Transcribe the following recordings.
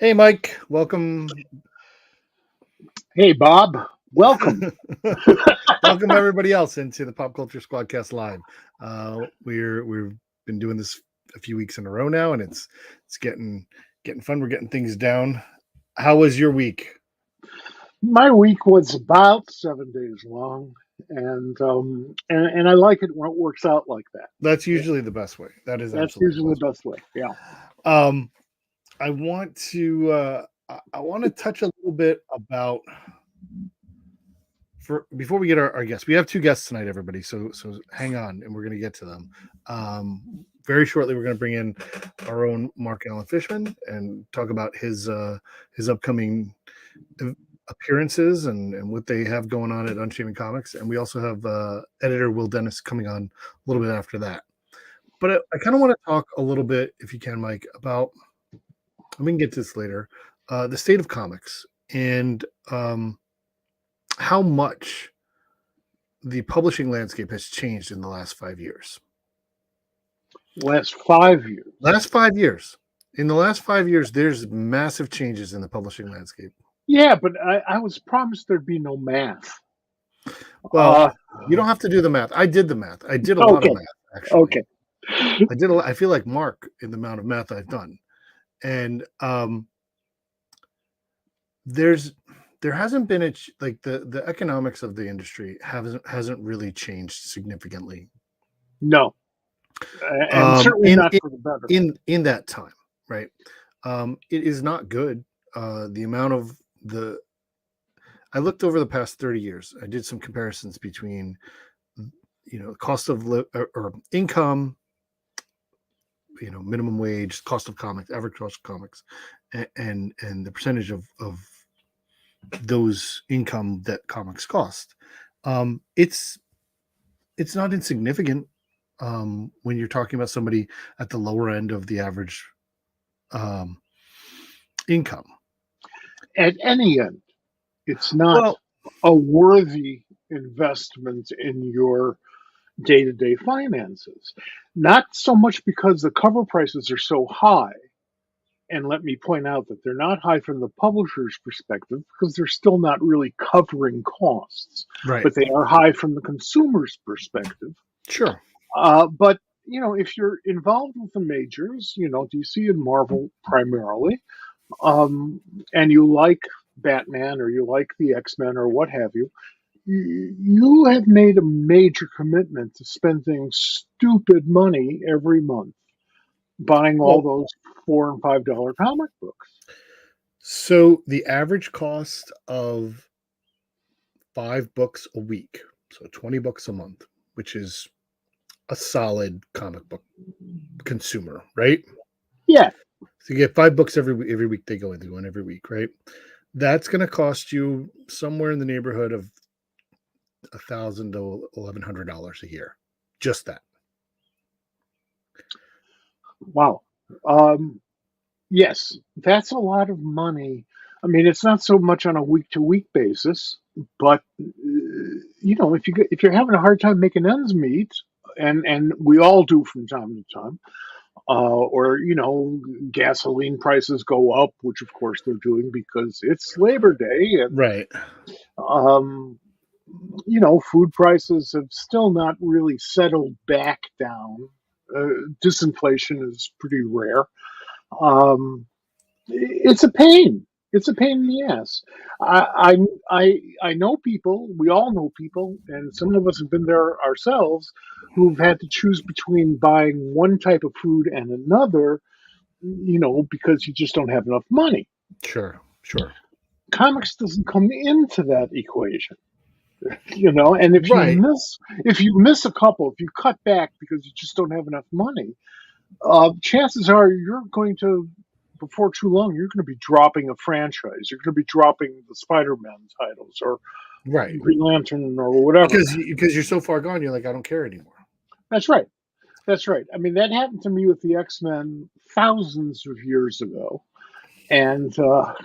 Hey, Mike, welcome. Hey, Bob. Welcome. Welcome everybody else into the Pop Culture SquadCast Live. We've been doing this a few weeks in a row now, and it's getting fun. We're getting things down. How was your week? My week was about 7 days long, and I like it when it works out like that. That's Yeah, usually the best way. That is that's absolutely the usually best the best way. Yeah. way. I want to I want to touch a little bit about for before we get our guests. We have two guests tonight, everybody. So hang on, and we're going to get to them. Very shortly, we're going to bring in our own Marc Alan Fishman and talk about his upcoming appearances and what they have going on at Unshaven Comics. And we also have editor Will Dennis coming on a little bit after that. But I kind of want to talk a little bit, if you can, Mike, about we can get to this later. The state of comics and how much the publishing landscape has changed in the last 5 years. Last 5 years. Last 5 years. In the last 5 years, there's massive changes in the publishing landscape. Yeah, but I was promised there'd be no math. Well, you don't have to do the math. I did the math. I did a lot of math, actually. Okay. I feel like Mark in the amount of math I've done. And there hasn't been like the economics of the industry hasn't really changed significantly. No. And certainly not for the better. In that time, right? It is not good. The amount of I looked over the past 30 years. I did some comparisons between, cost of or income, minimum wage, cost of comics, average cost of comics, and the percentage of those income that comics cost. It's not insignificant when you're talking about somebody at the lower end of the average income. At any end, it's not a worthy investment in your day-to-day finances. Not so much because the cover prices are so high. And let me point out that they're not high from the publisher's perspective because they're still not really covering costs. Right. But they are high from the consumer's perspective. Sure. But, if you're involved with the majors, DC and Marvel primarily, and you like Batman or you like the X-Men or what have you, you have made a major commitment to spending stupid money every month buying all those $4 and $5 comic books. So the average cost of 5 books a week, so 20 bucks a month, which is a solid comic book consumer, right? Yeah. So you get 5 books every week. They go in every week, right? That's going to cost you somewhere in the neighborhood of $1,000 to $1,100 a year. Just that. Wow. Yes, that's a lot of money. I mean, it's not so much on a week-to-week basis, but if you're having a hard time making ends meet, and we all do from time to time, or gasoline prices go up, which of course they're doing because it's Labor Day, and right. Food prices have still not really settled back down. Disinflation is pretty rare. It's a pain. It's a pain in the ass. I know people. We all know people, and some of us have been there ourselves, who've had to choose between buying one type of food and another, because you just don't have enough money. Sure. Comics doesn't come into that equation. And if you miss a couple, if you cut back because you just don't have enough money, chances are you're going to, before too long, you're going to be dropping a franchise. You're going to be dropping the Spider-Man titles or Green Lantern or whatever. Because you're so far gone, you're like, I don't care anymore. That's right. I mean, that happened to me with the X-Men thousands of years ago. And when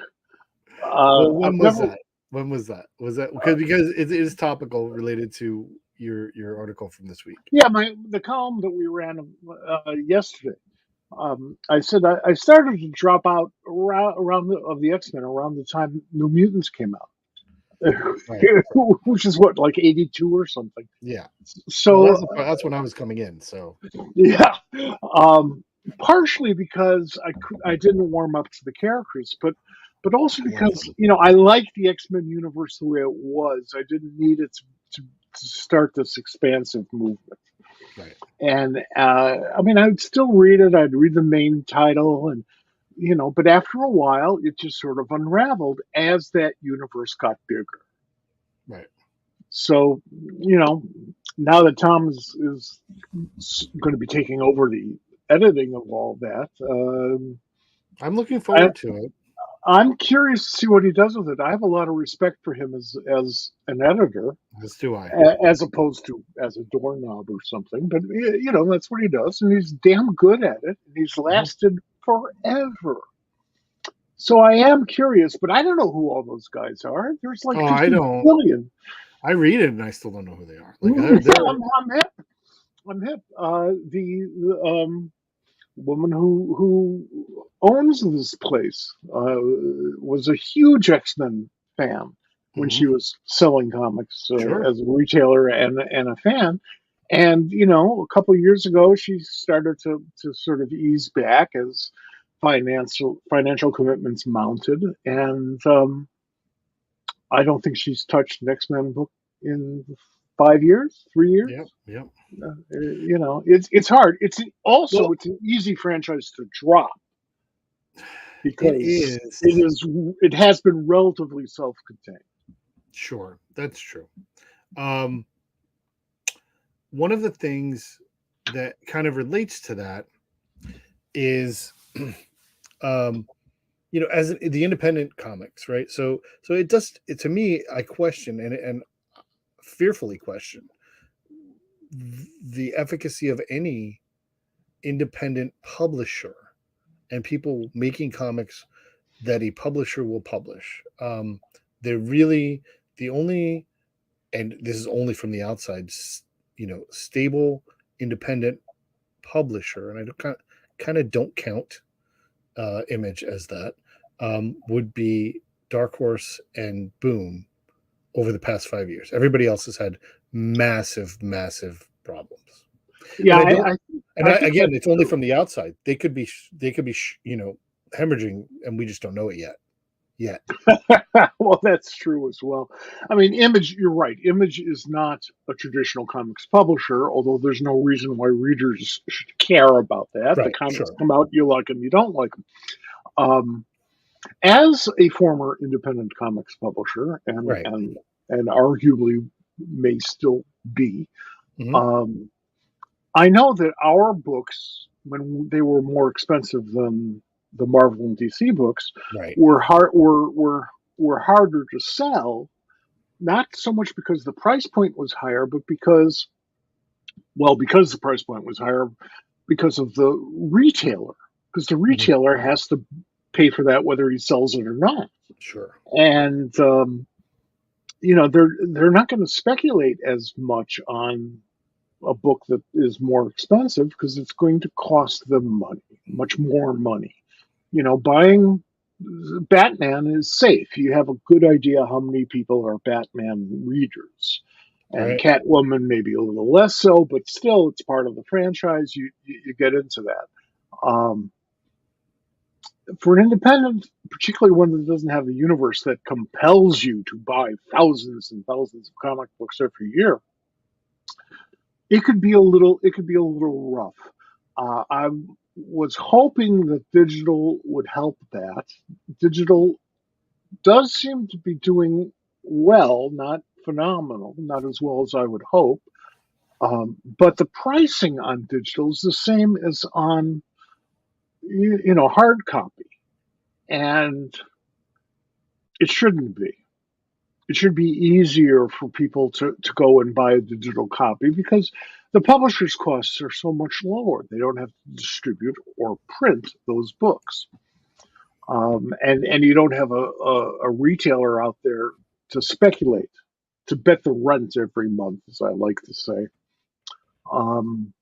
was that? When was that? Was that because it is topical related to your article from this week? Yeah, the column that we ran yesterday I said I started to drop out of the X-Men around the time New Mutants came out, Right. which is what, like 82 or something. Yeah. Well, So that's when I was coming in. So yeah, partially because I didn't warm up to the characters, but also I want because some. I liked the X-Men universe the way it was. I didn't need it to start this expansive movement. Right. And I mean, I'd still read it. I'd read the main title, and but after a while, it just sort of unraveled as that universe got bigger. Right. So, now that Tom is going to be taking over the editing of all that, I'm looking I, forward to it. I'm curious to see what he does with it. I have a lot of respect for him as an editor, As do I. as opposed to as a doorknob or something. But that's what he does, and he's damn good at it. And he's Mhm. lasted forever. So I am curious, but I don't know who all those guys are. There's like Oh, I 50 don't. billion. I read it and I still don't know who they are. Like they're I'm hip. I'm hip. The woman who owns this place was a huge X-Men fan when Mhm. she was selling comics Sure. as a retailer and a fan. And a couple of years ago, she started to sort of ease back as financial commitments mounted, and I don't think she's touched an X-Men book in 5 years, 3 years. Yep. Yep. It's hard. Well, It's an easy franchise to drop it because is. it has been relatively self-contained. Sure. That's true. Um, one of the things that kind of relates to that is um as the independent comics, right? So to me, I question and fearfully question the efficacy of any independent publisher and people making comics that a publisher will publish. They're really the only, and this is only from the outside, stable independent publisher, and I kind of don't count Image as that, would be Dark Horse and Boom over the past 5 years. Everybody else has had massive, massive problems, Yeah, and I don't. And I think again, that's it's only true. from the outside. They could be hemorrhaging, and we just don't know it yet. Yet, Well, that's true as well. I mean, Image, you're right. Image is not a traditional comics publisher, although there's no reason why readers should care about that. The right? comics Sure, come out, you like them, you don't like them. Um, as a former independent comics publisher, right. and arguably may still be, Hmm. um, I know that our books, when they were more expensive than the Marvel and DC books, Right. were hard were harder to sell. Not so much because the price point was higher, but because the price point was higher, because of the retailer, because the Hmm. retailer has to pay for that whether he sells it or not, Sure. and they're not going to speculate as much on a book that is more expensive because it's going to cost them money, much more money. Buying Batman is safe. You have a good idea how many people are Batman readers. And Right. Catwoman maybe a little less so, but still, it's part of the franchise. You get into that. Um, for an independent, particularly one that doesn't have a universe that compels you to buy thousands and thousands of comic books every year, it could be a little rough. I was hoping that digital would help that. Digital does seem to be doing well, not phenomenal, not as well as I would hope. But the pricing on digital is the same as on hard copy, and it shouldn't be. It should be easier for people to go and buy a digital copy because the publisher's costs are so much lower. They don't have to distribute or print those books. And you don't have a retailer out there to speculate, to bet the rent every month, as I like to say. Um,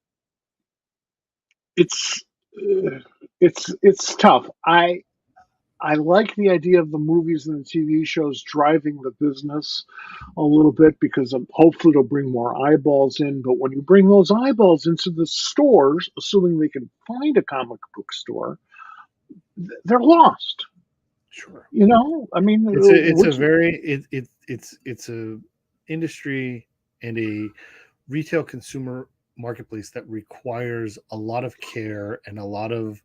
it's it's tough. I like the idea of the movies and the TV shows driving the business a little bit because hopefully it'll bring more eyeballs in. But when you bring those eyeballs into the stores, assuming they can find a comic book store, they're lost. Sure. I mean, It's a very it's a industry and a retail consumer marketplace that requires a lot of care and a lot of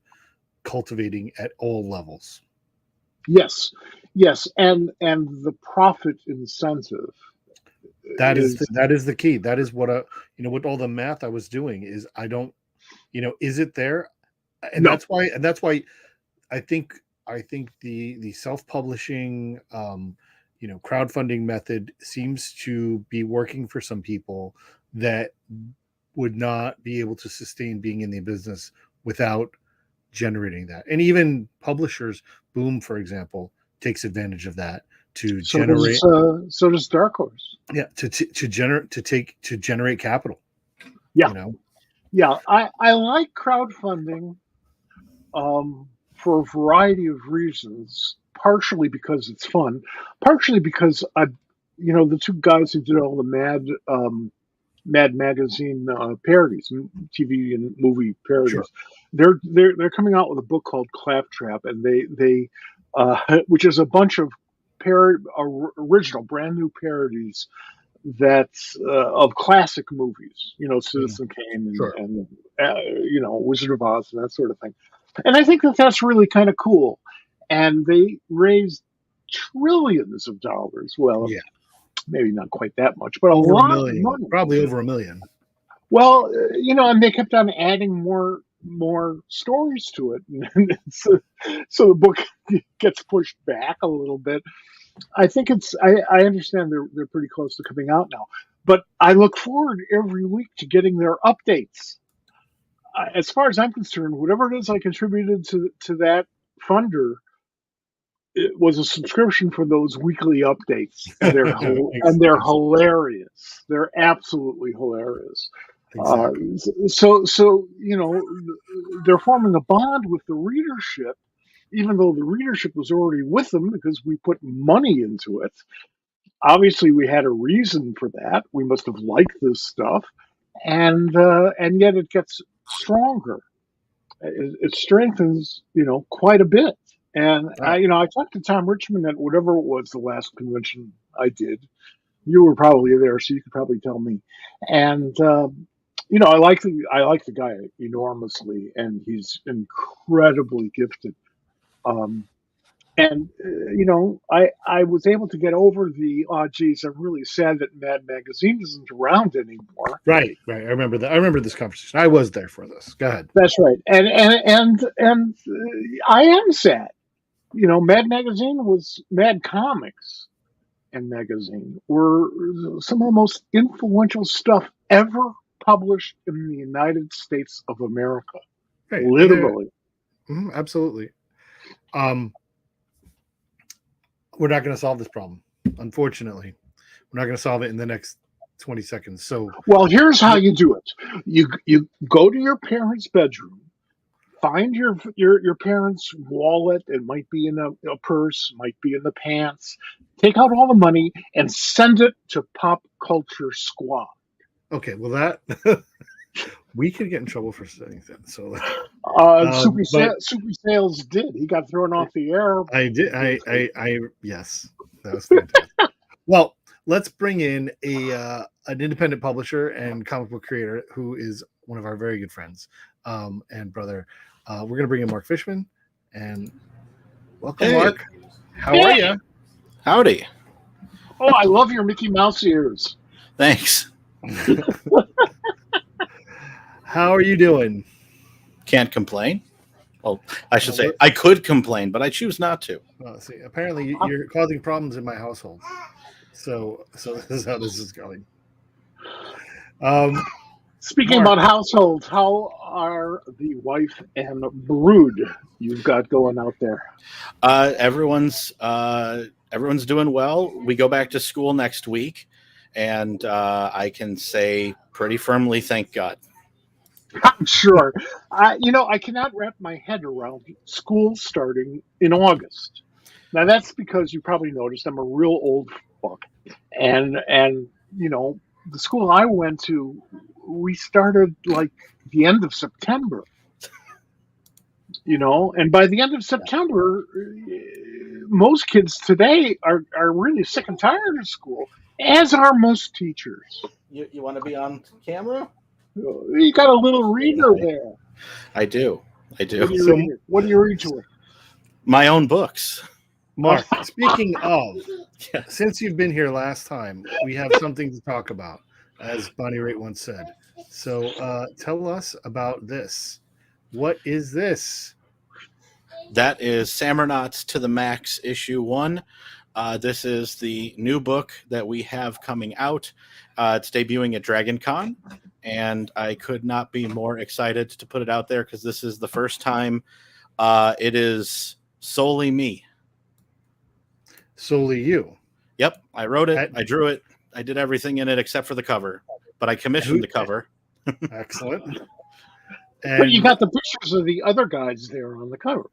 cultivating at all levels. yes, yes, and the profit incentive is That is the key. That is what with all the math I was doing is I don't, is it there? And no. that's why I think the self-publishing crowdfunding method seems to be working for some people that would not be able to sustain being in the business without generating that. And even publishers, Boom, for example, takes advantage of that to generate. So does Dark Horse. Yeah, to generate capital. Yeah, yeah. I like crowdfunding for a variety of reasons. Partially because it's fun, partially because the two guys who did all the Mad Magazine parodies, TV and movie parodies. Sure. They're coming out with a book called Claptrap, and they which is a bunch of original, brand new parodies that's of classic movies. Citizen Kane Sure. and Wizard of Oz and that sort of thing. And I think that's really kind of cool. And they raised trillions of dollars. Well, Yeah. maybe not quite that much, but Over a a lot million, of money. probably over $1 million. Well, and they kept on adding more stories to it, and so the book gets pushed back a little bit. I think I understand they're pretty close to coming out now, but I look forward every week to getting their updates. As far as I'm concerned, whatever it is I contributed to that funder, it was a subscription for those weekly updates, and they're hilarious. They're absolutely hilarious. Exactly. So they're forming a bond with the readership, even though the readership was already with them because we put money into it. Obviously, we had a reason for that. We must have liked this stuff, and yet it gets stronger. It strengthens, quite a bit. And I talked to Tom Richmond at whatever it was the last convention I did. You were probably there, so you could probably tell me. And I like the guy enormously, and he's incredibly gifted. Um, and I was able to get over the geez, I'm really sad that Mad Magazine isn't around anymore. Right. I remember that. I remember this conversation. I was there for this. Go ahead. That's right. And I am sad. Mad Comics and Magazine were some of the most influential stuff ever published in the United States of America. Right. Literally. Absolutely. We're not going to solve this problem. Unfortunately, we're not going to solve it in the next 20 seconds. So, well, here's how you do it. You go to your parents' bedroom, find your parents' wallet. It might be in a purse, might be in the pants. Take out all the money and send it to Pop Culture Squad. Okay, well that we could get in trouble for saying that. So, Super Sales did. He got thrown off the air. I did. I yes, that was fantastic. Well, let's bring in an independent publisher and comic book creator who is one of our very good friends and brother. We're going to bring in Marc Fishman, and welcome, Marc. How are you? Howdy. Oh, I love your Mickey Mouse ears. Thanks. How are you doing? Can't complain. Well, I should say I could complain, but I choose not to. See, apparently you're causing problems in my household. So this is how this is going. Speaking about households, how are the wife and brood you've got going out there? Everyone's doing well. We go back to school next week, and I can say pretty firmly, thank God. I'm sure. I cannot wrap my head around school starting in August. Now that's because you probably noticed I'm a real old fuck, and the school I went to, we started like the end of September. And by the end of September, most kids today are really sick and tired of school, as are most teachers. You want to be on camera? You got a little reader there. I do. What are you reading? What are you reading to? My own books. Mark, speaking of, since you've been here last time, we have something to talk about, as Bonnie Raitt once said. So tell us about this. What is this? That is Samurnauts to the Max issue 1. This is the new book that we have coming out. It's debuting at Dragon Con, and I could not be more excited to put it out there because this is the first time it is solely me. Solely you. Yep, I wrote it, I drew it, I did everything in it except for the cover, but I commissioned the cover. Excellent. But you got the pictures of the other guys there on the cover.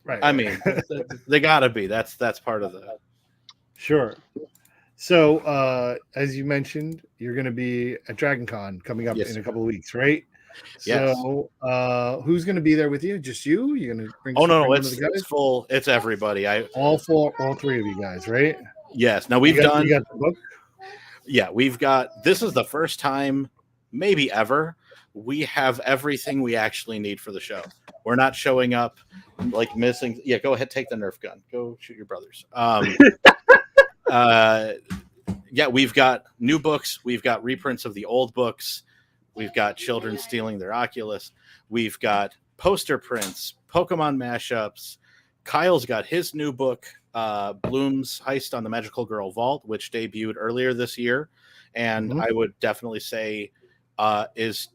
Right. I mean, they gotta be. That's part of the. Sure. So, as you mentioned, you're going to be at Dragon Con coming up in a couple of weeks, right? Yes. So, who's going to be there with you? Just you? You're going to bring? Oh no, it's full. It's everybody. All three of you guys, right? Yes. Now we've done. You got the book. Yeah, we've got. This is the first time, maybe ever, we have everything we actually need for the show. We're not showing up like missing. Yeah, go ahead, take the Nerf gun. Go shoot your brothers. Yeah, we've got new books. We've got reprints of the old books. We've got children stealing their Oculus. We've got poster prints, Pokemon mashups. Kyle's got his new book, Bloom's Heist on the Magical Girl Vault, which debuted earlier this year. And I would definitely say is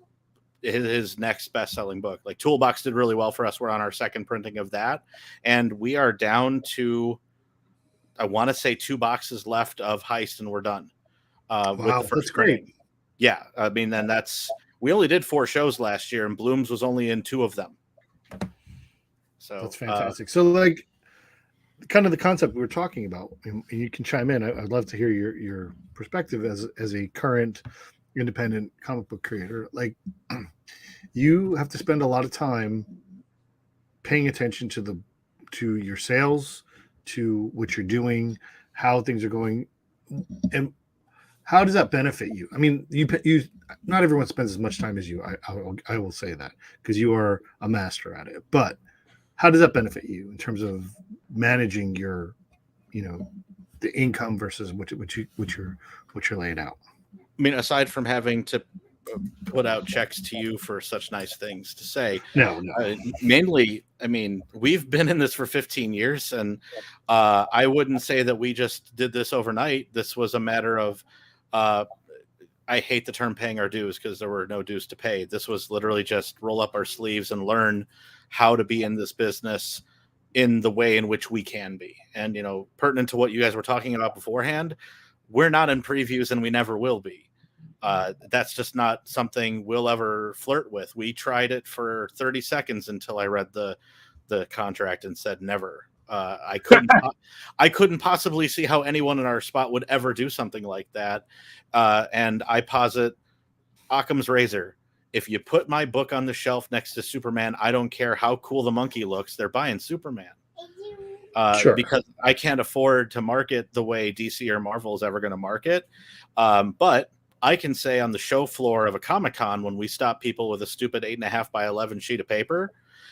his next best-selling book. Like Toolbox did really well for us. We're on our second printing of that. And we are down to, I want to say 2 boxes left of Heist and we're done. Wow, with the first that's great. printing. Yeah. I mean, then we only did 4 shows last year and Bloom's was only in 2 of them. So that's fantastic. So like kind of the concept we were talking about, and you can chime in. I'd love to hear your perspective as a current independent comic book creator. Like you have to spend a lot of time paying attention to your sales, to what you're doing, how things are going, and how does that benefit you? I mean, you not everyone spends as much time as you. I will say that because you are a master at it. But how does that benefit you in terms of managing your, the income versus what you're laying out? I mean, aside from having to put out checks to you for such nice things to say, no. Mainly, I mean, we've been in this for 15 years, and I wouldn't say that we just did this overnight. This was a matter of, I hate the term paying our dues because there were no dues to pay. This was literally just roll up our sleeves and learn how to be in this business in the way in which we can be. And, pertinent to what you guys were talking about beforehand, we're not in previews and we never will be. That's just not something we'll ever flirt with. We tried it for 30 seconds until I read the contract and said never. I couldn't possibly see how anyone in our spot would ever do something like that. And I posit Occam's razor. If you put my book on the shelf next to Superman, I don't care how cool the monkey looks. They're buying Superman. Sure. Because I can't afford to market the way DC or Marvel is ever going to market. But I can say on the show floor of a Comic-Con, when we stop people with a stupid 8.5 by 11 sheet of paper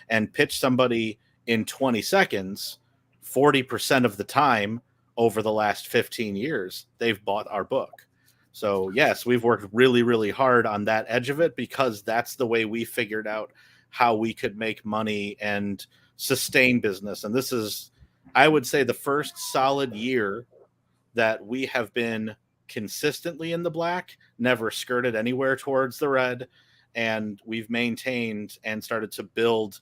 and pitch somebody in 20 seconds, 40% of the time over the last 15 years, they've bought our book. So yes, we've worked really, really hard on that edge of it because that's the way we figured out how we could make money and sustain business. And this is, I would say, the first solid year that we have been consistently in the black, never skirted anywhere towards the red, and we've maintained and started to build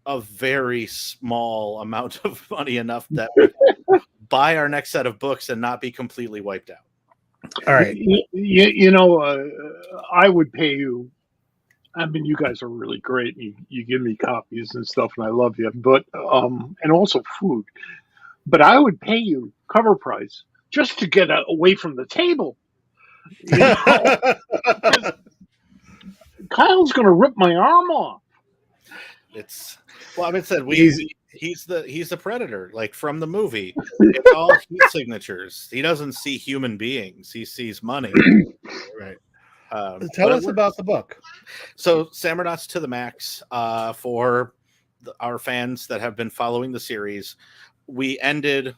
a very small amount of money enough that we can buy our next set of books and not be completely wiped out. All right. I would pay you I mean, you guys are really great. You give me copies and stuff, and I love you. But and also food. But I would pay you cover price just to get away from the table. You know, because Kyle's going to rip my arm off. It's well, I mean, said He's- he's the predator, like from the movie. It's all heat signatures. He doesn't see human beings. He sees money. right. but Tell it us about works. the book. So, Samurnauts to the Max, for our fans that have been following the series, we ended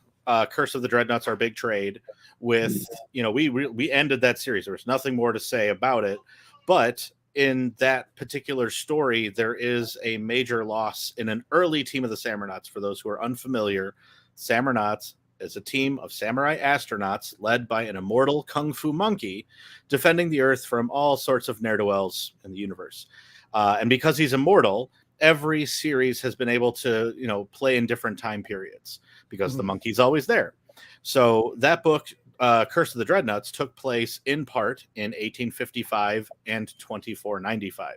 Curse of the Dreadnoughts, our big trade, with, we ended that series. There was nothing more to say about it. But in that particular story, there is a major loss in an early team of the Samurnauts. For those who are unfamiliar, Samurnauts is a team of samurai astronauts led by an immortal kung fu monkey defending the Earth from all sorts of ne'er-do-wells in the universe. And because he's immortal, every series has been able to, play in different time periods because the monkey's always there. So that book, Curse of the Dreadnoughts, took place in part in 1855 and 2495.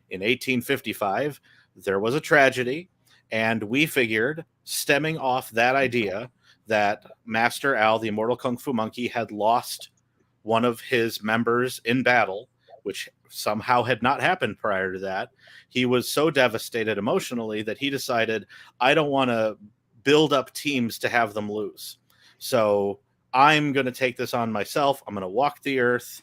In 1855, there was a tragedy, and we figured, stemming off that idea, that Master Al, the immortal Kung Fu Monkey, had lost one of his members in battle, which somehow had not happened prior to that. He was so devastated emotionally that he decided, I don't want to build up teams to have them lose. So I'm going to take this on myself. I'm going to walk the earth.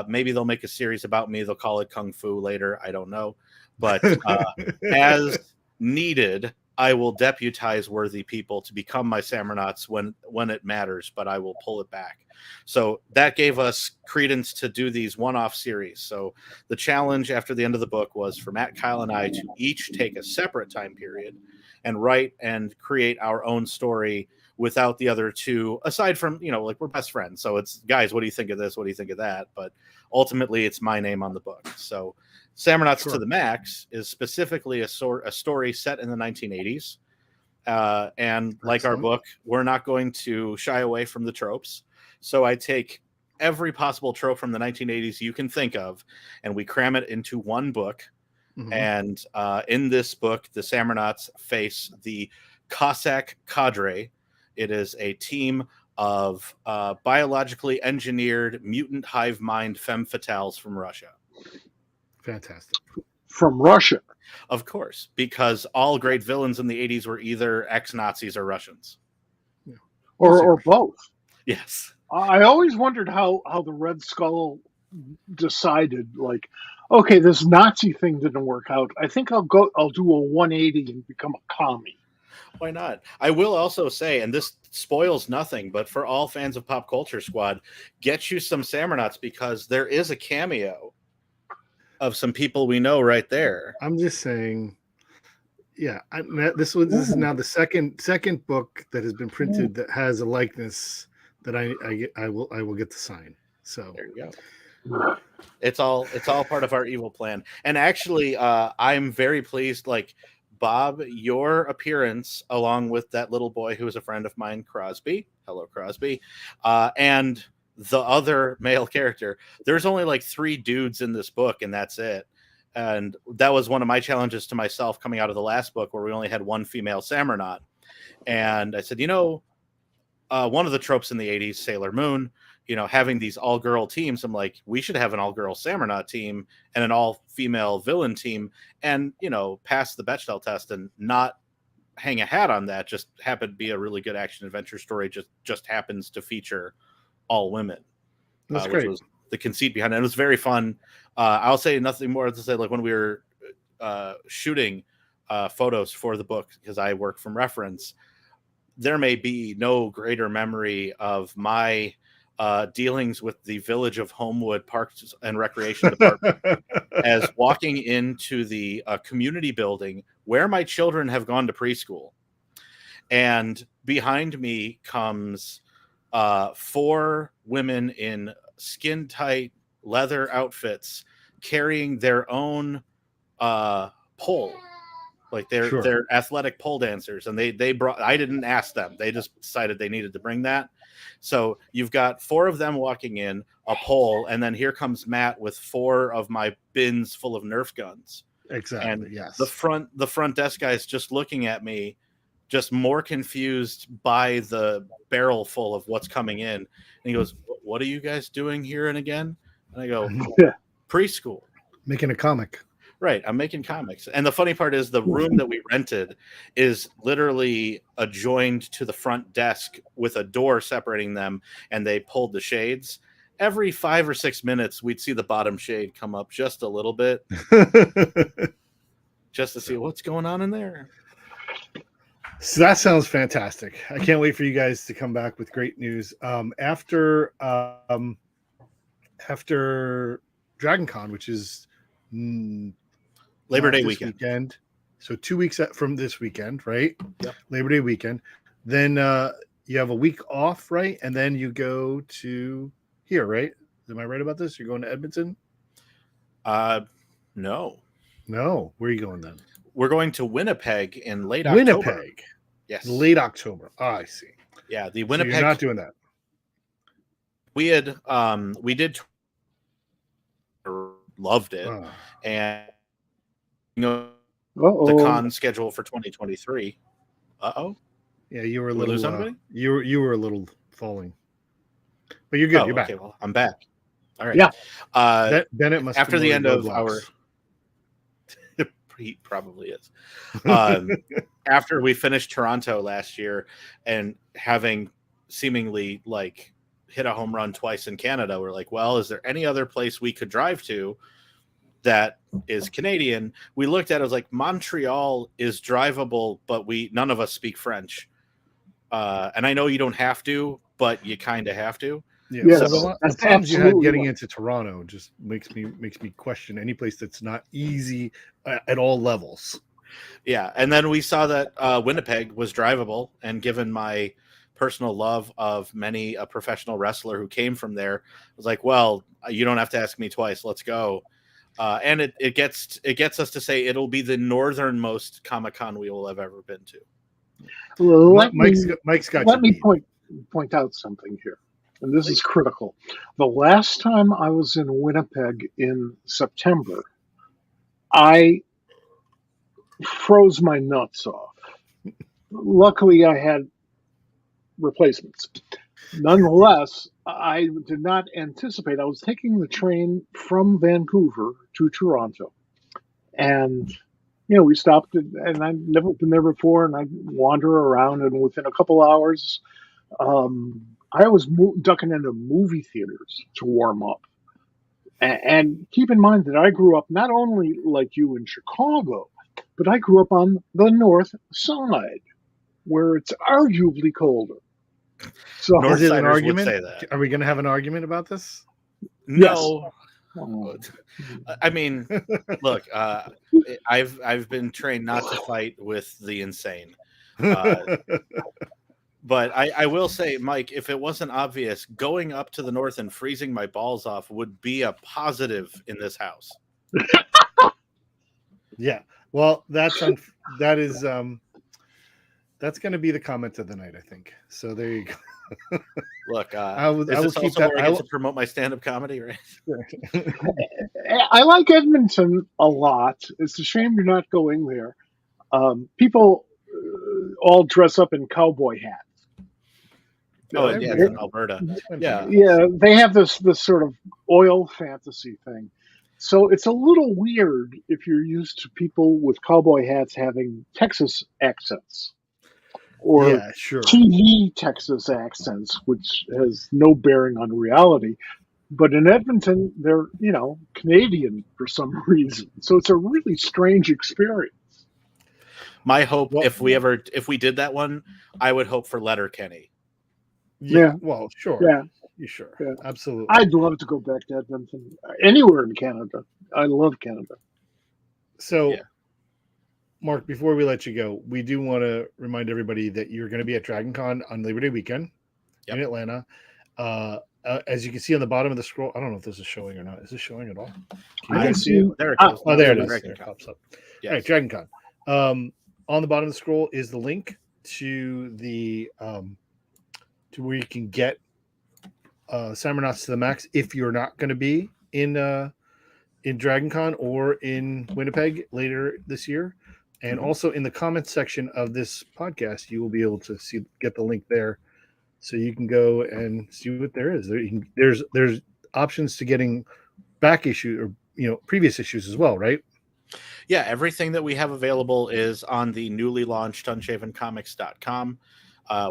Maybe they'll make a series about me. They'll call it Kung Fu later. I don't know. But as needed, I will deputize worthy people to become my Samurnauts when it matters, but I will pull it back. So that gave us credence to do these one-off series. So the challenge after the end of the book was for Matt, Kyle, and I to each take a separate time period and write and create our own story without the other two, aside from, like, we're best friends. So it's, guys, what do you think of this? What do you think of that? But ultimately, it's my name on the book. So Samurnauts to the Max is specifically a story set in the 1980s. And like our book, we're not going to shy away from the tropes. So I take every possible trope from the 1980s you can think of, and we cram it into one book. And in this book, the Samurnauts face the Cossack Cadre. It is a team of biologically engineered mutant hive mind femme fatales from Russia. Fantastic. From Russia. Of course, because all great villains in the 80s were either ex-Nazis or Russians. Yeah. Or both. Yes. I always wondered how the Red Skull decided, like, okay, this Nazi thing didn't work out. I think I'll do a 180 and become a commie. Why not? I will also say, and this spoils nothing, but for all fans of Pop Culture Squad, get you some Samurnauts, because there is a cameo of some people we know right there. I'm just saying, yeah. This is now the second book that has been printed that has a likeness that I will get to sign. So there you go. It's all part of our evil plan. And actually, I'm very pleased. Like, Bob, your appearance along with that little boy who is a friend of mine, Crosby. Hello, Crosby. And the other male character. There's only like 3 dudes in this book, and that's it. And that was one of my challenges to myself coming out of the last book, where we only had one female Samurnaut. And I said, one of the tropes in the 80s, Sailor Moon, having these all-girl teams, I'm like, we should have an all-girl Samurnaut team and an all-female villain team, and, pass the Bechdel test and not hang a hat on that. Just happen to be a really good action-adventure story, just happens to feature all women. That's great. Which was the conceit behind it. It was very fun. I'll say nothing more to say, like, when we were shooting photos for the book, because I work from reference, there may be no greater memory of my dealings with the Village of Homewood Parks and Recreation Department as walking into the community building where my children have gone to preschool. And behind me comes 4 women in skin-tight leather outfits carrying their own pole. Like they're athletic pole dancers, and they brought. I didn't ask them; they just decided they needed to bring that. So you've got 4 of them walking in, a pole, and then here comes Matt with 4 of my bins full of Nerf guns. Exactly. And yes. the front desk guy is just looking at me, just more confused by the barrel full of what's coming in. And he goes, "What are you guys doing here and again?" And I go, "Preschool." Making a comic. Right, I'm making comics. And the funny part is the room that we rented is literally adjoined to the front desk with a door separating them, and they pulled the shades. Every 5 or 6 minutes, we'd see the bottom shade come up just a little bit, just to see what's going on in there. So that sounds fantastic. I can't wait for you guys to come back with great news. After Dragon Con, which is Labor Day weekend. So 2 weeks from this weekend, right? Yep. Labor Day weekend. Then you have a week off, right? And then you go to here, right? Am I right about this? You're going to Edmonton? No. Where are you going then? We're going to Winnipeg in late October. Winnipeg. Yes. Late October. Oh, I see. Yeah, the Winnipeg. So you're not doing that. We did loved it. And the con schedule for 2023. Yeah, you were a Did we lose little somebody? you were a little falling. But you're good. You're back. Okay, well, I'm back. All right. Yeah. Bennett must after the end of our he probably is. After we finished Toronto last year and having seemingly like hit a home run twice in Canada, we're like, well, is there any other place we could drive to that is Canadian? We looked at it, was like Montreal is drivable, but none of us speak French. And I know you don't have to, but you kind of have to. Yeah, yes, so the problems you had getting into Toronto just makes me question any place that's not easy at all levels. Yeah, and then we saw that Winnipeg was drivable, and given my personal love of many a professional wrestler who came from there, I was like, well, you don't have to ask me twice. Let's go. And it gets us to say it'll be the northernmost Comic-Con we will have ever been to. Well, Mike's got let me point out something here. And this is critical. The last time I was in Winnipeg in September, I froze my nuts off. Luckily, I had replacements. Nonetheless, I did not anticipate. I was taking the train from Vancouver to Toronto. And, we stopped, and I've never been there before, and I wander around, and within a couple hours, I was ducking into movie theaters to warm up. And keep in mind that I grew up not only like you in Chicago, but I grew up on the north side, where it's arguably colder. So is it an argument? Would say that. Are we going to have an argument about this? No. Yes. I mean, look, I've been trained not to fight with the insane. But I will say, Mike, if it wasn't obvious, going up to the north and freezing my balls off would be a positive in this house. Yeah. Well, that's going to be the comment of the night, I think. So there you go. Look, I will keep that. Where I get to promote my stand-up comedy, right? I like Edmonton a lot. It's a shame you're not going there. People all dress up in cowboy hats. Oh, yeah, it's in Alberta. Yeah, they have this sort of oil fantasy thing. So it's a little weird if you're used to people with cowboy hats having Texas accents or TV Texas accents, which has no bearing on reality. But in Edmonton, they're, Canadian for some reason. So it's a really strange experience. My hope, if we did that one, I would hope for Letterkenny. Yeah. Well, sure. Yeah. You sure? Yeah. Absolutely. I'd love to go back to Edmonton. Anywhere in Canada. I love Canada. So, Mark, before we let you go, we do want to remind everybody that you're going to be at Dragon Con on Labor Day weekend in Atlanta. As you can see on the bottom of the scroll, I don't know if this is showing or not. Is this showing at all? I can see it. There it goes. Oh, there it is. There it pops up. Yes. All right, Dragon Con. On the bottom of the scroll is the link to the to where you can get Cybernauts to the Max if you're not going to be in DragonCon or in Winnipeg later this year. And also in the comments section of this podcast, you will be able to get the link there, so you can go and see what there is. There's options to getting back issue or previous issues as well, right? Yeah, everything that we have available is on the newly launched unshavencomics.com.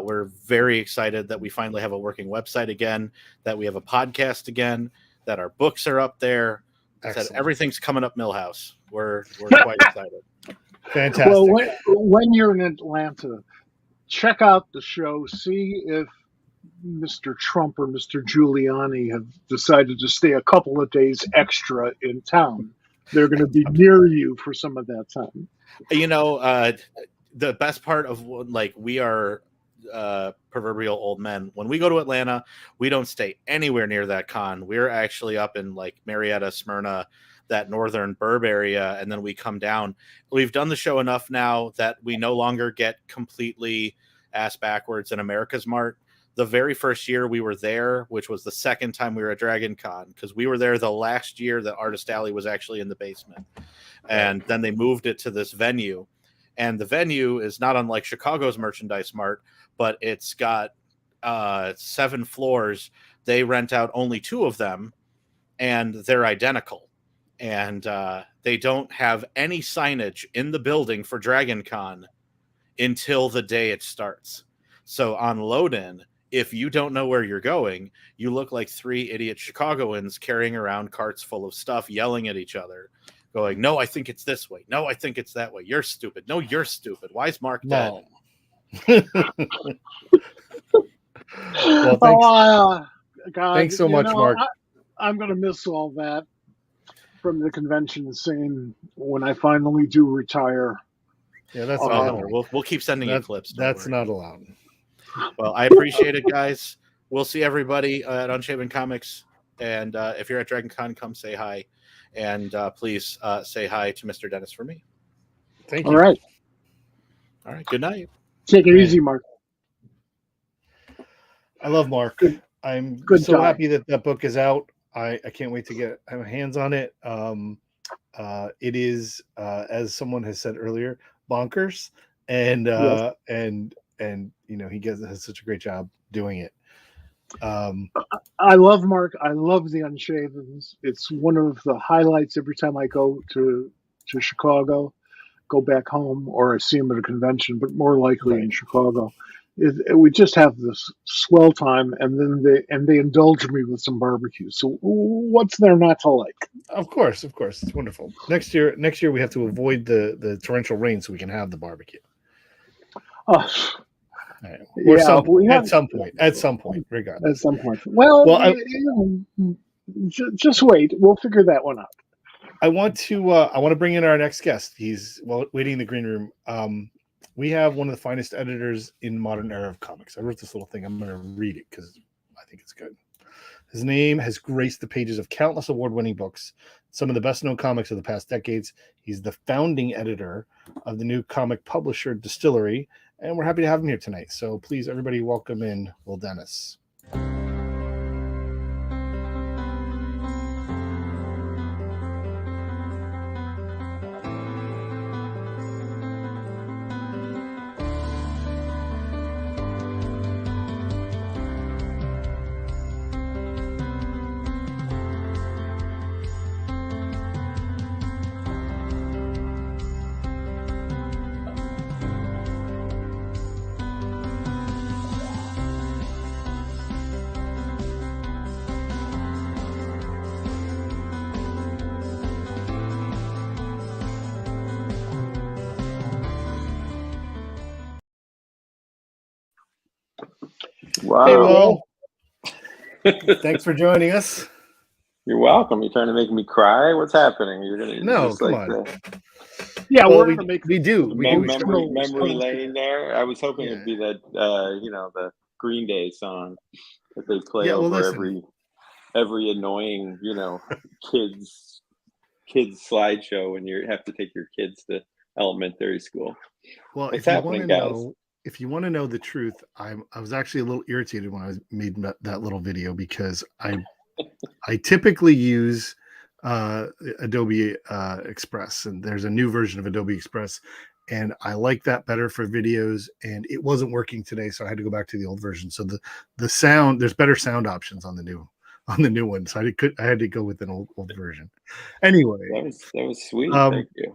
We're very excited that we finally have a working website again, that we have a podcast again, that our books are up there, that everything's coming up Millhouse. We're quite excited. Fantastic. Well, when you're in Atlanta, check out the show. See if Mr. Trump or Mr. Giuliani have decided to stay a couple of days extra in town. They're going to be near you for some of that time. The best part of we are proverbial old men. When we go to Atlanta, we don't stay anywhere near that con. We're actually up in Marietta, Smyrna, that northern burb area, and then we come down. We've done the show enough now that we no longer get completely ass backwards in America's Mart. The very first year we were there, which was the second time we were at Dragon Con, because we were there the last year that Artist Alley was actually in the basement. And then they moved it to this venue. And the venue is not unlike Chicago's Merchandise Mart, but it's got 7 floors. They rent out only 2 of them, and they're identical. And they don't have any signage in the building for Dragon Con until the day it starts. So on load-in, if you don't know where you're going, you look like 3 idiot Chicagoans carrying around carts full of stuff, yelling at each other, going, "No, I think it's this way. No, I think it's that way. You're stupid. No, you're stupid. Why is Mark dead?" Well, thanks. God, thanks so much, Mark. I'm going to miss all that from the convention scene when I finally do retire. Yeah, that's not allowed. We'll keep sending you clips. That's not allowed. Well, I appreciate it, guys. We'll see everybody at Unshaven Comics. And if you're at Dragon Con, come say hi. And please say hi to Mr. Dennis for me. Thank you. All right. Good night. Take it easy, Mark. I love Mark. I'm so happy that book is out. I can't wait to get my hands on it. It is, as someone has said earlier, bonkers, and he has such a great job doing it. I love Mark. I love the Unshavens. It's one of the highlights every time I go to Chicago, go back home, or I see him at a convention, but more likely in Chicago. We just have this swell time, and then they indulge me with some barbecue. So what's there not to like? Of course, it's wonderful. Next year we have to avoid the torrential rain so we can have the barbecue. At some point, regardless. At some point. Well, just wait. We'll figure that one out. I want to bring in our next guest. He's waiting in the green room. We have one of the finest editors in modern era of comics. I wrote this little thing. I'm going to read it because I think it's good. His name has graced the pages of countless award-winning books, some of the best-known comics of the past decades. He's the founding editor of the new comic publisher DSTLRY, and we're happy to have him here tonight. So please, everybody, welcome in Will Dennis. Wow. Hey, Will. Thanks for joining us. You're welcome. You're trying to make me cry? What's happening? You're gonna come on. Yeah, well, we do. Memory lane there. I was hoping it'd be that the Green Day song that they play over every annoying kids slideshow when you have to take your kids to elementary school. Well, what's happening, guys? if you want to know the truth, I was actually a little irritated when I made that little video because I typically use Adobe Express, and there's a new version of Adobe Express, and I like that better for videos, and it wasn't working today, so I had to go back to the old version. So the sound, there's better sound options on the new one, so I had to go with an old version. Anyway, that was sweet. Thank you.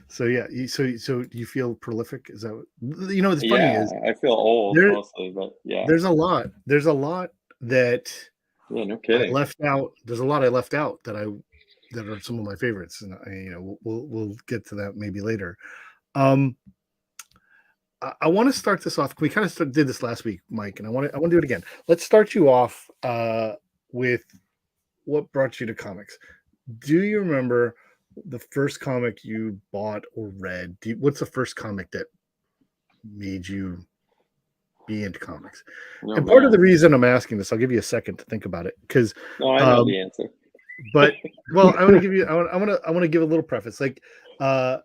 So yeah, so you feel prolific? Is that what's funny is I feel old mostly, but yeah, there's a lot that no kidding. I left out. There's a lot I left out that are some of my favorites, and we'll get to that maybe later. I want to start this off. We kind of did this last week, Mike, and I want to do it again. Let's start you off with what brought you to comics. Do you remember the first comic you bought or read? What's the first comic that made you be into comics? And part of the reason I'm asking this, I'll give you a second to think about it, because I know the answer. But well, I want to give you. I want to give a little preface. Like I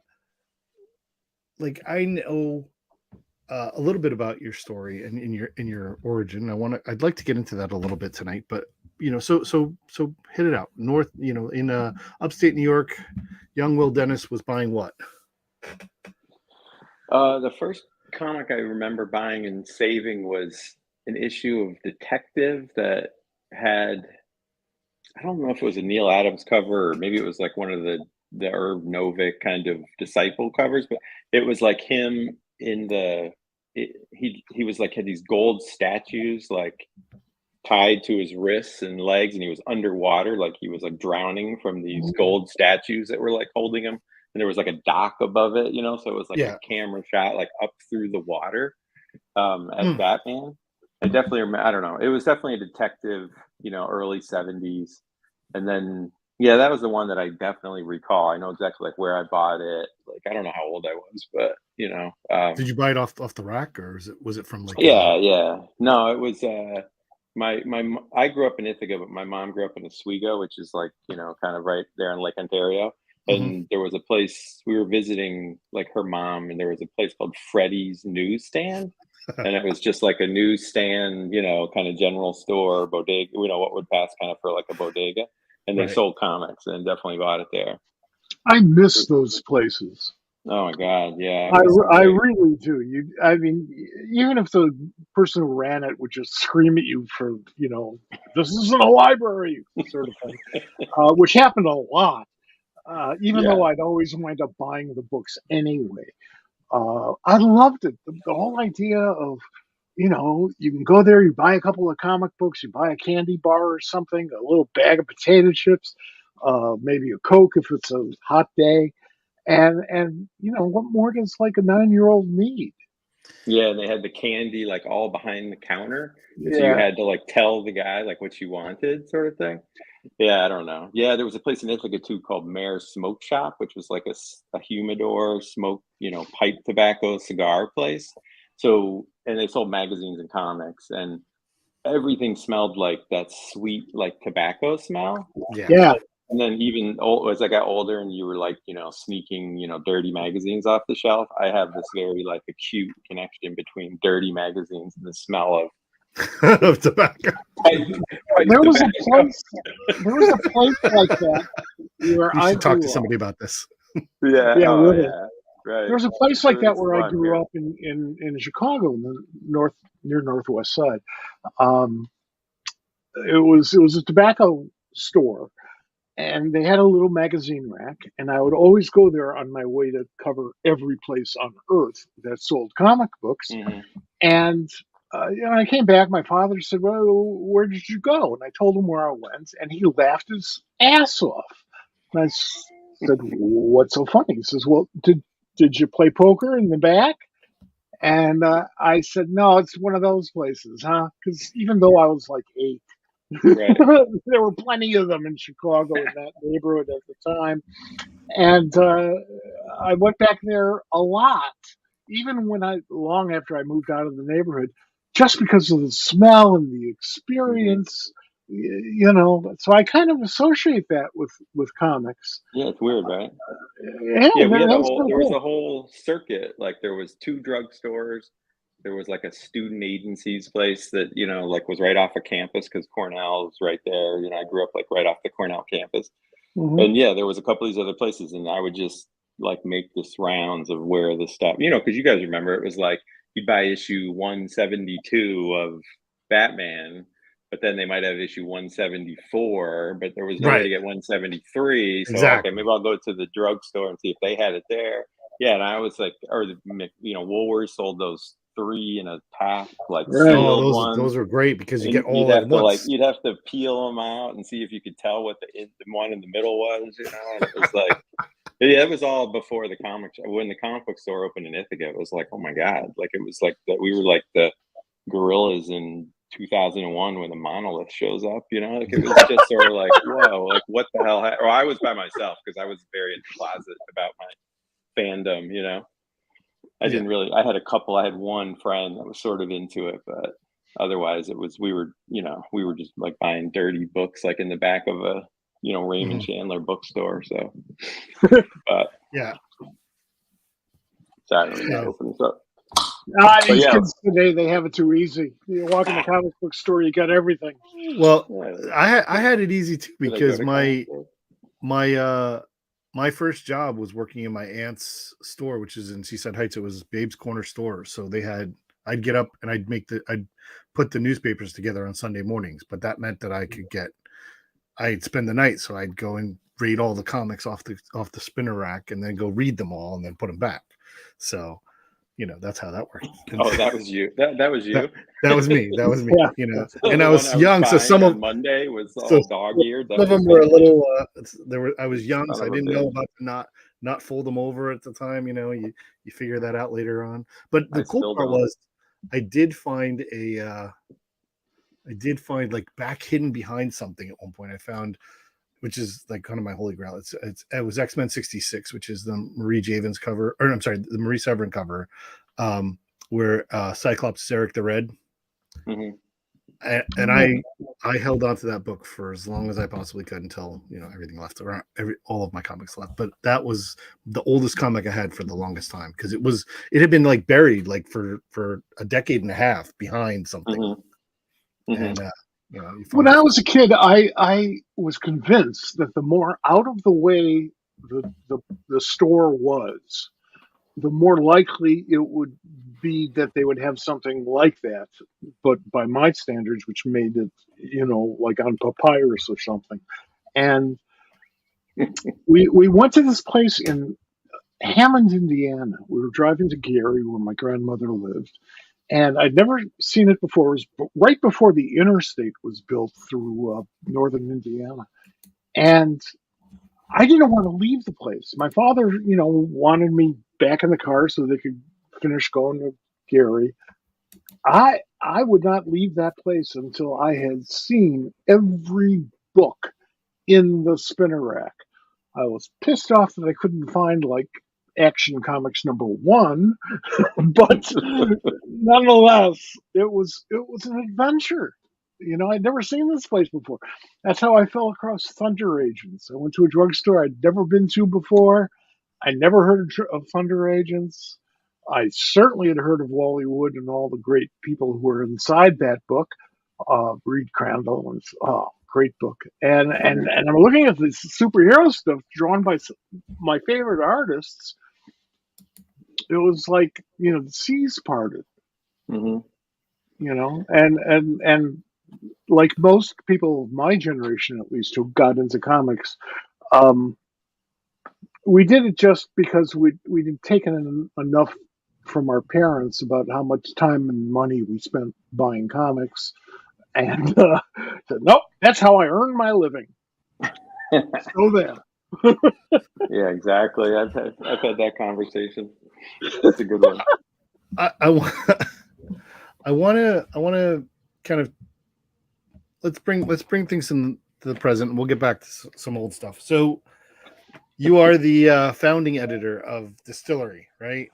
know a little bit about your story and in your origin. I'd like to get into that a little bit tonight, but so hit it out. North, in upstate New York, young Will Dennis was buying what? The first comic I remember buying and saving was an issue of Detective that had, I don't know if it was a Neil Adams cover or maybe it was like one of the Irv Novick kind of disciple covers, but it was like him in he was like had these gold statues like tied to his wrists and legs, and he was underwater, like he was like drowning from these gold statues that were like holding him, and there was like a dock above it, so it was like a camera shot like up through the water as Batman. I definitely remember, I don't know, it was definitely a Detective, early 70s. And then that was the one that I definitely recall. I know exactly like where I bought it. Like I don't know how old I was, but did you buy it off the rack, or was it from like no, it was I grew up in Ithaca, but my mom grew up in Oswego, which is like, kind of right there in Lake Ontario. And there was a place we were visiting, like her mom, and there was a place called Freddy's Newsstand. And it was just like a newsstand, kind of general store, bodega, what would pass kind of for like a bodega. And they sold comics, and definitely bought it there. I miss those places. Oh my God, yeah. I really do. Even if the person who ran it would just scream at you for, this isn't a library sort of thing, which happened a lot. Even though I'd always wind up buying the books anyway. I loved it. The whole idea of, you can go there, you buy a couple of comic books, you buy a candy bar or something, a little bag of potato chips, maybe a Coke if it's a hot day. And what more does like a 9-year-old need? Yeah, and they had the candy like all behind the counter. So you had to like tell the guy like what you wanted, sort of thing. Yeah, I don't know. Yeah, there was a place in Ithaca too called Mare's Smoke Shop, which was like a humidor, smoke, pipe tobacco cigar place. So, and they sold magazines and comics, and everything smelled like that sweet like tobacco smell. Yeah. And then even as I got older and you were like, sneaking, dirty magazines off the shelf, I have this very like acute connection between dirty magazines and the smell of of tobacco. There was a place like that where you should talk to somebody about this. Yeah. Really. Yeah. Right. There was a place like that where I grew up in Chicago, in the near northwest side. It was a tobacco store, and they had a little magazine rack, and I would always go there on my way to cover every place on earth that sold comic books. And I came back. My father said, "Well, where did you go?" And I told him where I went, and he laughed his ass off. And I said, "What's so funny?" He says, "Well, did you play poker in the back?" And I said, "No, it's one of those places, huh?" Because even though I was like 8, there were plenty of them in Chicago in that neighborhood at the time. And I went back there a lot, even long after I moved out of the neighborhood, just because of the smell and the experience. So I kind of associate that with comics. Yeah, it's weird, right? Yeah, Yeah, we had that was kind of there was cool. a whole circuit. Like there was 2 drugstores. There was like a student agencies place that, like was right off of campus because Cornell is right there. I grew up like right off the Cornell campus. Hmm. And yeah, there was a couple of these other places, and I would just like make this rounds of where the stuff, because you guys remember it was like you'd buy issue 172 of Batman, but then they might have issue 174, but there was no way to Right. get 173. So okay, Exactly. maybe I'll go to the drugstore and see if they had it there. Yeah, and I was like, or Woolworths sold those 3 in a pack, like Right. Oh, sealed ones. those are great because you get And you'd all at have to once. you'd have to peel them out and see if you could tell what the one in the middle was, and it was like, yeah, it was all before the comic when the comic book store opened in Ithaca. It was like, oh my god, like it was like that we were like the gorillas in 2001 when the monolith shows up. Like it was just sort of like, whoa, like what the hell? Or I was by myself because I was very in the closet about my fandom. I didn't really. I had one friend that was sort of into it, but otherwise it was we were just like buying dirty books like in the back of a Raymond Chandler bookstore. So, but Yeah. sorry, let me just open this up. These kids today, they have it too easy. You walk in the comic book store, you got everything. Well, I had it easy too because my first job was working in my aunt's store, which is in Seaside Heights. It was Babe's Corner Store. So I'd get up and I'd put the newspapers together on Sunday mornings, but that meant that I'd spend the night. So I'd go and read all the comics off the spinner rack and then go read them all and then put them back. So, that's how that worked. Oh, that was you. That was you. That was me. That was me. Yeah. And I was young, so some of Monday was all dog-eared. Some of them were a little. I was young, so I didn't know about not fold them over at the time. You figure that out later on. But the cool part was, I did find like back hidden behind something at one point. I found, which is like kind of my holy grail. It was X-Men 66, which is the Marie Javins cover, or I'm sorry, the Marie Severin cover, where Cyclops is Eric the Red. Mm-hmm. And I held on to that book for as long as I possibly could until everything left around, all of my comics left. But that was the oldest comic I had for the longest time because it had been like buried like for a decade and a half behind something. Mm-hmm. Mm-hmm. And when I was a kid, I was convinced that the more out of the way the store was, the more likely it would be that they would have something like that, but by my standards, which made it, like on papyrus or something. And we went to this place in Hammond, Indiana. We were driving to Gary, where my grandmother lived, and I'd never seen it before. It was right before the interstate was built through northern Indiana, and I didn't want to leave the place. My father, wanted me back in the car so they could finish going to Gary. I would not leave that place until I had seen every book in the spinner rack. I was pissed off that I couldn't find like Action Comics #1, but nonetheless, it was an adventure. I'd never seen this place before. That's how I fell across Thunder Agents. I went to a drugstore I'd never been to before. I never heard of Thunder Agents. I certainly had heard of Wally Wood and all the great people who were inside that book. Reed Crandall was great book. And I'm looking at this superhero stuff drawn by my favorite artists. It was like, the seas parted. Mm-hmm. And like most people of my generation, at least, who got into comics, we did it just because we'd taken enough from our parents about how much time and money we spent buying comics, and said, nope, that's how I earn my living. So there. Yeah, exactly. I've had that conversation. That's a good one. I want to kind of let's bring things into the present. We'll get back to some old stuff. So you are the founding editor of DSTLRY, right?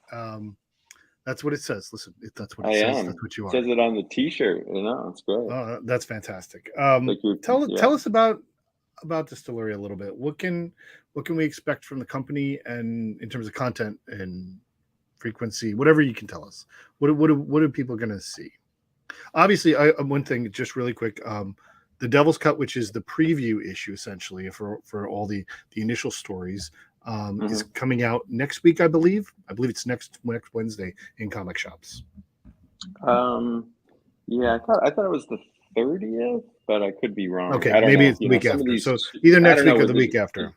That's what it says. Listen, that's what I it says. am. That's what you It are. says it on the T-shirt. It's great. That's fantastic. Like Tell us about DSTLRY a little bit. What can we expect from the company, and in terms of content and frequency, whatever you can tell us. What are people going to see? Obviously, one thing just really quick. The Devil's Cut, which is the preview issue essentially for all the initial stories, is coming out next week, I believe. I believe it's next Wednesday in comic shops. Yeah, I thought it was the 30th, but I could be wrong. Okay, I don't maybe know. it's the week after. These, So either next week or the with week after.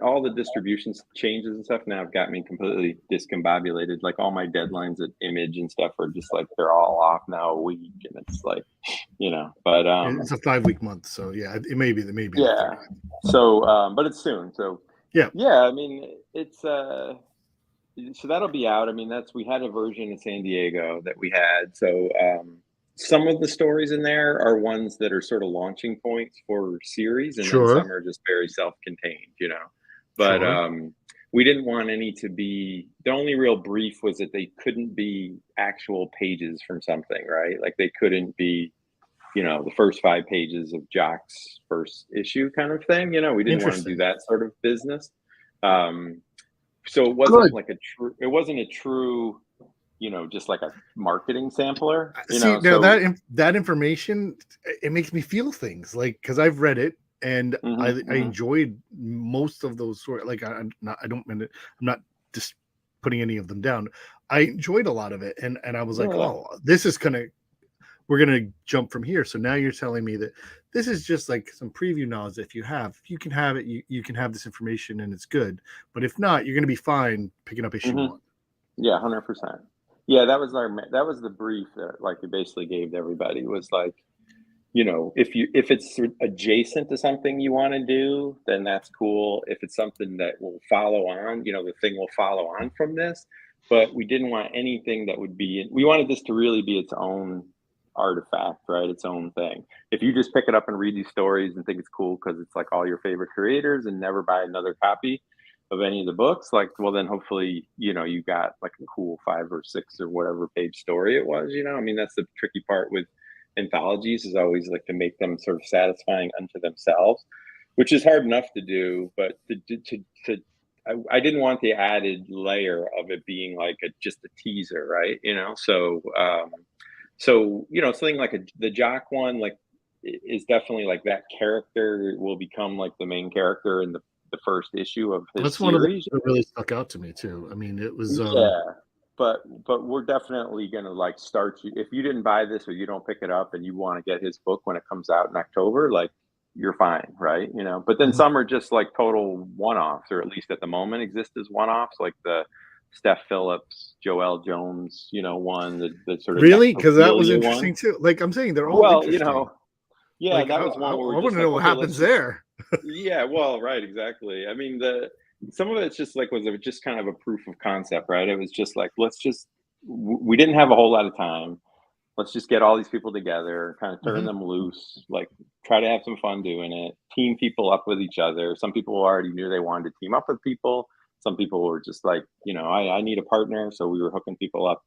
All the distribution changes and stuff now have got me completely discombobulated. Like all my deadlines at Image and stuff are just like they're all off now a week, and it's like, But it's a 5-week month, so yeah, it may be yeah. So, but it's soon. So yeah. I mean, it's so that'll be out. I mean, we had a version in San Diego that we had. So some of the stories in there are ones that are sort of launching points for series, and then some are just very self-contained, But we didn't want any to be. The only real brief was that they couldn't be actual pages from something, right? Like they couldn't be, the first 5 pages of Jock's first issue kind of thing. We didn't want to do that sort of business. So it wasn't it wasn't a true, just like a marketing sampler. That information, it makes me feel things like, because I've read it and I enjoyed most of those stories. Like I'm not just putting any of them down. I enjoyed a lot of it, and I was like, oh, we're gonna jump from here. So now you're telling me that this is just like some preview knowledge. If you can have it, you can have this information and it's good. But if not, you're gonna be fine picking up issue 1. Yeah, 100%. Yeah, that was the brief that like we basically gave to everybody, was like, if it's adjacent to something you want to do, then that's cool. If it's something that will follow on, the thing will follow on from this. But we didn't want anything that would be. We wanted this to really be its own artifact, right? Its own thing. If you just pick it up and read these stories and think it's cool because it's like all your favorite creators and never buy another copy of any of the books, like, well, then hopefully, you got like a cool 5 or 6 or whatever page story it was, I mean, that's the tricky part with anthologies, is always like to make them sort of satisfying unto themselves, which is hard enough to do, but I didn't want the added layer of it being like just a teaser, right? So something like the Jock one, like, is definitely like that character will become like the main character in the first issue of his That's series. One of the that really stuck out to me too. I mean, it was but we're definitely gonna like start you. If you didn't buy this or you don't pick it up and you want to get his book when it comes out in October, like, you're fine, right? But then some are just like total one-offs, or at least at the moment exist as one-offs, like the Steph Phillips, Joelle Jones, one that sort of really, because that was interesting one. too. Like I'm saying, they're all interesting. Yeah, like, that was one where I want to know what happens there. Yeah, well, right, exactly. I mean, some of it's just like was just kind of a proof of concept, right? It was just like, we didn't have a whole lot of time. Let's just get all these people together, kind of turn them loose, like try to have some fun doing it, team people up with each other. Some people already knew they wanted to team up with people. Some people were just like, I need a partner. So we were hooking people up,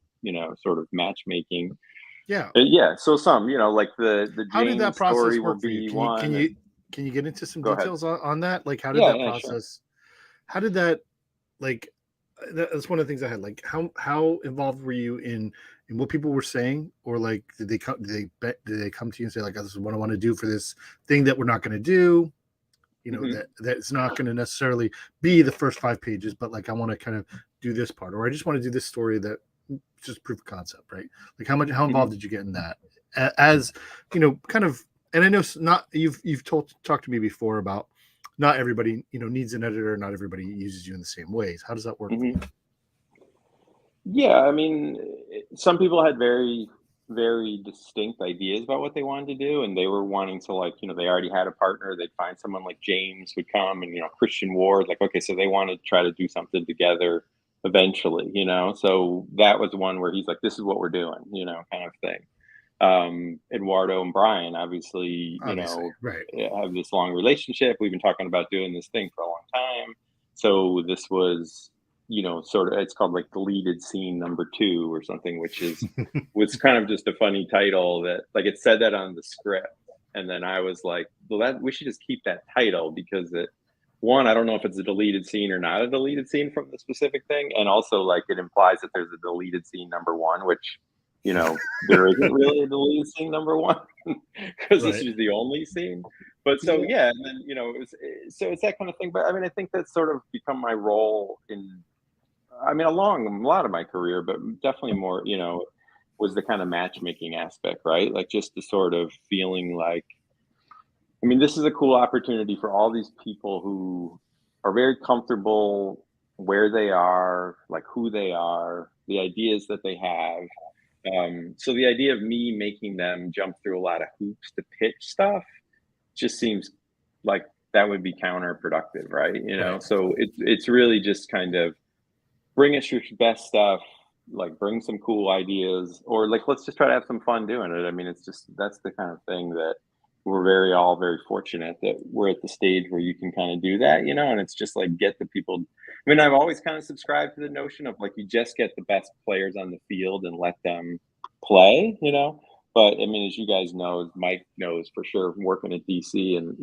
sort of matchmaking. Yeah. Yeah. So some, like the James how did that process story work will for you? be one. Can you get into some Go details on that? Like, how did that process? Sure. How did that, like, that's one of the things I had. Like, how involved were you in what people were saying, or like, did they come to you and say like, oh, this is what I want to do for this thing that we're not going to do? That's not going to necessarily be the first 5 pages, but like, I want to kind of do this part, or I just want to do this story that just proof of concept, right? Like, how involved did you get in that? As kind of, and I know not you've talked to me before about not everybody needs an editor, not everybody uses you in the same ways. How does that work? Yeah, I mean, some people had very, very distinct ideas about what they wanted to do, and they were wanting to, like, they already had a partner. They'd find someone like James would come, and Christian Ward, like, okay, so they want to try to do something together eventually, so that was one where he's like, this is what we're doing, kind of thing. Eduardo and Brian obviously right. Have this long relationship. We've been talking about doing this thing for a long time, so this was sort of, it's called like deleted scene number 2 or something, which was kind of just a funny title that, like, it said that on the script. And then I was like, well, we should just keep that title because I don't know if it's a deleted scene or not a deleted scene from the specific thing. And also, like, it implies that there's a deleted scene number 1, which, there isn't really a deleted scene number 1 because this is the only scene. But so, yeah, and then, so it's that kind of thing. But I mean, I think that's sort of become my role along a lot of my career, but definitely more, was the kind of matchmaking aspect, right? Like, just the sort of feeling like, I mean, this is a cool opportunity for all these people who are very comfortable where they are, like who they are, the ideas that they have. So the idea of me making them jump through a lot of hoops to pitch stuff just seems like that would be counterproductive, right? Right. So it's really just kind of bring us your best stuff, like bring some cool ideas, or like, let's just try to have some fun doing it. I mean, that's the kind of thing that we're all very fortunate that we're at the stage where you can kind of do that, and it's just like get the people. I mean, I've always kind of subscribed to the notion of like, you just get the best players on the field and let them play, but I mean, as you guys know, Mike knows for sure from working at DC, and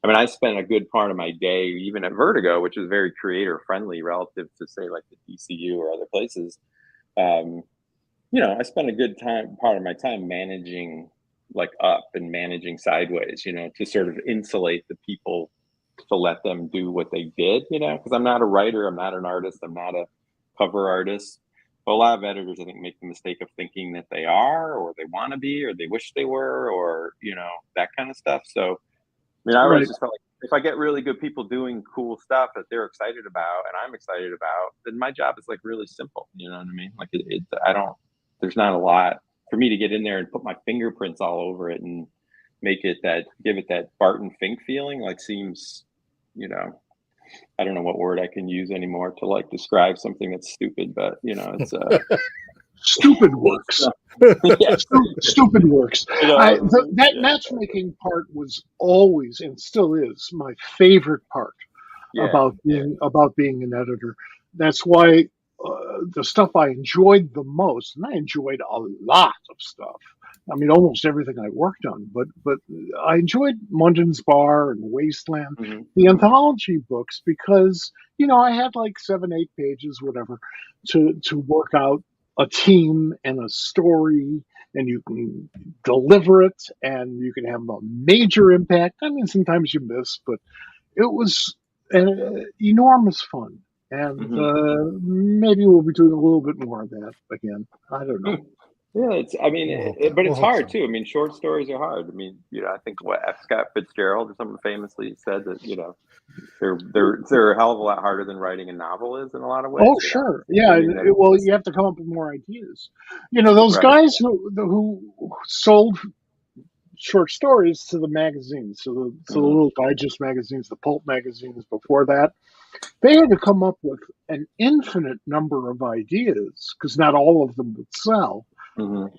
I mean, I spent a good part of my day, even at Vertigo, which is very creator friendly relative to say like the DCU or other places. I spent a good part of my time managing like up and managing sideways, to sort of insulate the people, to let them do what they did, because I'm not a writer, I'm not an artist, I'm not a cover artist. But a lot of editors, I think, make the mistake of thinking that they are, or they want to be, or they wish they were, or, that kind of stuff. So, I mean, I always just felt like if I get really good people doing cool stuff that they're excited about and I'm excited about, then my job is like really simple. You know what I mean? Like there's not a lot for me to get in there and put my fingerprints all over it and give it that Barton Fink feeling. Like, seems, I don't know what word I can use anymore to like describe something that's stupid, but it's stupid works. Stupid works. That matchmaking part was always and still is my favorite part about being an editor. That's why the stuff I enjoyed the most, and I enjoyed a lot of stuff. I mean, almost everything I worked on, but I enjoyed Munden's Bar and Wasteland, the anthology books, because I had like 7-8 pages, whatever, to work out a team and a story, and you can deliver it, and you can have a major impact. I mean, sometimes you miss, but it was enormous fun. And maybe we'll be doing a little bit more of that again. I don't know. Yeah, but it's hard too. I mean, short stories are hard. I mean, I think what F. Scott Fitzgerald or someone famously said that they're a hell of a lot harder than writing a novel is in a lot of ways. Oh, sure, yeah. I mean, well, you have to come up with more ideas. Those guys who sold short stories to the magazines, so the little digest magazines, the pulp magazines before that, they had to come up with an infinite number of ideas because not all of them would sell.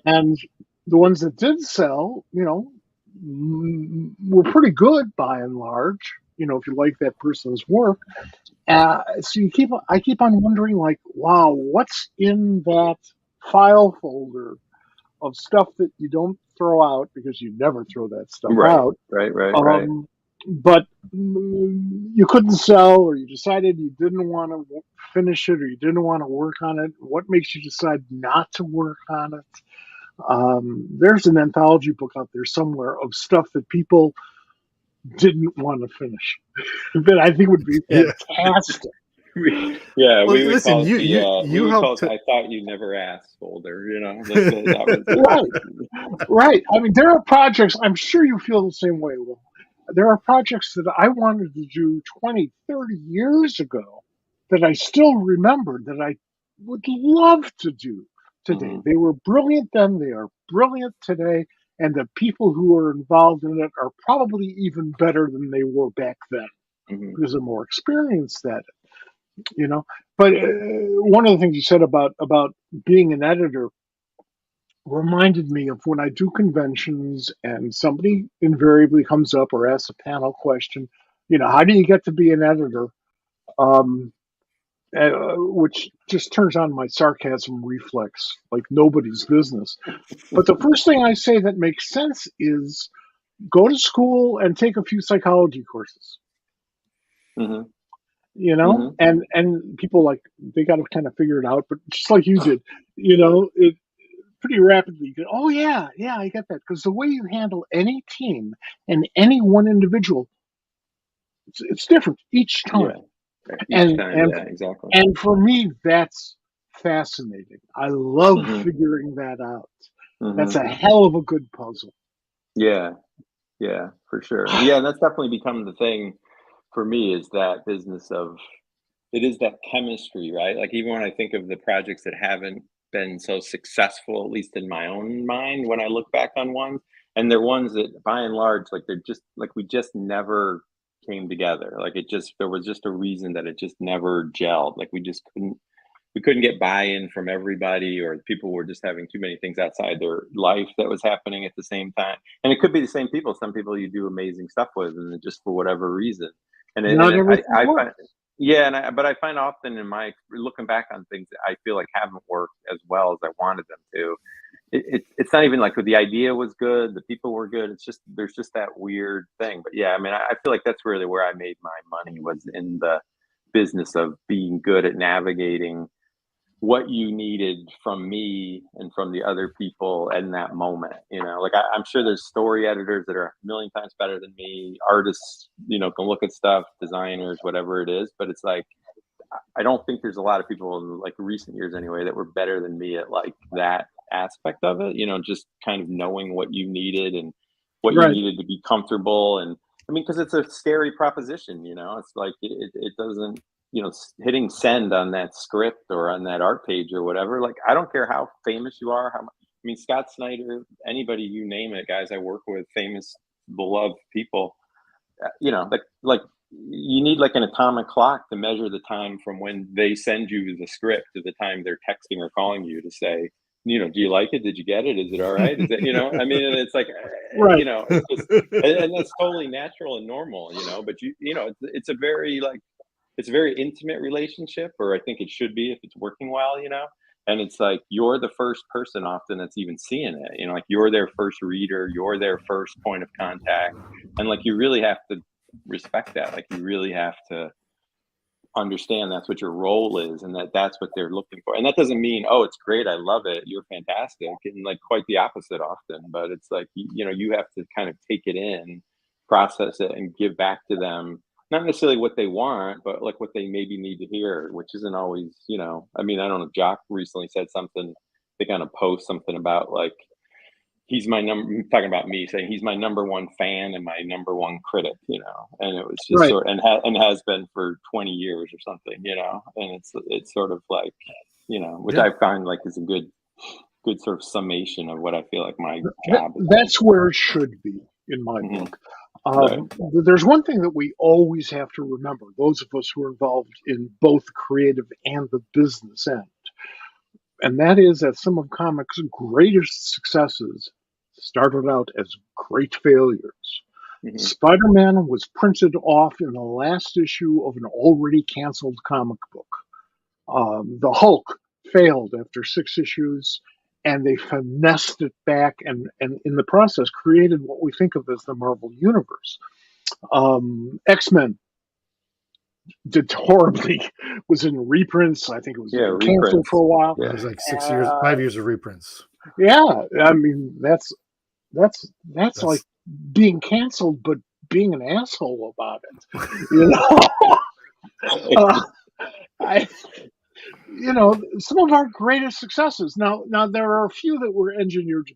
And the ones that did sell, were pretty good by and large, if you like that person's work. So I keep on wondering, like, wow, what's in that file folder of stuff that you don't throw out because you never throw that stuff out. Right. But you couldn't sell, or you decided you didn't want to finish it, or you didn't want to work on it. What makes you decide not to work on it? There's an anthology book out there somewhere of stuff that people didn't want to finish that I think would be fantastic. Yeah, well, listen, you helped. I thought you never asked folder. Right. I mean, there are projects. I'm sure you feel the same way, Will. There are projects that I wanted to do 20, 30 years ago that I still remember that I would love to do today. They were brilliant then. They are brilliant today. And the people who are involved in it are probably even better than they were back then because they're more experienced at it, But one of the things you said about being an editor reminded me of when I do conventions and somebody invariably comes up or asks a panel question, how do you get to be an editor? which just turns on my sarcasm reflex like nobody's business. But the first thing I say that makes sense is go to school and take a few psychology courses. Mm-hmm. You know, and people like they got to kind of figure it out, but just like you did, you know, it pretty rapidly. You go, oh yeah, I get that, because the way you handle any team and any one individual, it's different each time. Each time, exactly. And for me, that's fascinating. I love figuring that out. That's a hell of a good puzzle. Yeah, for sure. Yeah, and that's definitely become the thing for me, is that business of, it is that chemistry, right? Like, even when I think of the projects that haven't been so successful, at least in my own mind, when I look back on ones, and they're ones that by and large, like, they're just like, we just never came together. Like, there was just a reason that it just never gelled. Like, we couldn't get buy-in from everybody, or people were just having too many things outside their life that was happening at the same time. And it could be the same people. Some people you do amazing stuff with, and just for whatever reason. And I find, but I find often in my looking back on things that I feel like haven't worked as well as I wanted them to. It's not even like the idea was good, the people were good. It's just, there's just that weird thing. But yeah, I mean, I feel like that's really where I made my money, was in the business of being good at navigating what you needed from me and from the other people in that moment. You know, like, I'm sure there's story editors that are a million times better than me, artists, you know, can look at stuff, designers, whatever it is, but it's like, I don't think there's a lot of people in like recent years anyway that were better than me at like that aspect of it, you know, just kind of knowing what you needed and what you needed to be comfortable. And I mean, because it's a scary proposition, you know, it's like, it doesn't, you know, hitting send on that script or on that art page or whatever. Like, I don't care how famous you are, I mean, Scott Snyder, anybody, you name it, guys I work with, famous, beloved people, you know, like you need like an atomic clock to measure the time from when they send you the script to the time they're texting or calling you to say, you know, do you like it? Did you get it? Is it all right? Is it, you know, I mean, and it's like, you know, it's just, and that's totally natural and normal, you know, but you know, it's a very like, it's a very intimate relationship, or I think it should be if it's working well, you know. And it's like, you're the first person often that's even seeing it, you know, like, you're their first reader, you're their first point of contact. And like, you really have to respect that. Like, you really have to understand that's what your role is, and that's what they're looking for. And that doesn't mean, oh, it's great, I love it, you're fantastic, and like, quite the opposite often. But it's like, you know, you have to kind of take it in, process it, and give back to them, not necessarily what they want, but like what they maybe need to hear, which isn't always, you know, I mean, I don't know, Jock recently said something, they kind of post something about like, he's my talking about me, saying he's my number one fan and my number one critic, you know. And it was just sort of, and has been for 20 years or something, you know. And it's sort of like, you know, which I find like is a good sort of summation of what I feel like my job is. That's where it should be in my book. There's one thing that we always have to remember, those of us who are involved in both the creative and the business end, and that is that some of comics' greatest successes started out as great failures. Spider-Man was printed off in the last issue of an already canceled comic book. The Hulk failed after 6 issues, and they finessed it back, and in the process created what we think of as the Marvel Universe. X-Men did horribly, was in reprints. I think it was canceled for a while. It was like 6 years, 5 years of reprints. Yeah, I mean, that's like being canceled, but being an asshole about it. You know, you know, some of our greatest successes. Now there are a few that were engineered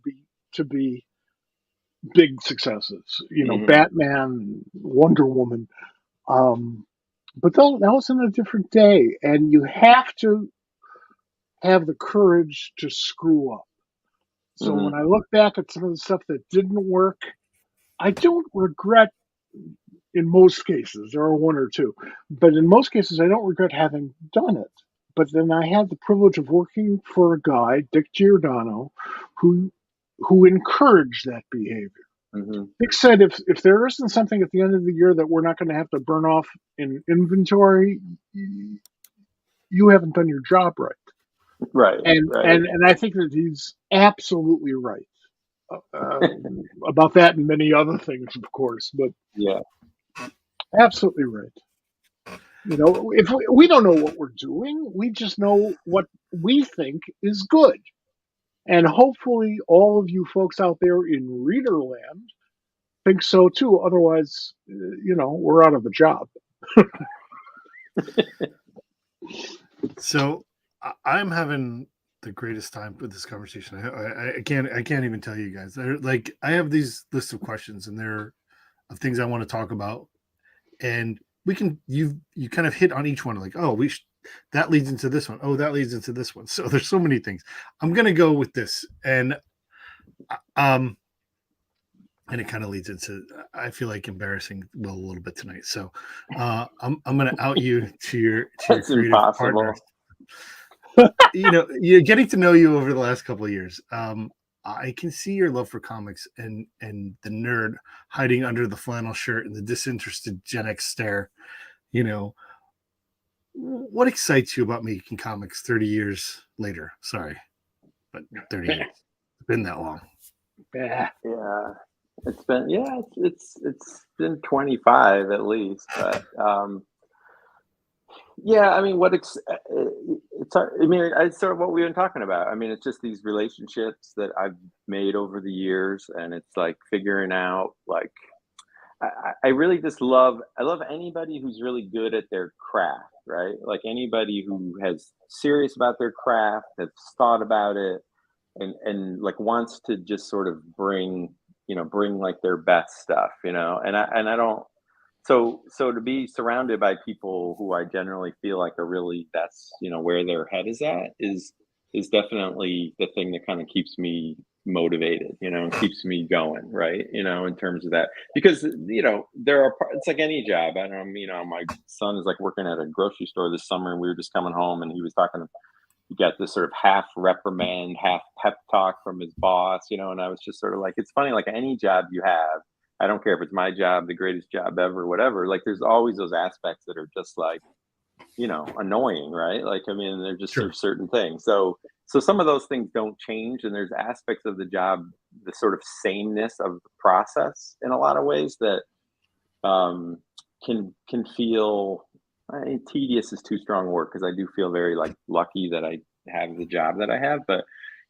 to be big successes. You know, Batman, Wonder Woman. But that was in a different day, and you have to have the courage to screw up. So when I look back at some of the stuff that didn't work, I don't regret. In most cases, there are one or two, but in most cases, I don't regret having done it. But then I had the privilege of working for a guy, Dick Giordano, who encouraged that behavior. Dick said, if there isn't something at the end of the year that we're not going to have to burn off in inventory, you haven't done your job right. Right. And I think that he's absolutely right about that and many other things, of course, but yeah. absolutely right. If we don't know what we're doing, we just know what we think is good. And hopefully all of you folks out there in Readerland think so too. Otherwise, we're out of a job. So I'm having the greatest time with this conversation. I can't even tell you guys. I have these lists of questions, and they're of things I want to talk about, and you kind of hit on each one. Like, oh, that leads into this one. Oh, that leads into this one. So there's so many things. I'm gonna go with this, and it kind of leads into, I feel like, embarrassing Will a little bit tonight. So I'm gonna out you to your That's creative impossible. partner. You're getting to know you over the last couple of years. I can see your love for comics and the nerd hiding under the flannel shirt and the disinterested Gen X stare. What excites you about making comics 30 years later? Sorry, but 30 years. It's been that long. Yeah. It's been it's been 25 at least, but I mean, it's sort of what we've been talking about. I mean, it's just these relationships that I've made over the years, and it's like figuring out, like, I really just love anybody who's really good at their craft, right? Like anybody who has serious about their craft, has thought about it, and like wants to just sort of bring like their best stuff, and I don't. So to be surrounded by people who I generally feel like are really, that's where their head is at, is definitely the thing that kind of keeps me motivated, and keeps me going, right? In terms of that, because it's like any job. I don't know, my son is like working at a grocery store this summer, and we were just coming home, and he was talking. He got this sort of half reprimand, half pep talk from his boss, and I was just sort of like, it's funny, like any job you have. I don't care if it's my job, the greatest job ever, whatever. Like, there's always those aspects that are just like, annoying, right? Like, I mean, they're just There's certain things. So some of those things don't change, and there's aspects of the job, the sort of sameness of the process in a lot of ways that can feel tedious is too strong a word, because I do feel very like lucky that I have the job that I have, but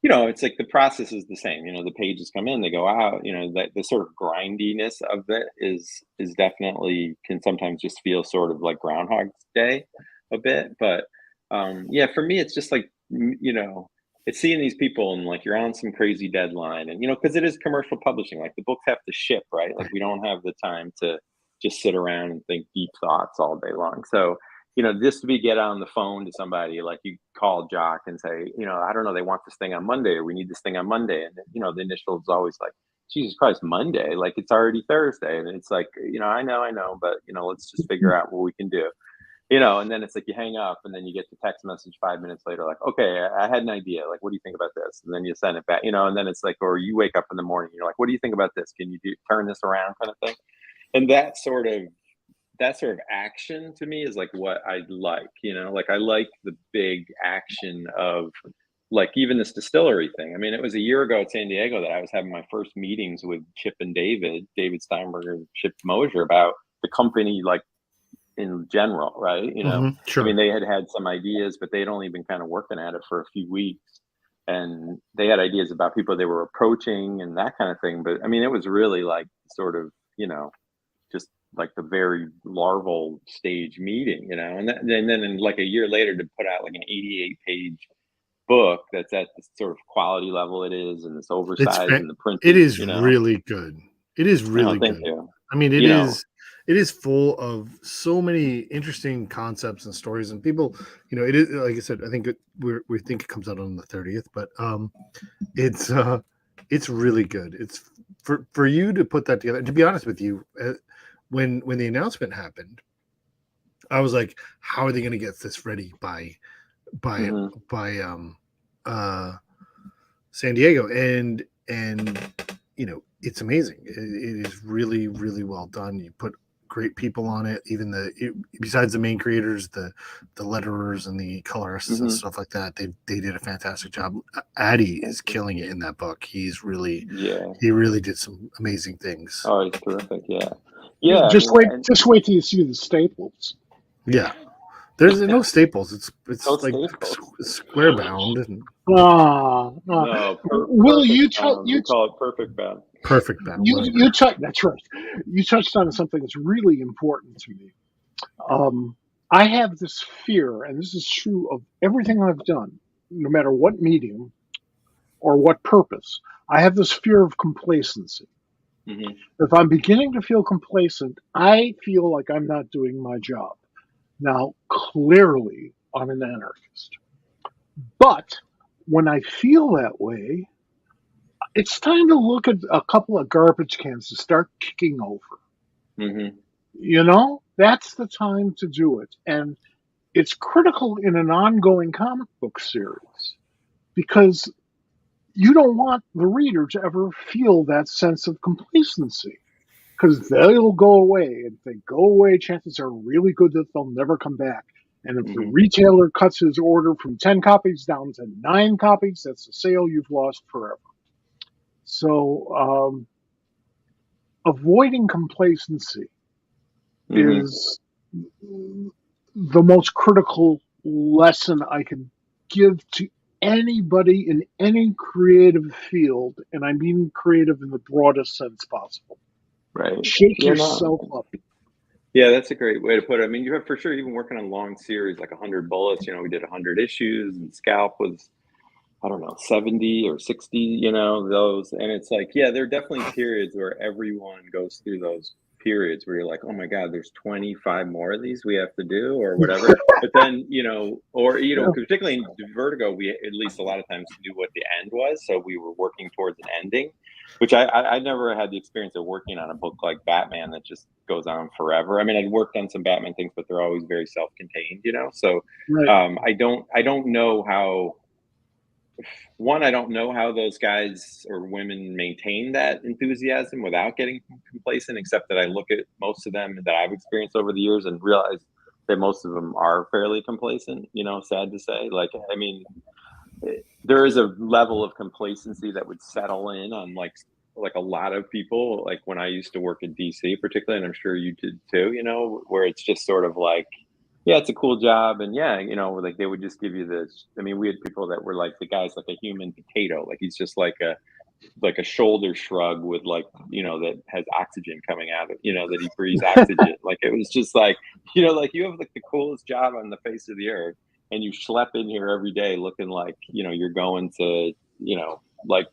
it's like the process is the same. The pages come in, they go out. That the sort of grindiness of it is definitely, can sometimes just feel sort of like Groundhog Day a bit. But for me, it's just like it's seeing these people, and like you're on some crazy deadline, and because it is commercial publishing. Like the books have to ship, right? Like we don't have the time to just sit around and think deep thoughts all day long. So just to get on the phone to somebody, like you call Jock and say, I don't know, they want this thing on Monday, or we need this thing on Monday. And, the initial is always like, Jesus Christ, Monday, like it's already Thursday. And it's like, I know, but, let's just figure out what we can do, and then it's like you hang up, and then you get the text message 5 minutes later, like, okay, I had an idea. Like, what do you think about this? And then you send it back, and then it's like, or you wake up in the morning, you're like, what do you think about this? Can you turn this around, kind of thing? And that sort of action to me is like what I like, like I like the big action of like even this distillery thing. I mean, it was a year ago at San Diego that I was having my first meetings with Chip and David Steinberger and Chip Mosier about the company, like in general, right? Sure. I mean, they had some ideas, but they'd only been kind of working at it for a few weeks, and they had ideas about people they were approaching and that kind of thing. But I mean, it was really like sort of, just like the very larval stage meeting, and then in like a year later to put out like an 88-page book that's at the sort of quality level it is, and it's oversized, and the print. It is really good. It is really good. Thank you. I mean, it is full of so many interesting concepts and stories, and people, it is, like I said, I think we think it comes out on the 30th, but it's really good. It's for you to put that together. To be honest with you, when the announcement happened, I was like, how are they going to get this ready by San Diego? And it's amazing. It is really, really well done. You put great people on it. Even besides the main creators, the letterers and the colorists and stuff like that, they did a fantastic job. Addy is killing it in that book. He really did some amazing things. Oh, he's terrific. Yeah. Just wait till you see the staples. Yeah. There's no staples. It's No like staples. square bound. And No, Will you call it perfect bound. Perfect bound. That's right. You touched on something that's really important to me. I have this fear, and this is true of everything I've done, no matter what medium or what purpose. I have this fear of complacency. Mm-hmm. If I'm beginning to feel complacent, I feel like I'm not doing my job. Now, clearly, I'm an anarchist. But when I feel that way, it's time to look at a couple of garbage cans to start kicking over. Mm-hmm. You know, that's the time to do it. And it's critical in an ongoing comic book series because you don't want the reader to ever feel that sense of complacency because they'll go away. And if they go away, chances are really good that they'll never come back. And if the retailer cuts his order from 10 copies down to 9 copies, that's a sale you've lost forever. So avoiding complacency is the most critical lesson I can give to anybody in any creative field, and I mean creative in the broadest sense possible. Right. Shake yourself up. Yeah, that's a great way to put it. I mean, you have for sure, even working on long series like 100 Bullets, we did 100 issues, and Scalp was, I don't know, 70 or 60, those. And it's like, yeah, there are definitely periods where everyone goes through those periods where you're like, oh my God, there's 25 more of these we have to do or whatever. But then, particularly in Vertigo, we at least a lot of times knew what the end was. So we were working towards an ending, which I never had the experience of working on a book like Batman that just goes on forever. I mean, I'd worked on some Batman things, but they're always very self-contained, So Right. I don't know how. One, I don't know how those guys or women maintain that enthusiasm without getting complacent, except that I look at most of them that I've experienced over the years and realize that most of them are fairly complacent, sad to say. Like, I mean, there is a level of complacency that would settle in on like a lot of people, like when I used to work at DC particularly, and I'm sure you did too, where it's just sort of like, yeah, it's a cool job. And yeah, like they would just give you this. I mean, we had people that were like, the guy's like a human potato. Like he's just like a shoulder shrug with like, that has oxygen coming out of, that he breathes oxygen. Like it was just like, like you have like the coolest job on the face of the earth and you schlep in here every day looking like, you're going to, like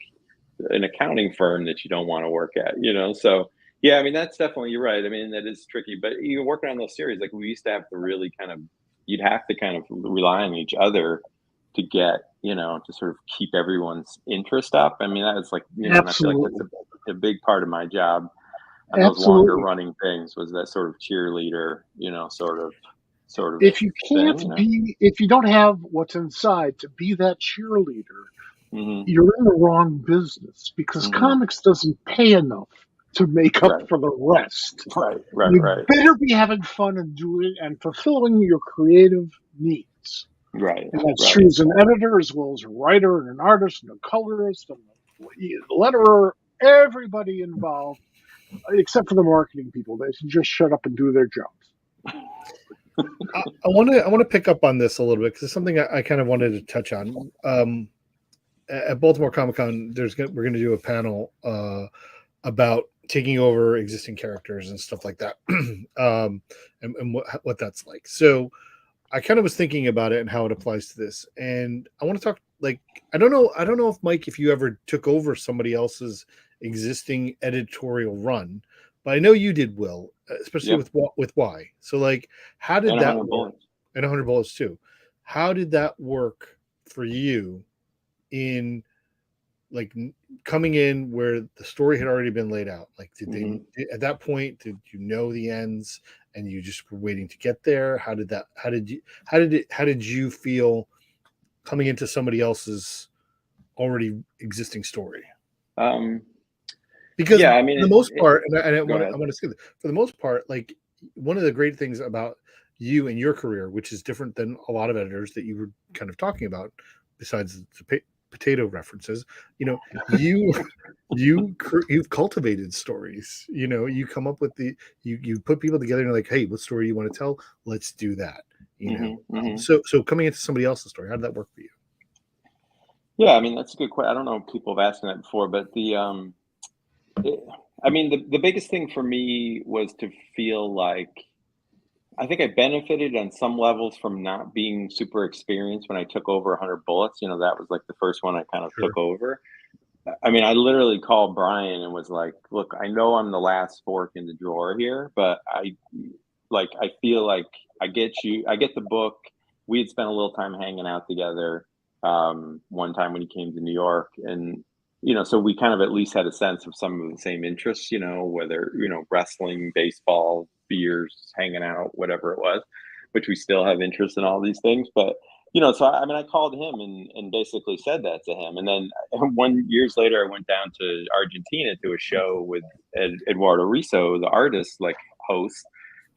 an accounting firm that you don't want to work at, So yeah, I mean, that's definitely, you're right. I mean, that is tricky, but you're working on those series. Like we used to have to really you'd have to kind of rely on each other to get, to sort of keep everyone's interest up. I mean, that is like, and I feel like that's a big part of my job. And those longer running things was that sort of cheerleader, sort of. If you can't if you don't have what's inside to be that cheerleader, you're in the wrong business because comics doesn't pay enough to make up for the rest. Right. You better be having fun and doing and fulfilling your creative needs. Right. And that's true as an editor, as well as a writer and an artist and a colorist and a letterer, everybody involved, except for the marketing people. They should just shut up and do their jobs. I want to pick up on this a little bit because it's something I kind of wanted to touch on. At Baltimore Comic Con, we're going to do a panel about taking over existing characters and stuff like that, and what that's like. So I kind of was thinking about it and how it applies to this, and I want to talk. Like, I don't know if Mike, if you ever took over somebody else's existing editorial run, but I know you did, Will, especially with Y. So like, how did that work? And 100 Bullets too. How did that work for you in like coming in where the story had already been laid out? Like, did they at that point, did you know the ends and you just were waiting to get there? How did you feel coming into somebody else's already existing story? Because I mean, for the most part, and I want to say that for the most part, like one of the great things about you and your career, which is different than a lot of editors that you were kind of talking about, besides the potato references, you've cultivated stories. You come up with you put people together and you're like, hey, what story you want to tell? Let's do that. So coming into somebody else's story, how did that work for you? Yeah, I mean, that's a good question. I don't know if people have asked me that before, but the biggest thing for me was to feel like I think I benefited on some levels from not being super experienced when I took over 100 Bullets. That was like the first one I kind of took over. I mean, I literally called Brian and was like, look, I know I'm the last fork in the drawer here, but I feel like I get the book. We had spent a little time hanging out together one time when he came to New York, and so we kind of at least had a sense of some of the same interests, whether wrestling, baseball, beers, hanging out, whatever it was, which we still have interest in all these things. But so I called him and basically said that to him, and then years later I went down to Argentina to a show with Eduardo Risso, the artist, like host.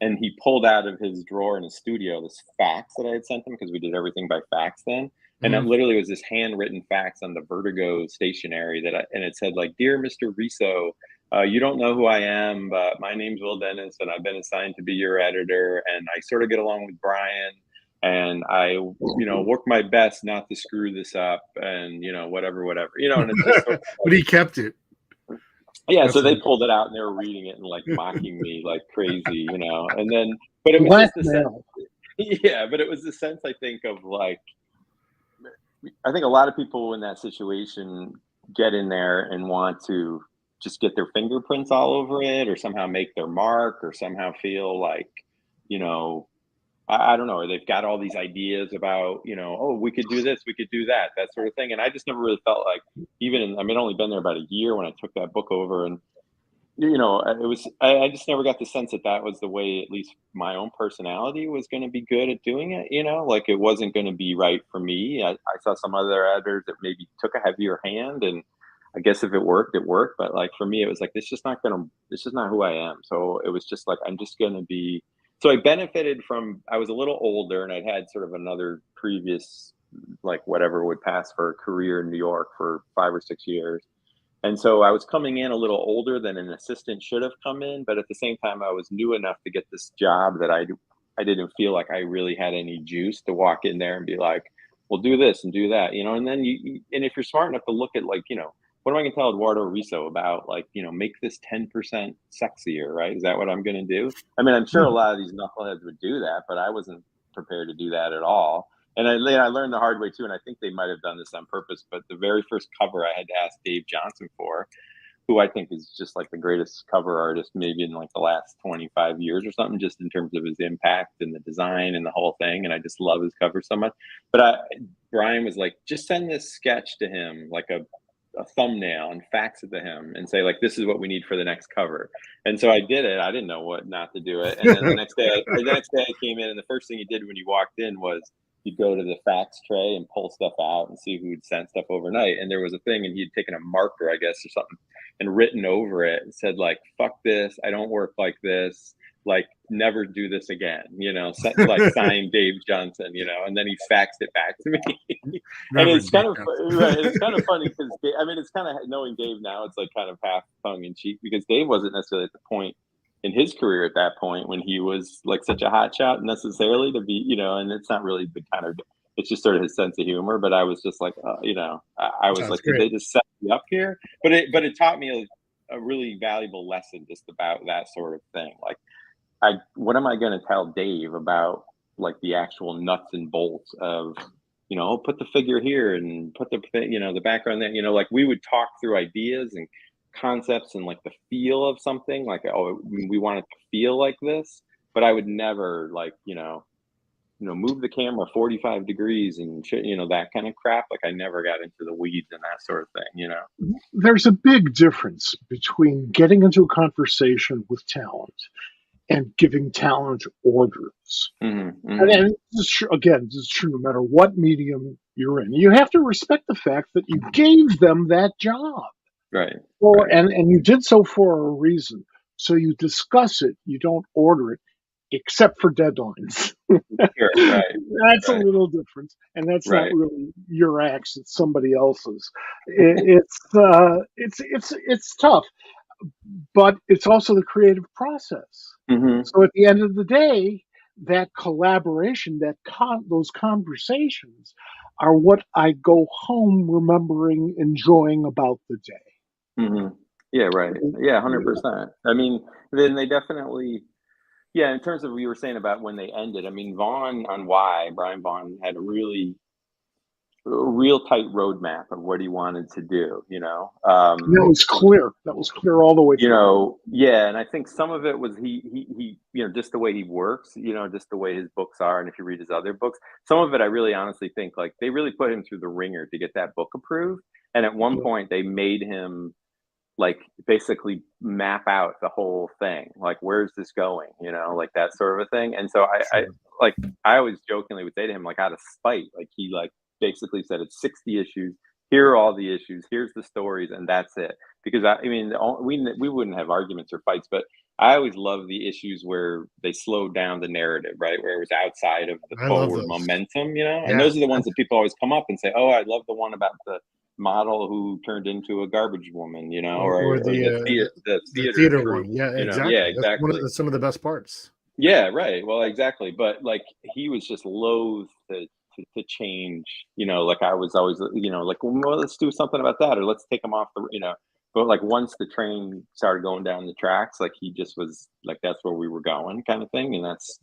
And he pulled out of his drawer in his studio this fax that I had sent him, because we did everything by fax then. And it literally was this handwritten fax on the Vertigo stationery and it said, like, "Dear Mr. Risso, you don't know who I am, but my name's Will Dennis, and I've been assigned to be your editor, and I sort of get along with Brian, and I, work my best not to screw this up, and whatever, and it's just sort of but he kept it. Yeah, so they pulled it out and they were reading it and like mocking me like crazy, and then, but it was just the sense, but it was the sense, I think, of like, I think a lot of people in that situation get in there and want to just get their fingerprints all over it, or somehow make their mark, or somehow feel like, I don't know, they've got all these ideas about, oh, we could do this, we could do that sort of thing. And I just never really felt like, I'd only been there about a year when I took that book over, and I just never got the sense that was the way, at least my own personality was going to be good at doing it. Like it wasn't going to be right for me. I saw some other editors that maybe took a heavier hand, and I guess if it worked, it worked. But like for me, it was like, this is not who I am. So it was just like, I'm just going to be. So I benefited from, I was a little older, and I'd had sort of another previous, like whatever would pass for a career in New York for 5 or 6 years. And so I was coming in a little older than an assistant should have come in, but at the same time, I was new enough to get this job that I didn't feel like I really had any juice to walk in there and be like, well, do this and do that, and then and if you're smart enough to look at, like, what am I going to tell Eduardo Risso about, like, make this 10% sexier, right? Is that what I'm going to do? I mean, I'm sure a lot of these knuckleheads would do that, but I wasn't prepared to do that at all. And I learned the hard way too, and I think they might have done this on purpose, but the very first cover I had to ask Dave Johnson for, who I think is just like the greatest cover artist maybe in like the last 25 years or something, just in terms of his impact and the design and the whole thing. And I just love his cover so much. But Brian was like, just send this sketch to him, like a thumbnail, and fax it to him and say, like, this is what we need for the next cover. And so I did it. I didn't know what not to do it. And then the next day I came in, and the first thing he did when he walked in was he'd go to the fax tray and pull stuff out and see who'd sent stuff overnight. And there was a thing, and he'd taken a marker, I guess, or something, and written over it and said, like, fuck this, I don't work like this, like, never do this again, like signed Dave Johnson, and then he faxed it back to me. And it's kind of right, it's kind of funny because it's kind of, knowing Dave now, it's like kind of half tongue in cheek, because Dave wasn't necessarily at the point in his career at that point when he was like such a hot shot necessarily to be, and it's not really the kind of, it's just sort of his sense of humor. But I was just like, I was like, did they just set me up here? But it taught me a really valuable lesson just about that sort of thing. Like, what am I going to tell Dave about, like, the actual nuts and bolts of, put the figure here and put the background there, like, we would talk through ideas and concepts and like the feel of something, like, oh, we want it to feel like this, but I would never, like, move the camera 45 degrees and that kind of crap. Like, I never got into the weeds and that sort of thing. There's a big difference between getting into a conversation with talent and giving talent orders. Mm-hmm. And this is true, again, this is true no matter what medium you're in. You have to respect the fact that you gave them that job. Right. And you did so for a reason. So you discuss it, you don't order it. except for deadlines. Sure, right, That's a right, little different, and that's not right. really your axe; it's somebody else's. It's tough, but it's also the creative process. Hmm. So at the end of the day, that collaboration, those conversations, are what I go home remembering, enjoying about the day. Hmm. Yeah, right. Yeah, 100%. I mean, then they definitely, yeah, in terms of what you were saying about when they ended, I mean, Vaughn on Why, Brian Vaughn had a real tight roadmap of what he wanted to do, you know? And that was clear. That was clear all the way You through. know, yeah, and I think some of it was he, you know, just the way he works, you know, just the way his books are, and if you read his other books, some of it I really honestly think like they really put him through the ringer to get that book approved, and at one Yeah. point they made him like basically map out the whole thing, like where's this going, you know, like that sort of a thing. And so I Sure. like I always jokingly would say to him like out of spite, like he like basically said it's 60 issues. Here are all the issues. Here's the stories, and that's it. Because I mean, we wouldn't have arguments or fights, but I always love the issues where they slowed down the narrative, right? Where it was outside of the I love forward those. momentum, you know. And Yeah. those are the ones that people always come up and say, "Oh, I love the one about the model who turned into a garbage woman," you know, Or or the the the theater theater troupe, one. Yeah, you know. Yeah, exactly. exactly. That's some of the best parts. Yeah, right. Well, exactly. But like he was just loath to change, you know, like I was always, you know, like, well, let's do something about that, or let's take them off the, you know. But like once the train started going down the tracks, like he just was like, that's where we were going, kind of thing. And that's,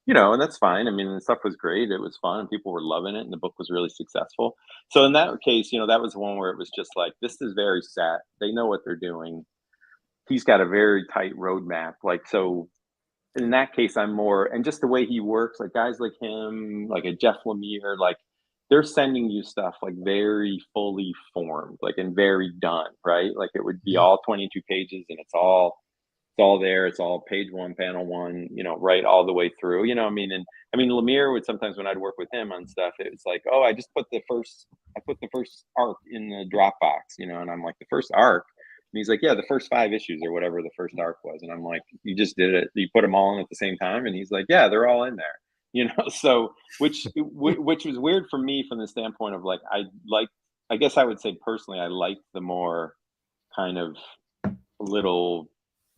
you know, and that's fine. I mean, the stuff was great. It was fun. People were loving it, and the book was really successful. So in that case, you know, that was one where it was just like, this is very set. They know what they're doing. He's got a very tight roadmap. Like, so in that case, I'm more, and just the way he works, like guys like him, like a Jeff Lemire, like they're sending you stuff like very fully formed, like and very done, right? Like it would be Yeah. all 22 pages, and it's all there. It's all page one, panel one, you know, right all the way through. You know, I mean, and I mean, Lemire would sometimes when I'd work with him on stuff, it's like, oh, I put the first arc in the Dropbox, you know, and I'm like, the first arc. And he's like, yeah, the first 5 issues or whatever the first arc was. And I'm like, you just did it. You put them all in at the same time. And he's like, yeah, they're all in there, you know? So, which was weird for me from the standpoint of like, I guess I would say personally, I like the more kind of little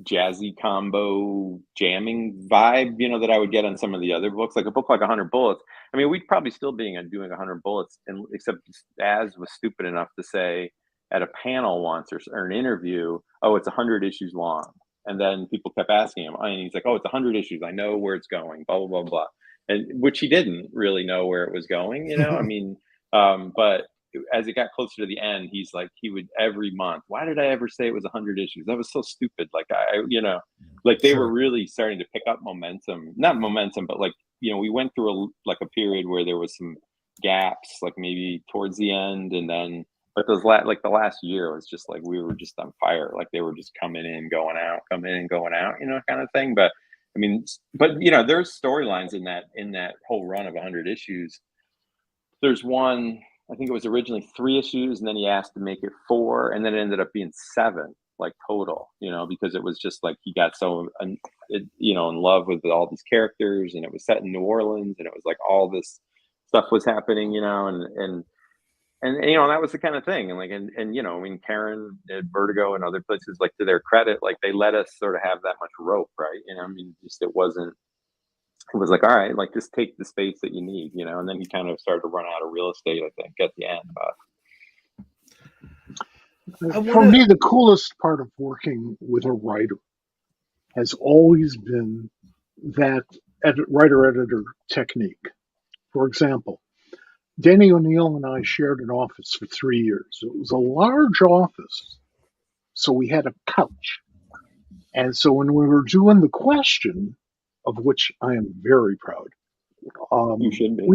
jazzy combo jamming vibe, you know, that I would get on some of the other books, like a book like 100 Bullets. I mean, we'd probably still be doing 100 Bullets, and except Az was stupid enough to say at a panel once or an interview, oh, it's 100 issues long. And then people kept asking him, and he's like, oh, it's 100 issues. I know where it's going, blah, blah, blah, blah. And which he didn't really know where it was going, you know, I mean, but as it got closer to the end, he's like, he would every month. Why did I ever say it was 100 issues? That was so stupid. Like you know, like they were Sure. really starting to pick up momentum. Not momentum, but like you know, we went through a period where there was some gaps, like maybe towards the end, and then but like the last year was just like we were just on fire. Like they were just coming in, going out, coming in, going out, you know, kind of thing. But I mean, but you know, there's storylines in that whole run of 100 issues. There's one, I think it was originally 3 issues, and then he asked to make it 4, and then it ended up being 7, like total, you know, because it was just like he got so, you know, in love with all these characters, and it was set in New Orleans, and it was like all this stuff was happening, you know, and you know, that was the kind of thing, and like, and you know, I mean, Karen at Vertigo and other places, like to their credit, like they let us sort of have that much rope, right? You know, I mean, just it was like, all right, like just take the space that you need, you know. And then he kind of started to run out of real estate, I think, at the end. For me, the coolest part of working with a writer has always been that writer-editor technique. For example, Danny O'Neill and I shared an office for 3 years. It was a large office, so we had a couch. And so when we were doing the question, of which I am very proud, You should be.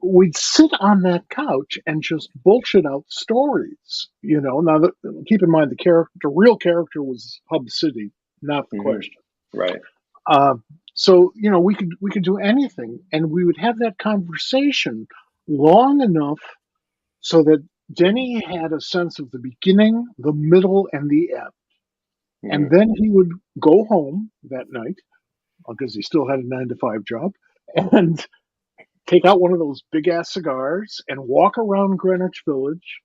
we'd sit on that couch and just bullshit out stories. You know, now keep in mind the real character was Hub City, not the question. Right. So you know, we could do anything, and we would have that conversation long enough so that Denny had a sense of the beginning, the middle, and the end. And then he would go home that night because he still had a 9 to 5 job, and take out one of those big ass cigars and walk around Greenwich Village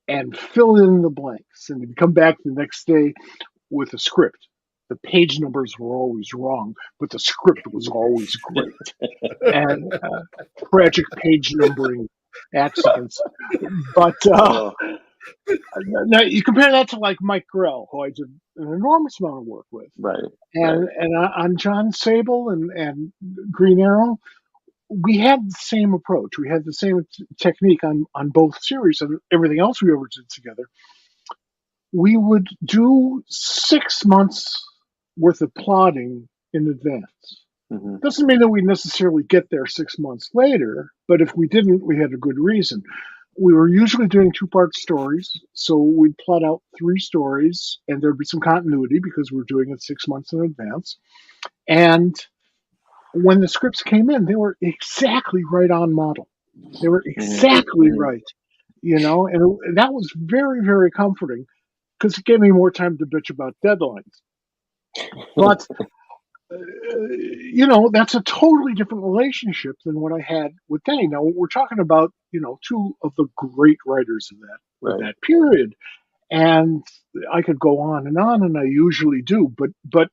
and fill in the blanks. And he'd come back the next day with a script. The page numbers were always wrong, but the script was always great. And tragic page numbering accidents. But now you compare that to like Mike Grell, who I did an enormous amount of work with. Right. And on John Sable and Green Arrow, we had the same approach. We had the same technique on both series and everything else we ever did together. We would do 6 months worth of plotting in advance. Mm-hmm. Doesn't mean that we necessarily get there 6 months later, but if we didn't, we had a good reason. We were usually doing 2-part stories, so we'd plot out 3 stories, and there'd be some continuity because we're doing it 6 months in advance. And when the scripts came in, they were exactly right on model. They were exactly right, and that was very, very comforting because it gave me more time to bitch about deadlines. But, that's a totally different relationship than what I had with Denny. Now, we're talking about, 2 of the great writers of that period. And I could go on, and I usually do. But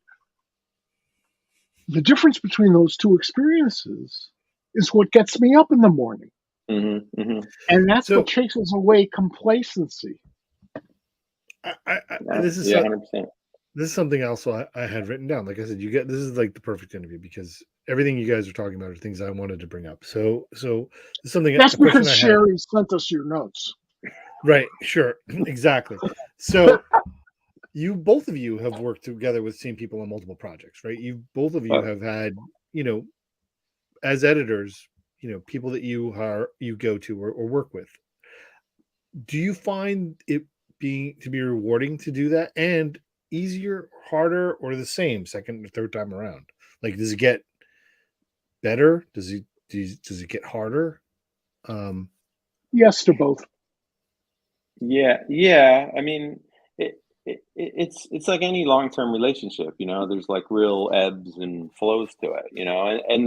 the difference between those 2 experiences is what gets me up in the morning. Mm-hmm, mm-hmm. And that's what chases away complacency. This is 100%. This is something else I had written down. Like I said, this is like the perfect interview because everything you guys are talking about are things I wanted to bring up. So this is something that's because Sherry sent us your notes. Right. Sure. Exactly. So both of you have worked together with same people on multiple projects, right? Both of you have had, as editors, people that you go to or work with. Do you find it to be rewarding to do that, and easier, harder, or the same second or third time around? Like, does it get better? Does it get harder? Yes to both. Yeah. I mean, it's like any long-term relationship, there's like real ebbs and flows to it, and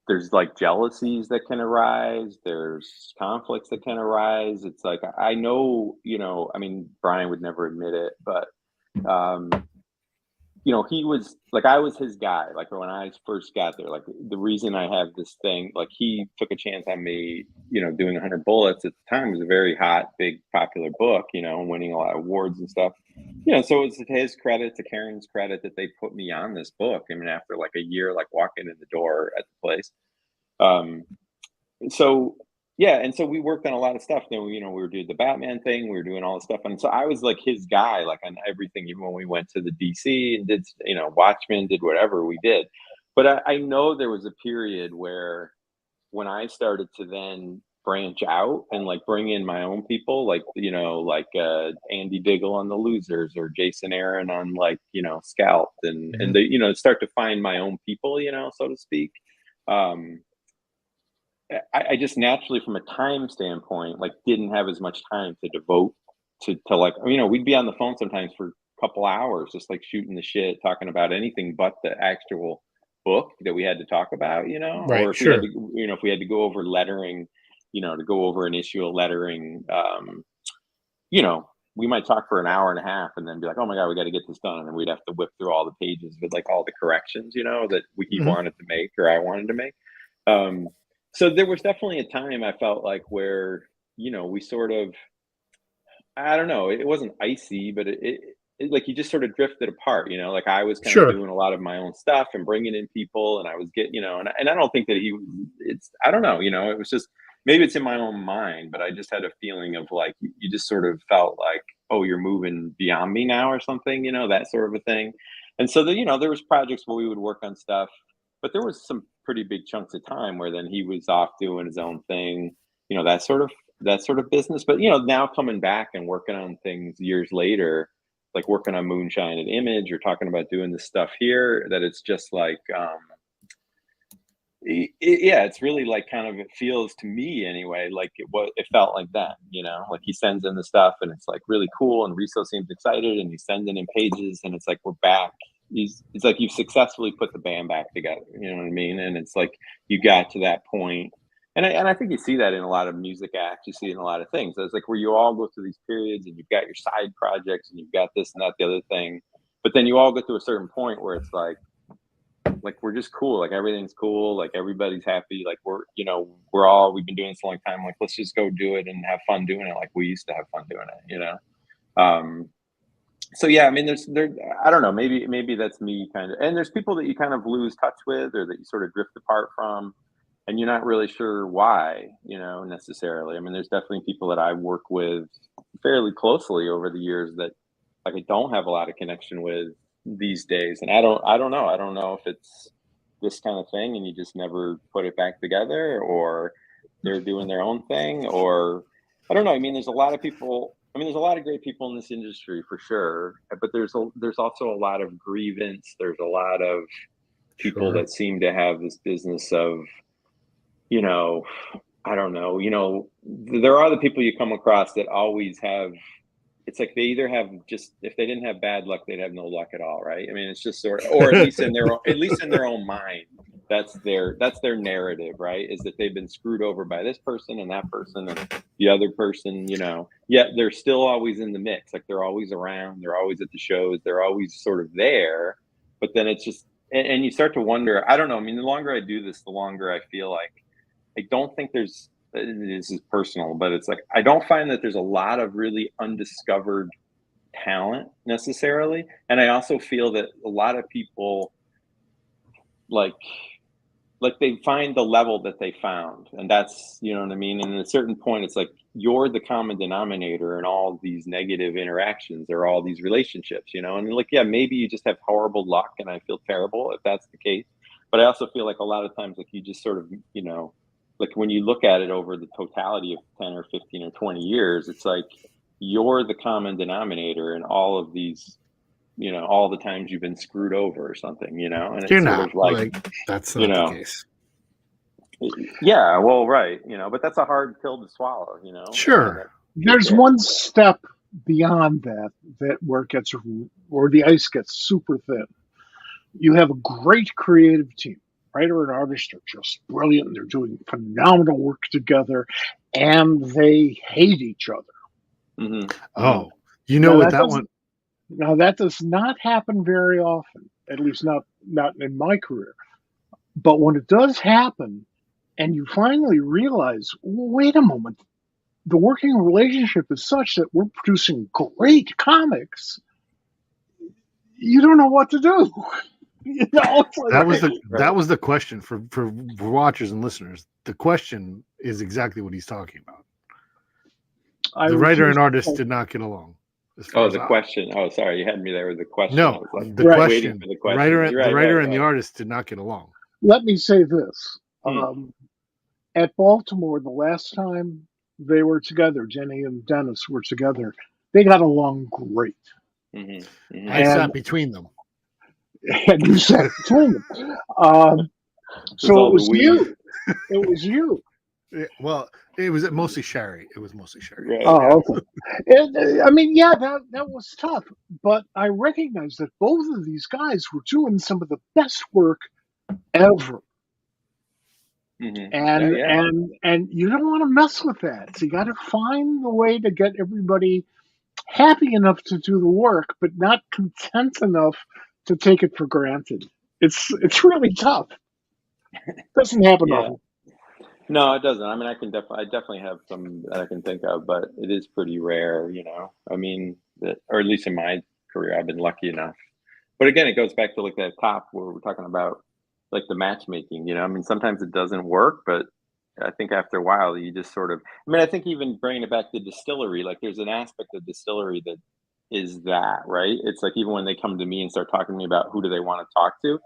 there's like jealousies that can arise. There's conflicts that can arise. It's like, I know, I mean, Brian would never admit it, but, he was like, I was his guy. Like when I first got there, like the reason I have this thing, like he took a chance on me, doing 100 Bullets at the time was a very hot, big, popular book, winning a lot of awards and stuff. So it's to his credit, to Karen's credit, that they put me on this book. I mean, after like a year, like walking in the door at the place. So yeah, and so we worked on a lot of stuff. Then we were doing the Batman thing, we were doing all this stuff, and so I was like his guy, like on everything. Even when we went to the DC and did, Watchmen, did whatever we did. But I know there was a period where when I started to then branch out and like bring in my own people, like Andy Diggle on The Losers or Jason Aaron on like Scalped, and they start to find my own people, so to speak. I just naturally, from a time standpoint, like didn't have as much time to devote to like, we'd be on the phone sometimes for a couple hours, just like shooting the shit, talking about anything but the actual book that we had to talk about, right, or if we had to, if we had to go over lettering, to go over an issue of lettering, we might talk for an hour and a half and then be like, oh my God, we got to get this done. And then we'd have to whip through all the pages with like all the corrections, that he wanted to make or I wanted to make. So there was definitely a time I felt like where, we sort of, I don't know, it wasn't icy, but it like you just sort of drifted apart, like I was kind of doing a lot of my own stuff and bringing in people, and I was getting, and I don't think that I don't know, it was just, maybe it's in my own mind, but I just had a feeling of like, you just sort of felt like, oh, you're moving beyond me now or something, that sort of a thing. And so there was projects where we would work on stuff, but there was some pretty big chunks of time where then he was off doing his own thing, that sort of business. But, now coming back and working on things years later, like working on Moonshine and Image or talking about doing this stuff here, that it's just like, it's really like kind of, it feels to me anyway, like it felt like that, like he sends in the stuff and it's like really cool, and Riso seems excited and he's sending in pages and it's like we're back, it's like you've successfully put the band back together. You know what I mean? And it's like you got to that point. And I think you see that in a lot of music acts. You see it in a lot of things. It's like where you all go through these periods and you've got your side projects and you've got this and that, the other thing. But then you all get to a certain point where it's like we're just cool. Like everything's cool. Like everybody's happy. Like we've been doing this a long time. Like let's just go do it and have fun doing it. Like we used to have fun doing it, So yeah, I mean, I don't know, maybe that's me kind of, and there's people that you kind of lose touch with or that you sort of drift apart from and you're not really sure why, necessarily. I mean, there's definitely people that I work with fairly closely over the years that like I don't have a lot of connection with these days. And I don't know. I don't know if it's this kind of thing and you just never put it back together or they're doing their own thing or I don't know. I mean, there's a lot of people. I mean, there's a lot of great people in this industry for sure, but there's also a lot of grievance. There's a lot of people that seem to have this business of, I don't know, there are the people you come across that always have, it's like they either have just, if they didn't have bad luck, they'd have no luck at all. Right. I mean, it's just sort of, or at least in their own mind, that's their narrative, right? Is that they've been screwed over by this person and that person and the other person, yet they're still always in the mix. Like they're always around, they're always at the shows, they're always sort of there, but then it's just, and you start to wonder, I don't know. I mean, the longer I do this, the longer I feel like, I don't think this is personal, but it's like, I don't find that there's a lot of really undiscovered talent necessarily. And I also feel that a lot of people like they find the level that they found. And that's, you know what I mean? And at a certain point, it's like, you're the common denominator in all these negative interactions or all these relationships, and like, yeah, maybe you just have horrible luck and I feel terrible if that's the case. But I also feel like a lot of times, like you just sort of, like when you look at it over the totality of 10 or 15 or 20 years, it's like you're the common denominator in all of these, all the times you've been screwed over or something, and You're it's not sort of like that's not the case. Yeah, well, right, but that's a hard pill to swallow, Sure. There's one step beyond that where the ice gets super thin. You have a great creative team. Writer and artist are just brilliant. And they're doing phenomenal work together, and they hate each other. Mm-hmm. Oh, what that one? Now that does not happen very often, at least not in my career. But when it does happen, and you finally realize, wait a moment, the working relationship is such that we're producing great comics. You don't know what to do. That was the question for watchers and listeners. The question is exactly what he's talking about. The writer and artist did not get along. Question. Oh, sorry, you had me there with the question. No, the question. The writer and the artist did not get along. Let me say this: at Baltimore, the last time they were together, Jenny and Dennis were together. They got along great. Mm-hmm. Mm-hmm. I sat between them. And you sat between them. So it was you. It was you. Well, it was mostly Sherry. Right. Oh, okay. I mean, yeah, that was tough. But I recognize that both of these guys were doing some of the best work ever. Mm-hmm. And you don't want to mess with that. So you got to find the way to get everybody happy enough to do the work, but not content enough to take it for granted. It's really tough. It doesn't happen often. No, it doesn't. I mean, I definitely have some that I can think of, but it is pretty rare, I mean, or at least in my career, I've been lucky enough. But again, it goes back to like that top where we're talking about like the matchmaking, I mean, sometimes it doesn't work, but I think after a while you just sort of, I think even bringing it back to DSTLRY, like there's an aspect of DSTLRY that is that, right? It's like, even when they come to me and start talking to me about who do they want to talk to,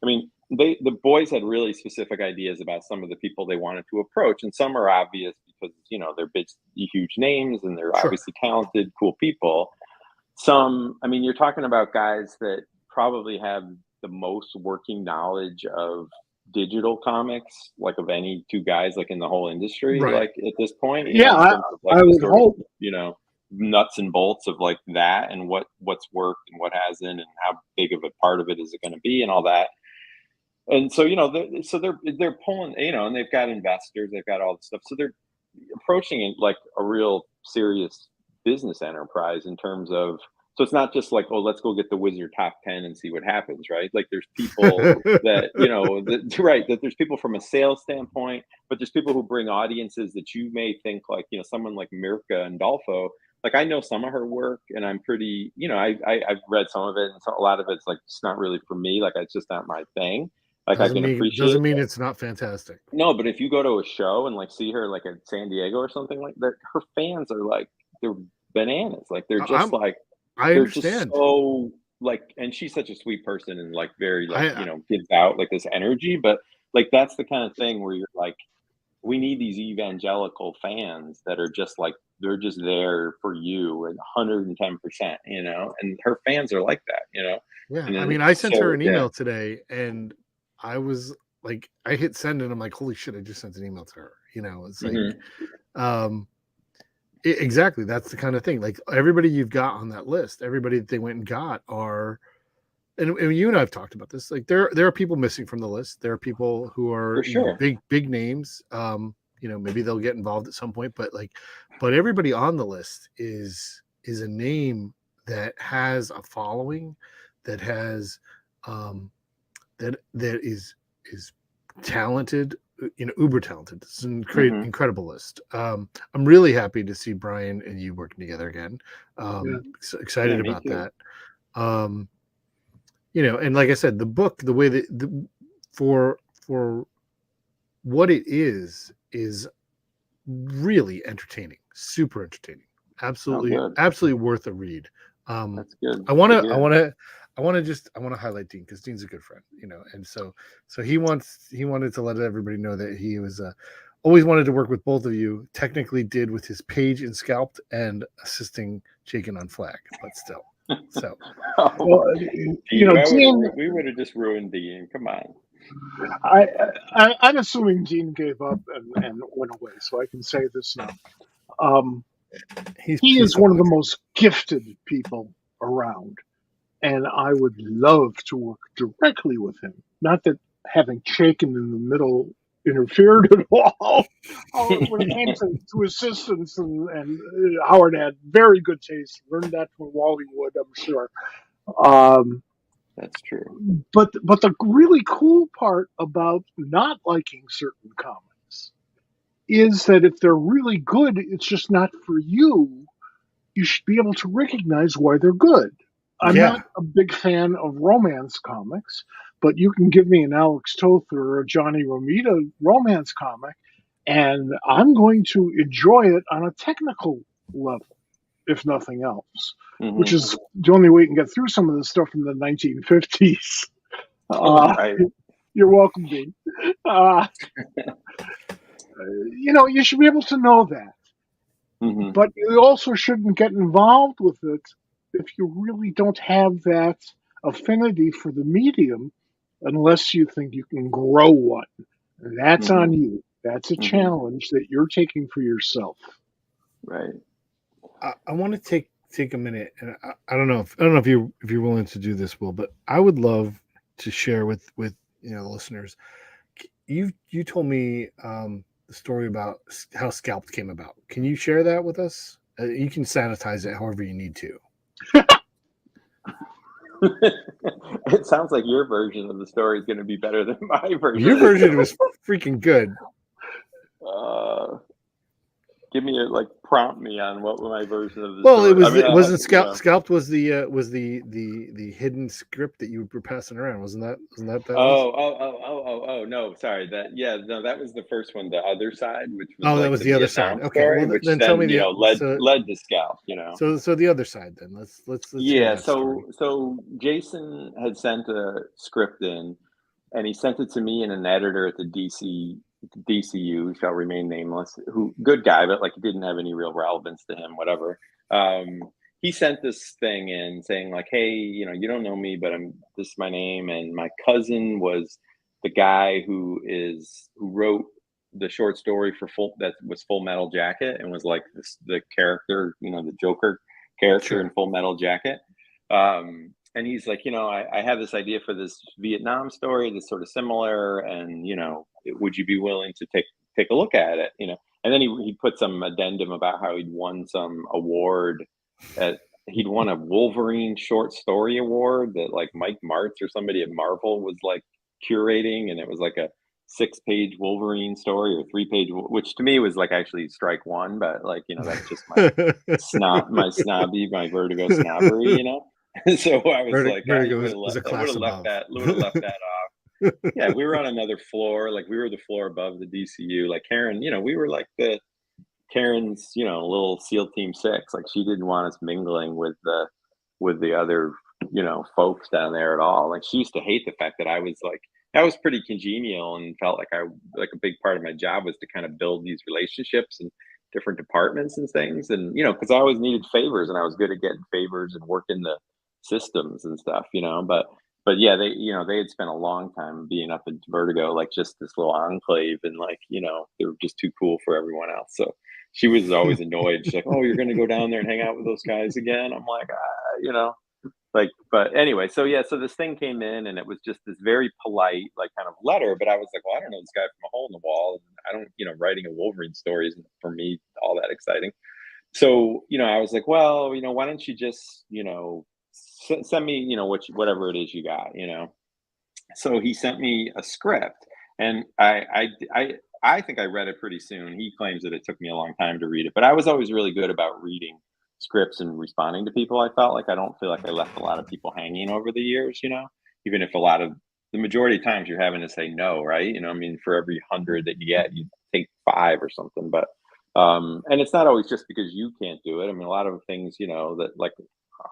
I mean, the boys had really specific ideas about some of the people they wanted to approach, and some are obvious because they're big, huge names and they're obviously talented, cool people. Some, I mean, you're talking about guys that probably have the most working knowledge of digital comics, like of any two guys like in the whole industry, like at this point. I would hope. nuts and bolts of like that and what's worked and what hasn't and how big of a part of it is it going to be and all that. And so, they're pulling, and they've got investors, they've got all this stuff. So they're approaching it like a real serious business enterprise in terms of, so it's not just like, oh, let's go get the Wizard top 10 and see what happens, right? Like there's people that, that there's people from a sales standpoint, but there's people who bring audiences that you may think like, someone like Mirka and Dolfo. Like I know some of her work and I'm pretty, I've read some of it and so a lot of it's like, it's not really for me. Like it's just not my thing. Like I can appreciate. Doesn't mean it's not fantastic. No, but if you go to a show and like see her like at San Diego or something like that, her fans are like they're bananas. Like they're just I understand. Just so like, and she's such a sweet person and like very like gives out like this energy. But like that's the kind of thing where you're like, we need these evangelical fans that are just like they're just there for you and 110%, and her fans are like that, Yeah, then, I mean, I sent her an email today and I was like, I hit send and I'm like, holy shit, I just sent an email to her. It's like, exactly. That's the kind of thing. Like everybody you've got on that list, everybody that they went and got are, and you and I have talked about this. Like there are people missing from the list. There are people who are big names. Maybe they'll get involved at some point, but everybody on the list is a name that has a following, that has, that is talented, uber talented. It's an incredible list. I'm really happy to see Brian and you working together again. Excited about that. And like I said, the book, the way that for what it is really entertaining, super entertaining, absolutely worth a read. That's good. I want to highlight Dean because Dean's a good friend, and so he wanted to let everybody know that he was always wanted to work with both of you. Technically did with his page in Scalped and assisting Jaken on Flag, but still. So, Dean, we would have just ruined Dean. Come on. I'm assuming Dean gave up and went away, so I can say this now. He is one of the most gifted people around, and I would love to work directly with him. Not that having Chaikin in the middle interfered at all. When it came to assistance, and Howard had very good taste. Learned that from Wally Wood, I'm sure. That's true. But the really cool part about not liking certain comics is that if they're really good, it's just not for you. You should be able to recognize why they're good. I'm not a big fan of romance comics, but you can give me an Alex Toth or a Johnny Romita romance comic, and I'm going to enjoy it on a technical level, if nothing else, which is the only way you can get through some of the stuff from the 1950s. Right. You're welcome, Dean. You should be able to know that. But you also shouldn't get involved with it if you really don't have that affinity for the medium, unless you think you can grow one. And that's on you. That's a challenge that you're taking for yourself. Right. I want to take a minute, and I don't know if you're willing to do this, Will, but I would love to share with the listeners. You told me the story about how Scalped came about. Can you share that with us? You can sanitize it however you need to. It sounds like your version of the story is going to be better than my version. Your version was freaking good. Give me prompt me on what my version of the story. It wasn't Scalped was the hidden script that you were passing around, wasn't that? Oh no, sorry. That was the first one, the other side, which was that was the other side. Okay, story, well, then tell me led to Scalped. So the other side then. Let's yeah. So Jason had sent a script in, and he sent it to me and an editor at the DCU, shall remain nameless, who good guy, but it didn't have any real relevance to him, whatever. He sent this thing in saying hey, you don't know me, but this is my name. And my cousin was the guy who wrote the short story for that was Full Metal Jacket, and was like the character, the Joker character in Full Metal Jacket. And he's like, I have this idea for this Vietnam story that's sort of similar, and would you be willing to take a look at it? And then he put some addendum about how he'd won some award he'd won a Wolverine short story award that like Mike Martz or somebody at Marvel was like curating, and it was like a 6-page Wolverine story or 3-page, which to me was like actually strike one, but like that's just my my Vertigo snobbery, So I was like, Vertigo would have left that off. Yeah, we were on another floor, like we were the floor above the DCU. Like Karen, we were like Karen's, little SEAL Team 6. Like she didn't want us mingling with the other, folks down there at all. Like she used to hate the fact that I was pretty congenial, and felt like a big part of my job was to kind of build these relationships and different departments and things. And, because I always needed favors, and I was good at getting favors and working the systems and stuff, but yeah, they had spent a long time being up in Vertigo, like just this little enclave, and like, they were just too cool for everyone else. So she was always annoyed. She's like, "Oh, you're going to go down there and hang out with those guys again?" I'm like, like, but anyway, so yeah, so this thing came in, and it was just this very polite, like kind of letter. But I was like, well, I don't know this guy from a hole in the wall. And I don't, writing a Wolverine story isn't for me all that exciting. So, I was like, well, why don't you just, send me, whatever it is you got, So he sent me a script, and I think I read it pretty soon. He claims that it took me a long time to read it, but I was always really good about reading scripts and responding to people. I felt like I don't feel like I left a lot of people hanging over the years, even if the majority of times you're having to say no, right? I mean, for every 100 that you get, you take 5 or something, but and it's not always just because you can't do it. I mean, a lot of things, that like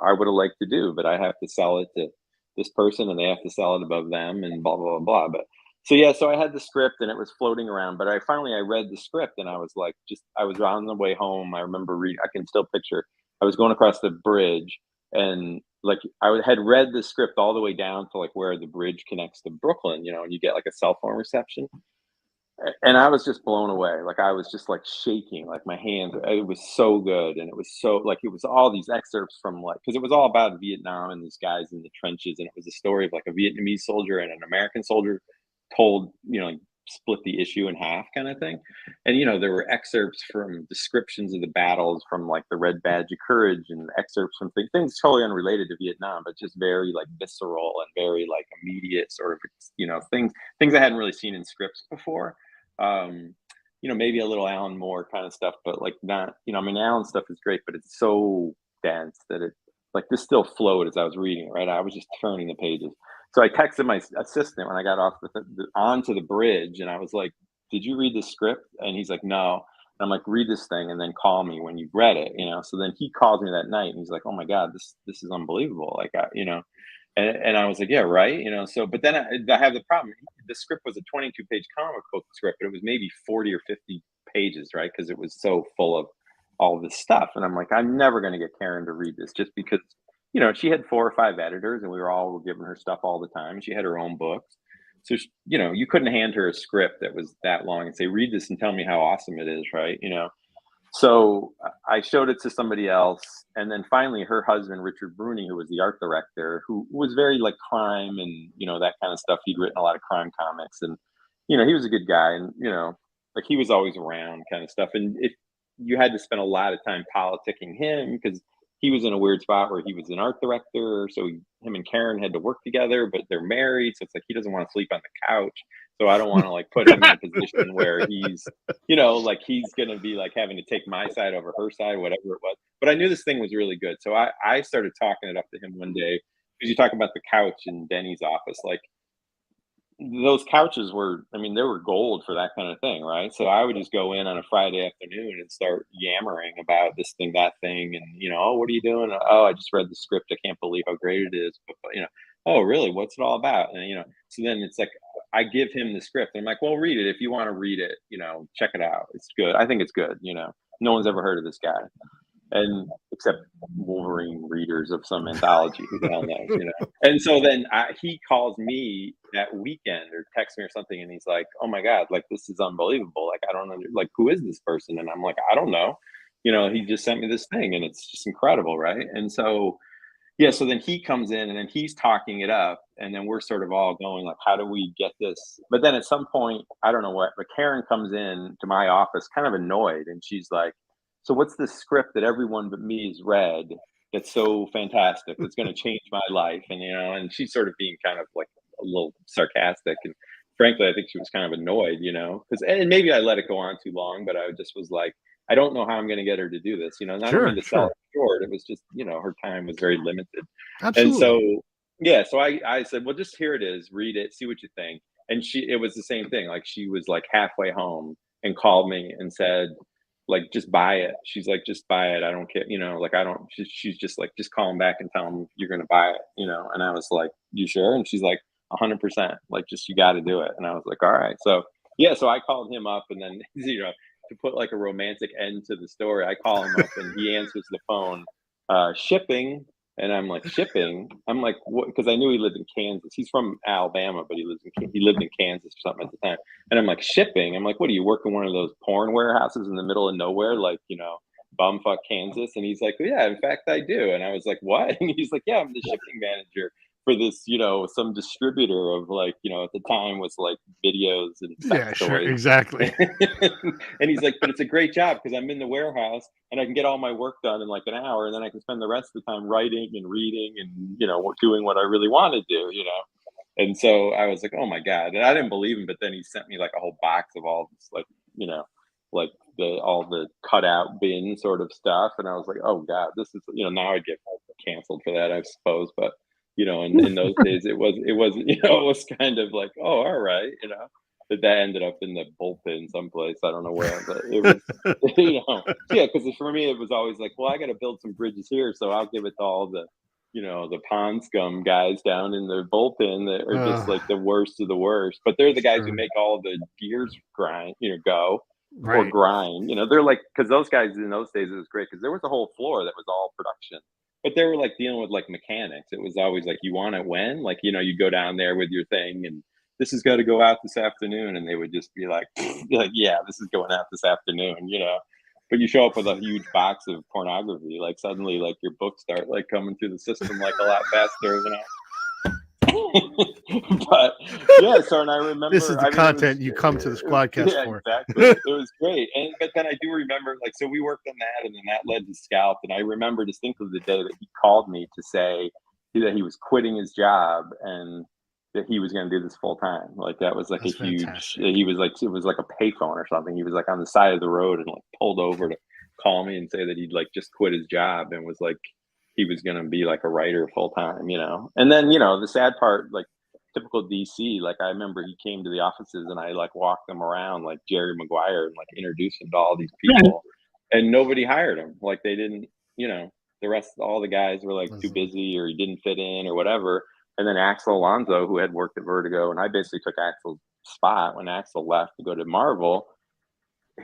I would have liked to do, but I have to sell it to this person, and they have to sell it above them, and blah, blah, blah, blah. But so, yeah, so I had the script, and it was floating around, but I read the script, and I was like, I was on the way home. I remember I can still picture, I was going across the bridge, and like I had read the script all the way down to like where the bridge connects to Brooklyn, and you get like a cell phone reception. And I was just blown away. Like I was just like shaking, like my hands. It was so good, and it was so like it was all these excerpts from like, because it was all about Vietnam and these guys in the trenches, and it was a story of like a Vietnamese soldier and an American soldier told, like, split the issue in half kind of thing. And there were excerpts from descriptions of the battles from like the Red Badge of Courage, and excerpts from things totally unrelated to Vietnam, but just very like visceral and very like immediate sort of things I hadn't really seen in scripts before. Maybe a little Alan Moore kind of stuff, but like not, I mean, Alan's stuff is great, but it's so dense that it like this still flowed as I was reading, right? I was just turning the pages. So I texted my assistant when I got off onto the bridge, and I was like, "Did you read the script?" And he's like, "No." And I'm like, "Read this thing and then call me when you've read it." So then he calls me that night, and he's like, "Oh my God, this is unbelievable!" Like, and I was like, "Yeah, right." So, but then I have the problem. The script was a 22-page comic book script, but it was maybe 40 or 50 pages, right? Because it was so full of all this stuff. And I'm like, I'm never going to get Karen to read this, just because, she had 4 or 5 editors, and we were all giving her stuff all the time. She had her own books. So, you couldn't hand her a script that was that long and say, read this and tell me how awesome it is, right? So I showed it to somebody else. And then finally her husband, Richard Bruni, who was the art director, who was very like crime and, that kind of stuff. He'd written a lot of crime comics, and, he was a good guy, and, like he was always around kind of stuff. And if you had to spend a lot of time politicking him, because he was in a weird spot where he was an art director. So him and Karen had to work together, but they're married. So it's like, he doesn't want to sleep on the couch. So I don't want to like put him in a position where he's, like he's going to be like having to take my side over her side, whatever it was. But I knew this thing was really good. So I started talking it up to him one day, because you talk about the couch in Denny's office, like those couches were, I mean, they were gold for that kind of thing, right? So I would just go in on a Friday afternoon and start yammering about this thing, that thing, and oh, what are you doing? Oh, I just read the script. I can't believe how great it is. But oh, really? What's it all about? And so then it's like I give him the script, and I'm like, well, read it if you want to read it. Check it out. It's good. I think it's good. No one's ever heard of this guy. And except Wolverine readers of some anthology, who the hell knows, you know? And so then he calls me that weekend or texts me or something, and he's like, "Oh my god, like this is unbelievable! Like I don't know, like who is this person?" And I'm like, "I don't know." You know, he just sent me this thing, and it's just incredible, right? And so yeah, so then he comes in and then he's talking it up, and then we're sort of all going like, how do we get this? But then at some point, I don't know what, but Karen comes in to my office kind of annoyed, and she's like, so what's the script that everyone but me has read that's so fantastic that's going to change my life? And you know, and she's sort of being kind of like a little sarcastic, and frankly I think she was kind of annoyed, you know, because and maybe I let it go on too long, but I just was like, I don't know how I'm going to get her to do this, you know, and I don't mean to sell it short. It was just, you know, her time was very limited. And Absolutely. so, yeah, so I said, well, just here it is, read it, see what you think. And it was the same thing. Like she was like halfway home and called me and said, like, just buy it. She's like, just buy it. I don't care. You know, like, I don't, she's just like, just call him back and tell him you're going to buy it, you know? And I was like, you sure? And she's like, 100%, like, just, you got to do it. And I was like, all right. So, yeah, so I called him up and then, you know, to put like a romantic end to the story, I call him up and he answers the phone, shipping. And I'm like, shipping? I'm like, what? Because I knew he lived in Kansas. He's from Alabama, but he lived in Kansas or something at the time. And I'm like, shipping? I'm like, what, do you work in one of those porn warehouses in the middle of nowhere, like, you know, bumfuck Kansas? And he's like, yeah, in fact, I do. And I was like, what? And he's like, yeah, I'm the shipping manager for this, you know, some distributor of like, you know, at the time was like videos and sex sure, toys. exactly. And he's like, but it's a great job because I'm in the warehouse and I can get all my work done in like an hour, and then I can spend the rest of the time writing and reading and, you know, doing what I really want to do, you know. And so I was like, oh my god, and I didn't believe him, but then he sent me like a whole box of all this, like, you know, like all the cutout bin sort of stuff, and I was like, oh god, this is, you know, now I'd get canceled for that, I suppose, but you know, in those days, it was, you know, it was kind of like, oh, all right, you know, that ended up in the bullpen someplace, I don't know where, but it was, you know, yeah, because for me, it was always like, well, I got to build some bridges here, so I'll give it to all the, you know, the pond scum guys down in the bullpen that are just like the worst of the worst, but they're the guys who make all the gears grind, you know, go. Or grind, you know, they're like, because those guys in those days, it was great because there was a whole floor that was all production. But they were like dealing with like mechanics. It was always like, you want it when? Like, you know, you go down there with your thing and this has got to go out this afternoon. And they would just be like, yeah, this is going out this afternoon, you know. But you show up with a huge box of pornography, like suddenly like your books start like coming through the system like a lot faster, you know. But yeah, so and I remember this is the content you come to the SquadCast for. Exactly. It was great. And but then I do remember, like, so we worked on that and then that led to Scalp. And I remember distinctly the day that he called me to say that he was quitting his job and that he was going to do this full time. Like that was like That's fantastic. He was like, it was like a payphone or something. He was like on the side of the road and like pulled over to call me and say that he'd like just quit his job and was like, he was going to be like a writer full time, you know? And then, you know, the sad part, like typical DC, like I remember he came to the offices and I like walked them around like Jerry Maguire and like introduced him to all these people and nobody hired him. Like they didn't, you know, the rest, all the guys were like too busy or he didn't fit in or whatever. And then Axel Alonso, who had worked at Vertigo, and I basically took Axel's spot when Axel left to go to Marvel.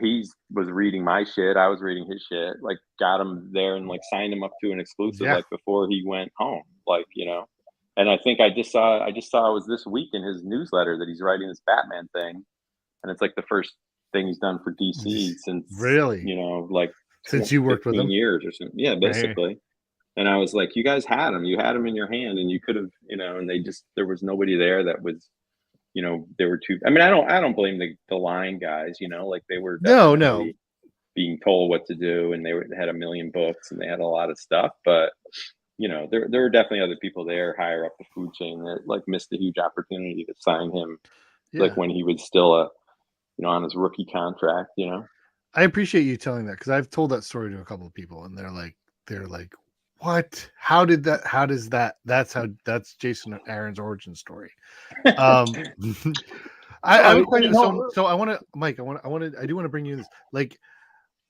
He was reading my shit. I was reading his shit. Like, got him there and like signed him up to an exclusive like before he went home. Like, you know. And I think I just saw it was this week in his newsletter that he's writing this Batman thing, and it's like the first thing he's done for DC since you know, like since you worked with him years or something. Yeah, basically. Right. And I was like, you guys had him. You had him in your hand, and you could have, you know. And there was nobody there that was. You know, they were too. I mean, I don't blame the line guys. You know, like they were definitely being told what to do, and they had a million books, and they had a lot of stuff. But you know, there were definitely other people there higher up the food chain that like missed a huge opportunity to sign him, like when he was still on his rookie contract. You know, I appreciate you telling that because I've told that story to a couple of people, and they're like, what? How does that? That's Jason Aaron's origin story. I have a question. So I want to, Mike. I do want to bring you this, like,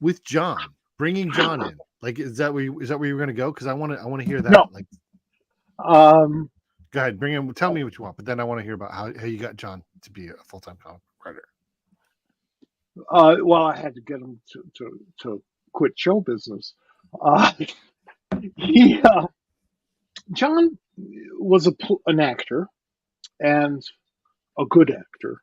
with John, bringing John in. Like, is that where you were going to go? Because I want to hear that. No. Like, go ahead, bring him. Tell me what you want, but then I want to hear about how you got John to be a full-time comic writer. Well, I had to get him to quit show business. Uh, he John was an actor and a good actor.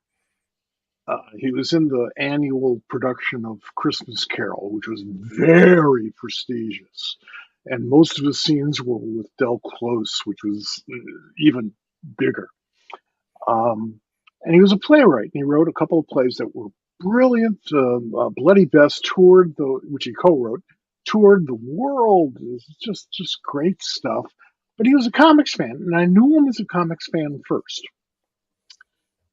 He was in the annual production of Christmas Carol, which was very prestigious. And most of his scenes were with Del Close, which was even bigger. Um, and he was a playwright. And he wrote a couple of plays that were brilliant. Bloody Bess toured which he co-wrote, toured the world. It was just great stuff. But he was a comics fan, and I knew him as a comics fan first.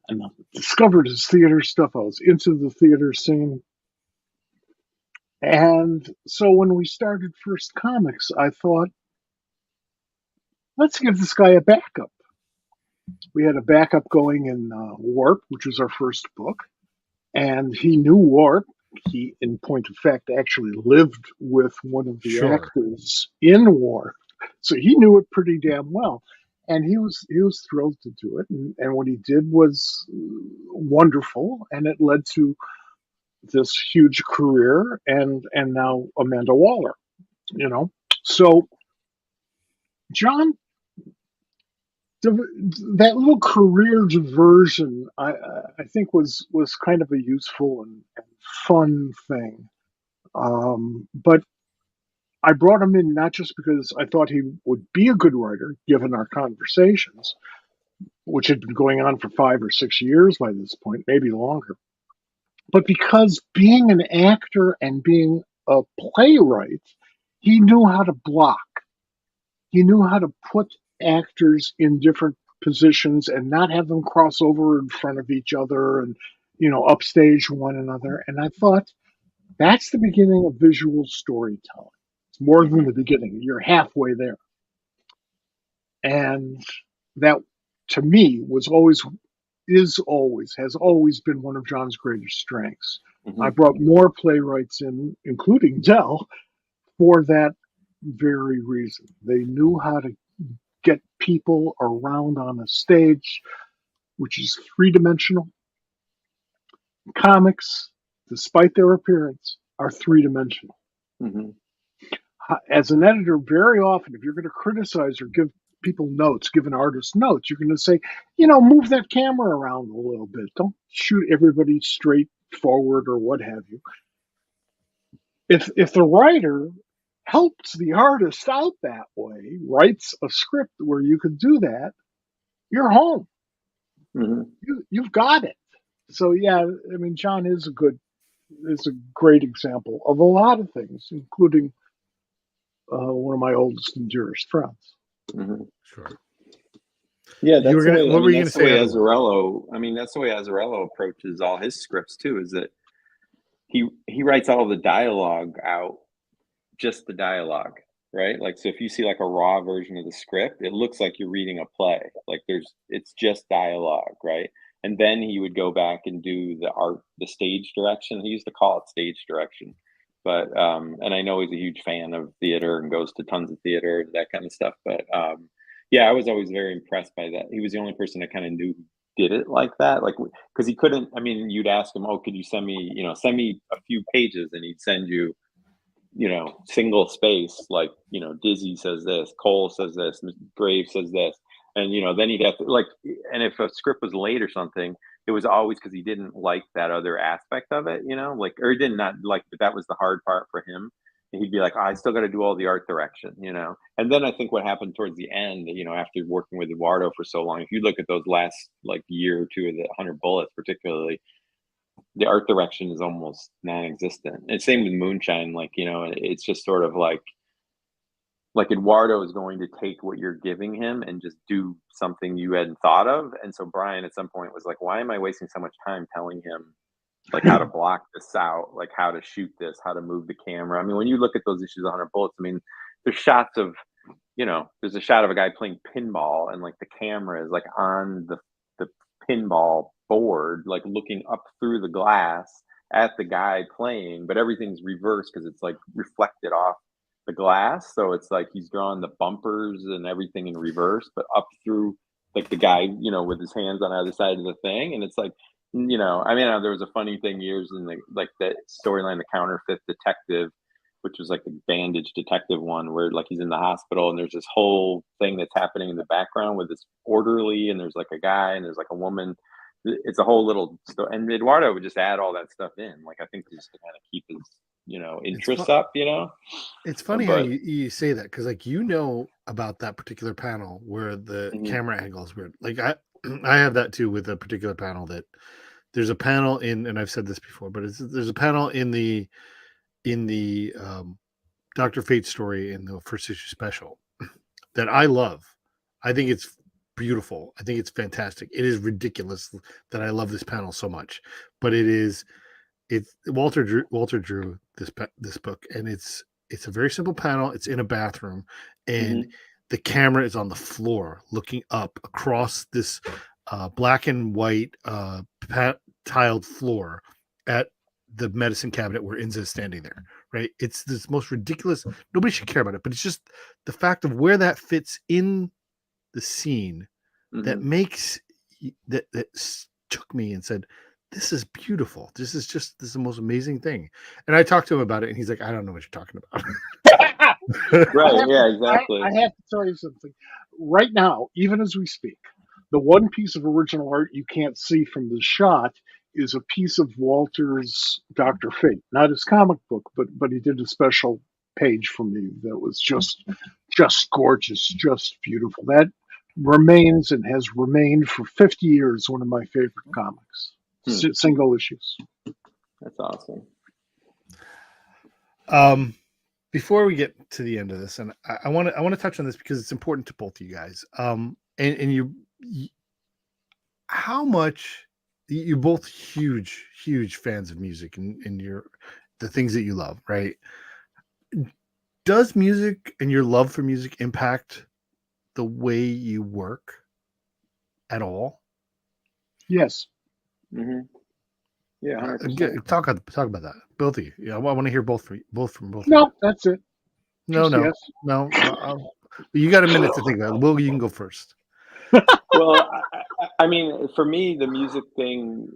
And I discovered his theater stuff. I was into the theater scene. And so when we started First Comics, I thought, let's give this guy a backup. We had a backup going in Warp, which was our first book. And he knew Warp. He, in point of fact, actually lived with one of the actors in Warp. So he knew it pretty damn well. And he was thrilled to do it. And what he did was wonderful. And it led to this huge career and now Amanda Waller, So John, that little career diversion, I think was kind of a useful and fun thing. But I brought him in not just because I thought he would be a good writer, given our conversations, which had been going on for 5 or 6 years by this point, maybe longer, but because being an actor and being a playwright, he knew how to block. He knew how to put actors in different positions and not have them cross over in front of each other and, upstage one another. And I thought, that's the beginning of visual storytelling. It's more than the beginning. You're halfway there. And that, to me, has always been one of John's greatest strengths. Mm-hmm. I brought more playwrights in, including Del, for that very reason. They knew how to get people around on a stage, which is three-dimensional. Comics, despite their appearance, are three-dimensional. Mm-hmm. As an editor, very often, if you're going to criticize or give people notes, give an artist notes, you're going to say, move that camera around a little bit. Don't shoot everybody straight forward or what have you. If the writer helps the artist out that way, writes a script where you can do that, you're home. Mm-hmm. You've got it. So yeah, I mean, John is a great example of a lot of things, including one of my oldest and dearest friends. Mm-hmm. Sure. Yeah, that's the way Azzarello. I mean, that's the way Azzarello approaches all his scripts too. Is that he writes all the dialogue out, just the dialogue, right? Like, so if you see like a raw version of the script, it looks like you're reading a play. Like it's just dialogue, right? And then he would go back and do the stage direction. He used to call it stage direction. But, and I know he's a huge fan of theater and goes to tons of theater, that kind of stuff. But yeah, I was always very impressed by that. He was the only person I kind of knew who did it like that. Like, because he couldn't, I mean, you'd ask him, oh, could you send me a few pages, and he'd send you, single space, like, Dizzy says this, Cole says this, Graves says this. And, then he'd have to, like, and if a script was late or something, it was always because he didn't like that other aspect of it, like, or he did not like, but that was the hard part for him. And he'd be like, I still got to do all the art direction, And then I think what happened towards the end, after working with Eduardo for so long, if you look at those last like year or two of the 100 Bullets, particularly, the art direction is almost non-existent. And same with Moonshine, like, it's just sort of like Eduardo is going to take what you're giving him and just do something you hadn't thought of. And so Brian at some point was like, why am I wasting so much time telling him like how to block this out, like how to shoot this, how to move the camera? I mean, when you look at those issues of 100 Bullets, I mean, there's shots of, there's a shot of a guy playing pinball and like the camera is like on the pinball board, like looking up through the glass at the guy playing, but everything's reversed because it's like reflected off the glass. So it's like he's drawing the bumpers and everything in reverse, but up through like the guy, with his hands on either side of the thing. And it's like, I mean, there was a funny thing years in the, like that storyline, The Counterfeit Detective, which was like the bandage detective one, where like he's in the hospital and there's this whole thing that's happening in the background with this orderly, and there's like a guy and there's like a woman. It's a whole little story, and Eduardo would just add all that stuff in. Like I think just to kind of keep his interest up. It's funny how you say that, because like about that particular panel where the Mhm. camera angle is weird. Like I have that too with a particular panel, that there's a panel in, and I've said this before, but there's a panel in the Dr. Fate story in the first issue special that I love. I think it's beautiful. I think it's fantastic. It is ridiculous that I love this panel so much, but it's Walter drew this book, and it's a very simple panel. It's in a bathroom, and the camera is on the floor looking up across this black and white tiled floor at the medicine cabinet where Inza is standing there, right? It's this most ridiculous, nobody should care about it, but it's just the fact of where that fits in the scene that makes that took me and said, this is beautiful. This is the most amazing thing. And I talked to him about it, and he's like, I don't know what you're talking about. Right. Yeah, exactly. I have to tell you something. Right now, even as we speak, the one piece of original art you can't see from the shot is a piece of Walter's Dr. Fate. Not his comic book, but he did a special page for me that was just gorgeous, just beautiful. That remains and has remained for 50 years one of my favorite comics. Single issues. That's awesome. Before we get to the end of this, and I want to touch on this because it's important to both of you guys. And you how much you're both huge fans of music, and the things that you love, right? Does music and your love for music impact the way you work at all? Yes. Mm-hmm. Yeah, 100%. Talk about that, both of you. Yeah, I want to hear both from both. No, that's it. No. You got a minute to think about it. Will, you can go first. Well, I mean, for me, the music thing,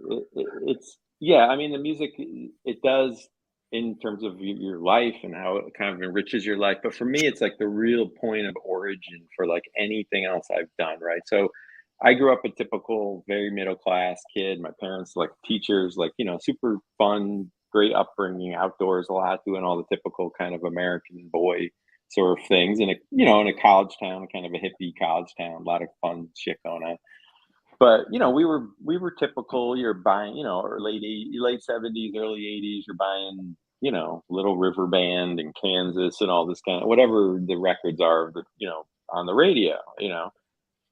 it's I mean, the music, it does in terms of your life and how it kind of enriches your life. But for me, it's like the real point of origin for like anything else I've done, right? So I grew up a typical, very middle class kid. My parents, like teachers, like, super fun, great upbringing, outdoors a lot, doing all the typical kind of American boy sort of things in a college town, kind of a hippie college town, a lot of fun shit going on. But we were typical. You're buying, late 70s, early 80s. You're buying, Little River Band in Kansas and all this kind of whatever the records are that on the radio,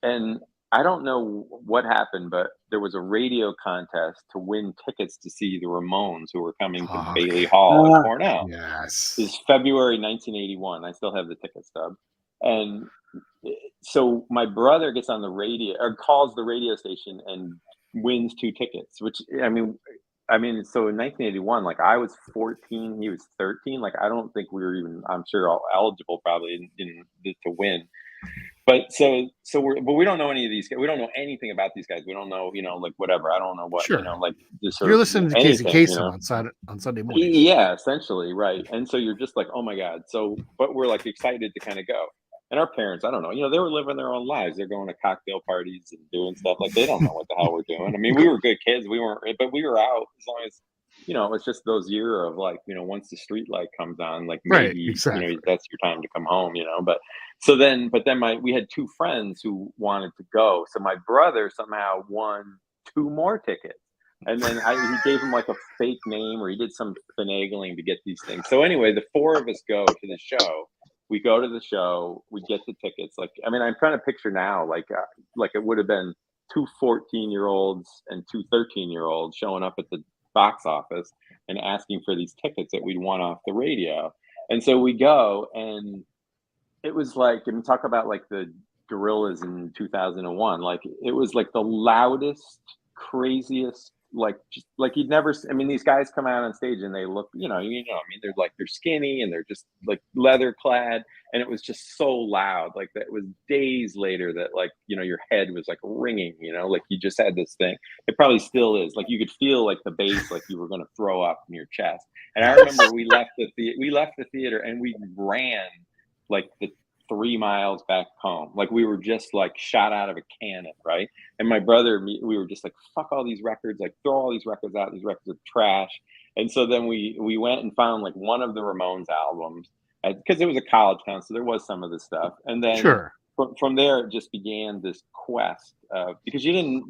And I don't know what happened, but there was a radio contest to win tickets to see the Ramones, who were coming to Bailey Hall at Cornell. Yes. This is February 1981. I still have the ticket stub. And so my brother gets on the radio or calls the radio station and wins 2 tickets, which I mean, so in 1981, like I was 14, he was 13. Like I don't think we were even, I'm sure, all eligible probably to win. But but we don't know any of these guys. We don't know anything about these guys. We don't know, like whatever. I don't know what, sure. Like this. You're listening to Casey Kasem on Sunday morning. Yeah, essentially, right. And so you're just like, oh my God. So, but we're like excited to kind of go. And our parents, I don't know, they were living their own lives. They're going to cocktail parties and doing stuff like they don't know what the hell we're doing. I mean, we were good kids. We weren't, but we were out as long as. It's just those year of like, once the street light comes on, like maybe, right, exactly. That's your time to come home, but then we had 2 friends who wanted to go. So my brother somehow won 2 more tickets. And then he gave him like a fake name, or he did some finagling to get these things. So anyway, the 4 of us go to the show. We go to the show, we get the tickets. Like, I mean, I'm trying to picture now, like it would have been 2 14-year-olds and 2 13-year-olds showing up at the box office and asking for these tickets that we'd won off the radio. And so we go, and it was like, and talk about like the Gorillas in 2001, like it was like the loudest, craziest just like you'd never. I mean, these guys come out on stage and they look, I mean, they're skinny and they're just like leather clad, and it was just so loud. Like that was days later that like your head was like ringing. Like you just had this thing. It probably still is. Like you could feel like the bass, like you were going to throw up in your chest. And I remember we left the theater and we ran like the 3 miles back home. Like we were just like shot out of a cannon, right? And my brother, we were just like, fuck all these records, like throw all these records out. These records are trash. And so then we went and found like one of the Ramones albums because it was a college town, so there was some of this stuff. And then Sure. From there, it just began this quest because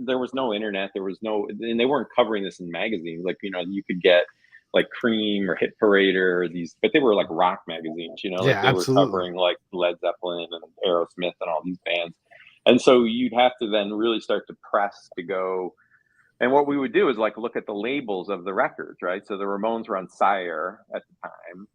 there was no internet, and they weren't covering this in magazines. Like, you could get like Cream or Hit Parader or these, but they were like rock magazines, like they were covering like Led Zeppelin and Aerosmith and all these bands. And so you'd have to then really start to press to go. And what we would do is like look at the labels of the records, right? So the Ramones were on Sire at the time,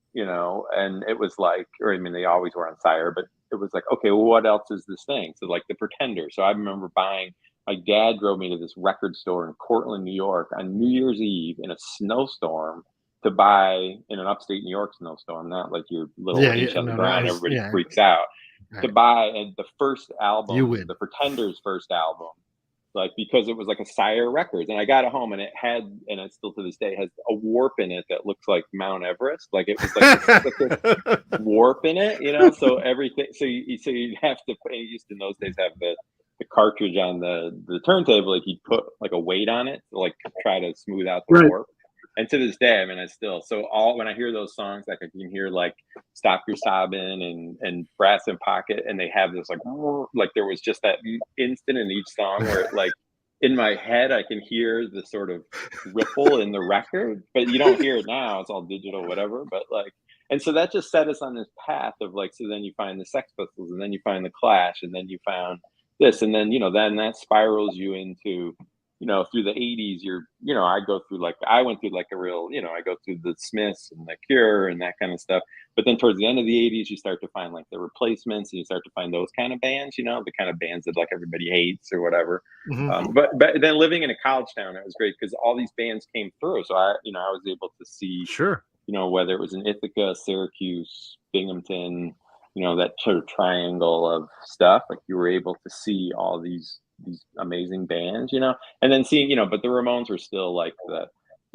and it was like, or I mean, they always were on Sire, but it was like, okay, well, what else is this thing? So like the Pretenders. So I remember my dad drove me to this record store in Cortland, New York on New Year's Eve in a snowstorm to buy in an upstate New York snowstorm, not like your little inch on the ground. Everybody freaks out. Right. To buy the first album, the Pretenders' first album, like because it was like a Sire Records, and I got it home and it still to this day has a warp in it that looks like Mount Everest. Like it was like a warp in it, So everything, so you'd have to. You used to in those days have the cartridge on the turntable, like you'd put like a weight on it to like try to smooth out the warp. And to this day, I mean, when I hear those songs, like I can hear like Stop Your Sobbin' and Brass in Pocket, and they have this like there was just that instant in each song where it like in my head I can hear the sort of ripple in the record, but you don't hear it now. It's all digital, whatever. But like, and so that just set us on this path of like, so then you find the Sex Pistols, and then you find the Clash, and then you found this, and then then that spirals you into through the 80s. I went through like a real, I go through the Smiths and the Cure and that kind of stuff. But then towards the end of the 80s, you start to find like the Replacements, and you start to find those kind of bands, the kind of bands that like everybody hates or whatever. Mm-hmm. But then living in a college town, it was great because all these bands came through. So I was able to see, whether it was in Ithaca, Syracuse, Binghamton, that sort of triangle of stuff. Like you were able to see all these amazing bands, and then seeing, but the Ramones were still like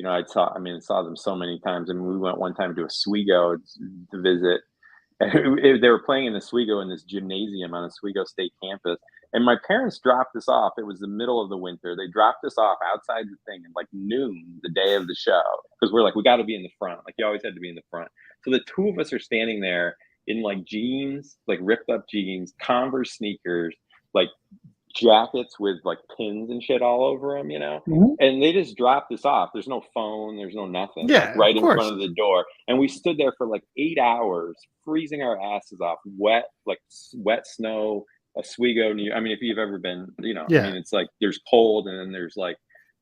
I saw them so many times. I mean, we went one time to Oswego to visit. They were playing in Oswego in this gymnasium on Oswego State campus. And my parents dropped us off. It was the middle of the winter. They dropped us off outside the thing at like noon the day of the show. Because we're like, we got to be in the front. Like you always had to be in the front. So the two of us are standing there in like jeans, like ripped up jeans, Converse sneakers, like jackets with like pins and shit all over them, mm-hmm. And they just dropped us off. There's no phone, there's no nothing. Yeah, like, right in front of the door. And we stood there for like 8 hours, freezing our asses off, wet snow, Oswego. I mean, if you've ever been, I mean, it's like there's cold, and then there's like,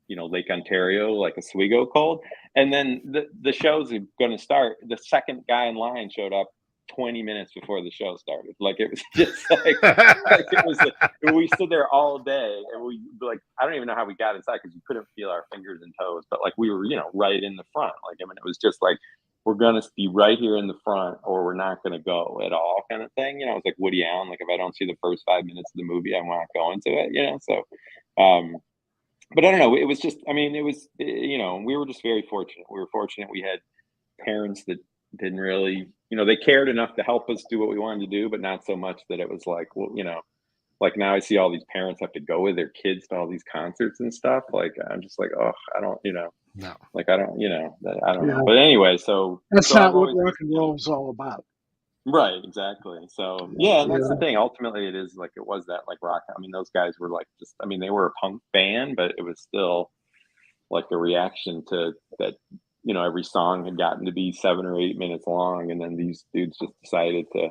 Lake Ontario, like Oswego cold. And then the show's going to start. The second guy in line showed up 20 minutes before the show started. Like it was just like it was we stood there all day, and we like, I don't even know how we got inside because you couldn't feel our fingers and toes, but like we were right in the front. Like, I mean, it was just like, we're gonna be right here in the front or we're not gonna go at all, kind of thing. It was like Woody Allen, like if I don't see the first 5 minutes of the movie, I'm not going to it. So but I don't know, it was just, I mean, it was, we were just very fortunate. We were fortunate we had parents that didn't really, they cared enough to help us do what we wanted to do, but not so much that it was like, well, like now I see all these parents have to go with their kids to all these concerts and stuff. Like, I'm just like, oh, I don't, no, like, I don't, I don't know. But anyway, so that's not what rock and roll is all about. Right. Exactly. So, yeah. And that's the thing. Ultimately, it is like, it was that like rock. I mean, those guys were like, just, I mean, they were a punk band, but it was still like a reaction to that. Every song had gotten to be 7 or 8 minutes long, and then these dudes just decided to,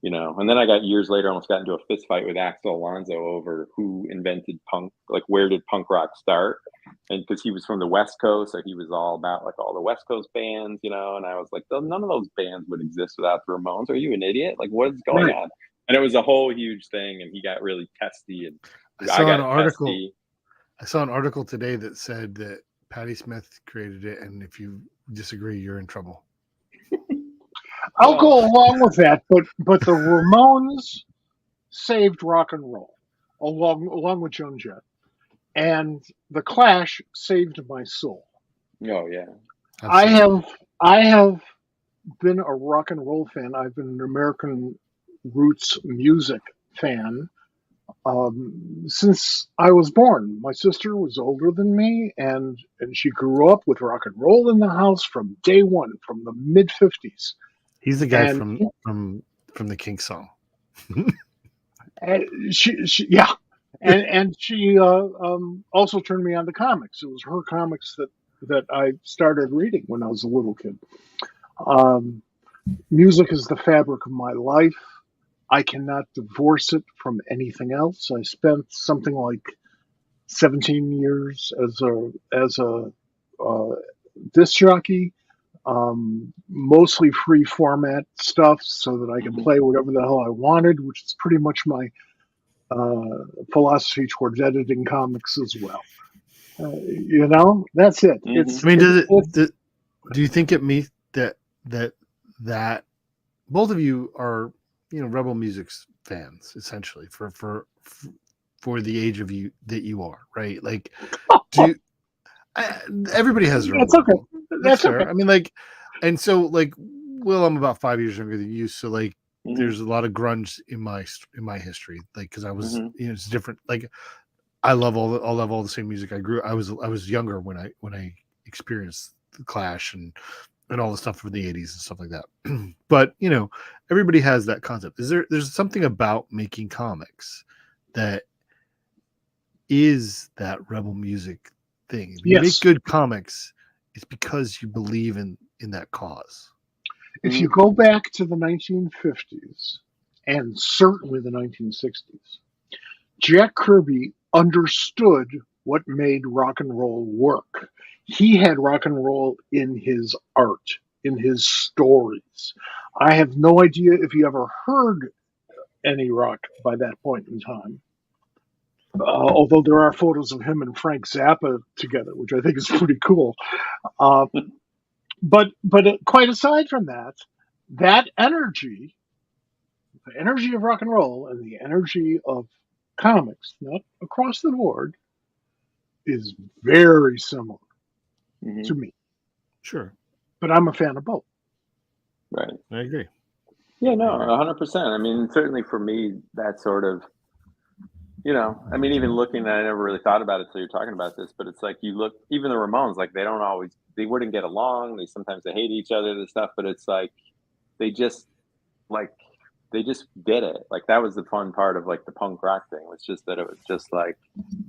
and then I got years later, almost got into a fist fight with Axl Alonso over who invented punk, like where did punk rock start? And because he was from the West Coast, so he was all about like all the West Coast bands, and I was like, none of those bands would exist without the Ramones. Are you an idiot? Like, what is going on? And it was a whole huge thing, and he got really testy, and I saw an article. I saw an article today that said that Patti Smith created it, and if you disagree, you're in trouble. I'll go along with that, but the Ramones saved rock and roll along with Joan Jett, and the Clash saved my soul. Oh yeah. I have been a rock and roll fan. I've been an American roots music fan since I was born. My sister was older than me, and she grew up with rock and roll in the house from day one, from the mid '50s. He's the guy And from the Kinks song. and yeah, and she also turned me on to comics. It was her comics that I started reading when I was a little kid. Music is the fabric of my life. I cannot divorce it from anything else. I spent something like 17 years as a disc jockey, mostly free format stuff, so that I can play whatever the hell I wanted, which is pretty much my philosophy towards editing comics as well. That's it. Mhm. I mean, do you think it means that both of you are, Rebel Music's fans, essentially, for the age of you that you are, right? Like, everybody has their own. That's okay. That's fair. Okay. I mean, and so Will, I'm about 5 years younger than you, so there's a lot of grunge in my history, because I was, it's different. I love all the same music. I was younger when I experienced the Clash and all the stuff from the 80s and stuff like that. But everybody has that concept. There's something about making comics that is that Rebel Music thing. If you make good comics, it's because you believe in that cause. If you go back to the 1950s and certainly the 1960s, Jack Kirby understood what made rock and roll work. He had rock and roll in his art, in his stories. I have no idea if you ever heard any rock by that point in time. Although there are photos of him and Frank Zappa together, which I think is pretty cool. But quite aside from that, that energy, the energy of rock and roll and the energy of comics, not across the board, is very similar to me. Sure. But I'm a fan of both. Right. I agree. Yeah, no, 100%. I mean, certainly for me, that sort of, I mean, even looking at, I never really thought about it till you're talking about this, but it's like you look, even the Ramones, they wouldn't get along. Sometimes they hate each other and stuff, but it's like, they just did it. That was the fun part of the punk rock thing, was just that it was just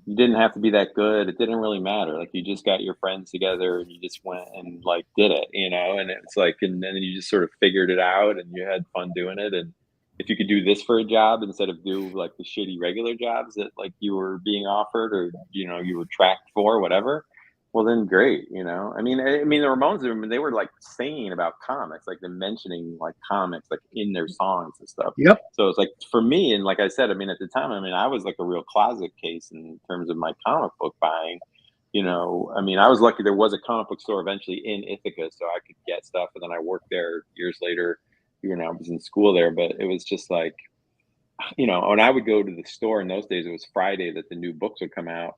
you didn't have to be that good. It didn't really matter. You just got your friends together and you just went and did it, and it's and then you just sort of figured it out and you had fun doing it. And if you could do this for a job instead of do the shitty regular jobs that you were being offered or, you were tracked for, whatever, well then great. I mean, the Ramones, they were singing about comics, them mentioning comics in their songs and stuff. Yep. So it's for me, and I said, I mean, at the time, I was a real closet case in terms of my comic book buying. I mean, I was lucky there was a comic book store eventually in Ithaca, so I could get stuff. And then I worked there years later. I was in school there, but it was just when I would go to the store in those days, it was Friday that the new books would come out.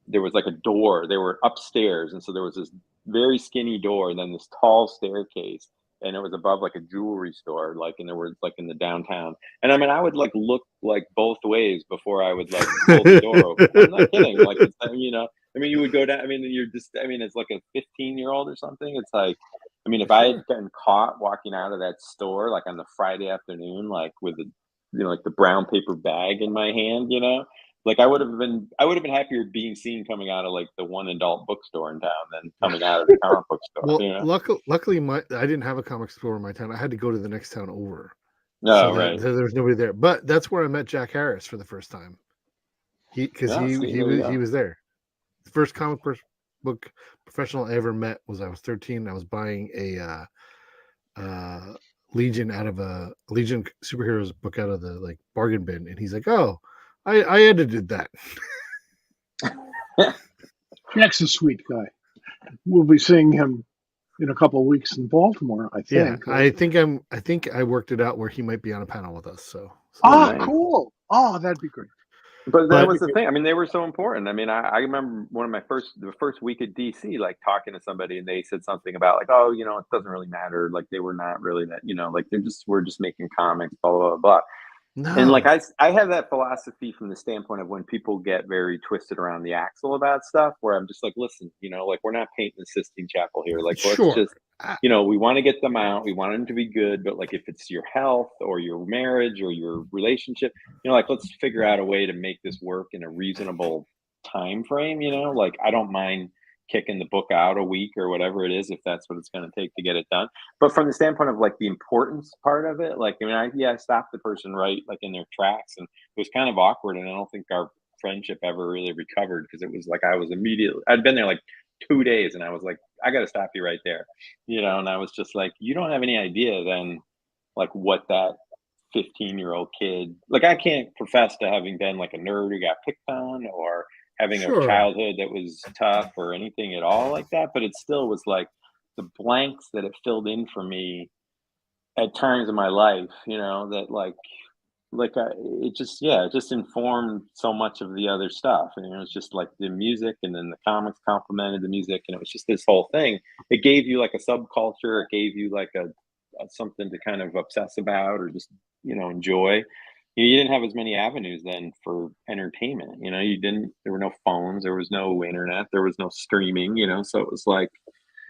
There was a door. They were upstairs, and so there was this very skinny door, and then this tall staircase, and it was above a jewelry store, and there were in the downtown. And I mean, I would look both ways before I would pull the door open. I'm not kidding. It's, I mean, you would go down. I mean, you're just. I mean, it's a 15-year-old or something. It's I mean, if I had gotten caught walking out of that store on the Friday afternoon, with the the brown paper bag in my hand, I would have been happier being seen coming out of the one adult bookstore in town than coming out of the comic book store. Well, luckily, I didn't have a comic store in my town. I had to go to the next town over. No, right. There was nobody there. But that's where I met Jack Harris for the first time. He was there. The first comic book professional I ever met was I was 13. I was buying a Legion superheroes book out of the bargain bin, and he's like, "Oh, I edited that." Jack's a sweet guy. We'll be seeing him in a couple of weeks in Baltimore, I Yeah, think. I think I worked it out where he might be on a panel with us. So nice. Cool. Oh, that'd be great. But that But- was the thing. I mean, they were so important. I mean, I remember the first week at DC, like talking to somebody, and they said something about like, oh, you know, it doesn't really matter. Like they were not really that, you know, like we're just making comics, blah blah blah blah. And like no, I have that philosophy from the standpoint of when people get very twisted around the axle about stuff, where I'm just like, listen, you know, like we're not painting the Sistine Chapel here. Like let's sure. just, you know, we want to get them out. We want them to be good, but like if it's your health or your marriage or your relationship, you know, like let's figure out a way to make this work in a reasonable time frame. You know, like I don't mind kicking the book out a week or whatever it is if that's what it's going to take to get it done. But from the standpoint of like the importance part of it, like I mean, I stopped the person right like in their tracks, and it was kind of awkward, and I don't think our friendship ever really recovered because it was like I'd been there like 2 days, and I was like, I got to stop you right there, you know, and I was just like, you don't have any idea then like what that 15-year-old kid, like I can't profess to having been like a nerd who got picked on or having a childhood that was tough or anything at all like that, but it still was like the blanks that it filled in for me at times in my life, you know, that it just informed so much of the other stuff. And it was just like the music, and then the comics complemented the music, and it was just this whole thing. It gave you like a subculture. It gave you like a something to kind of obsess about or just, you know, enjoy. You didn't have as many avenues then for entertainment. You know, there were no phones, there was no internet, there was no streaming, you know, so it was like,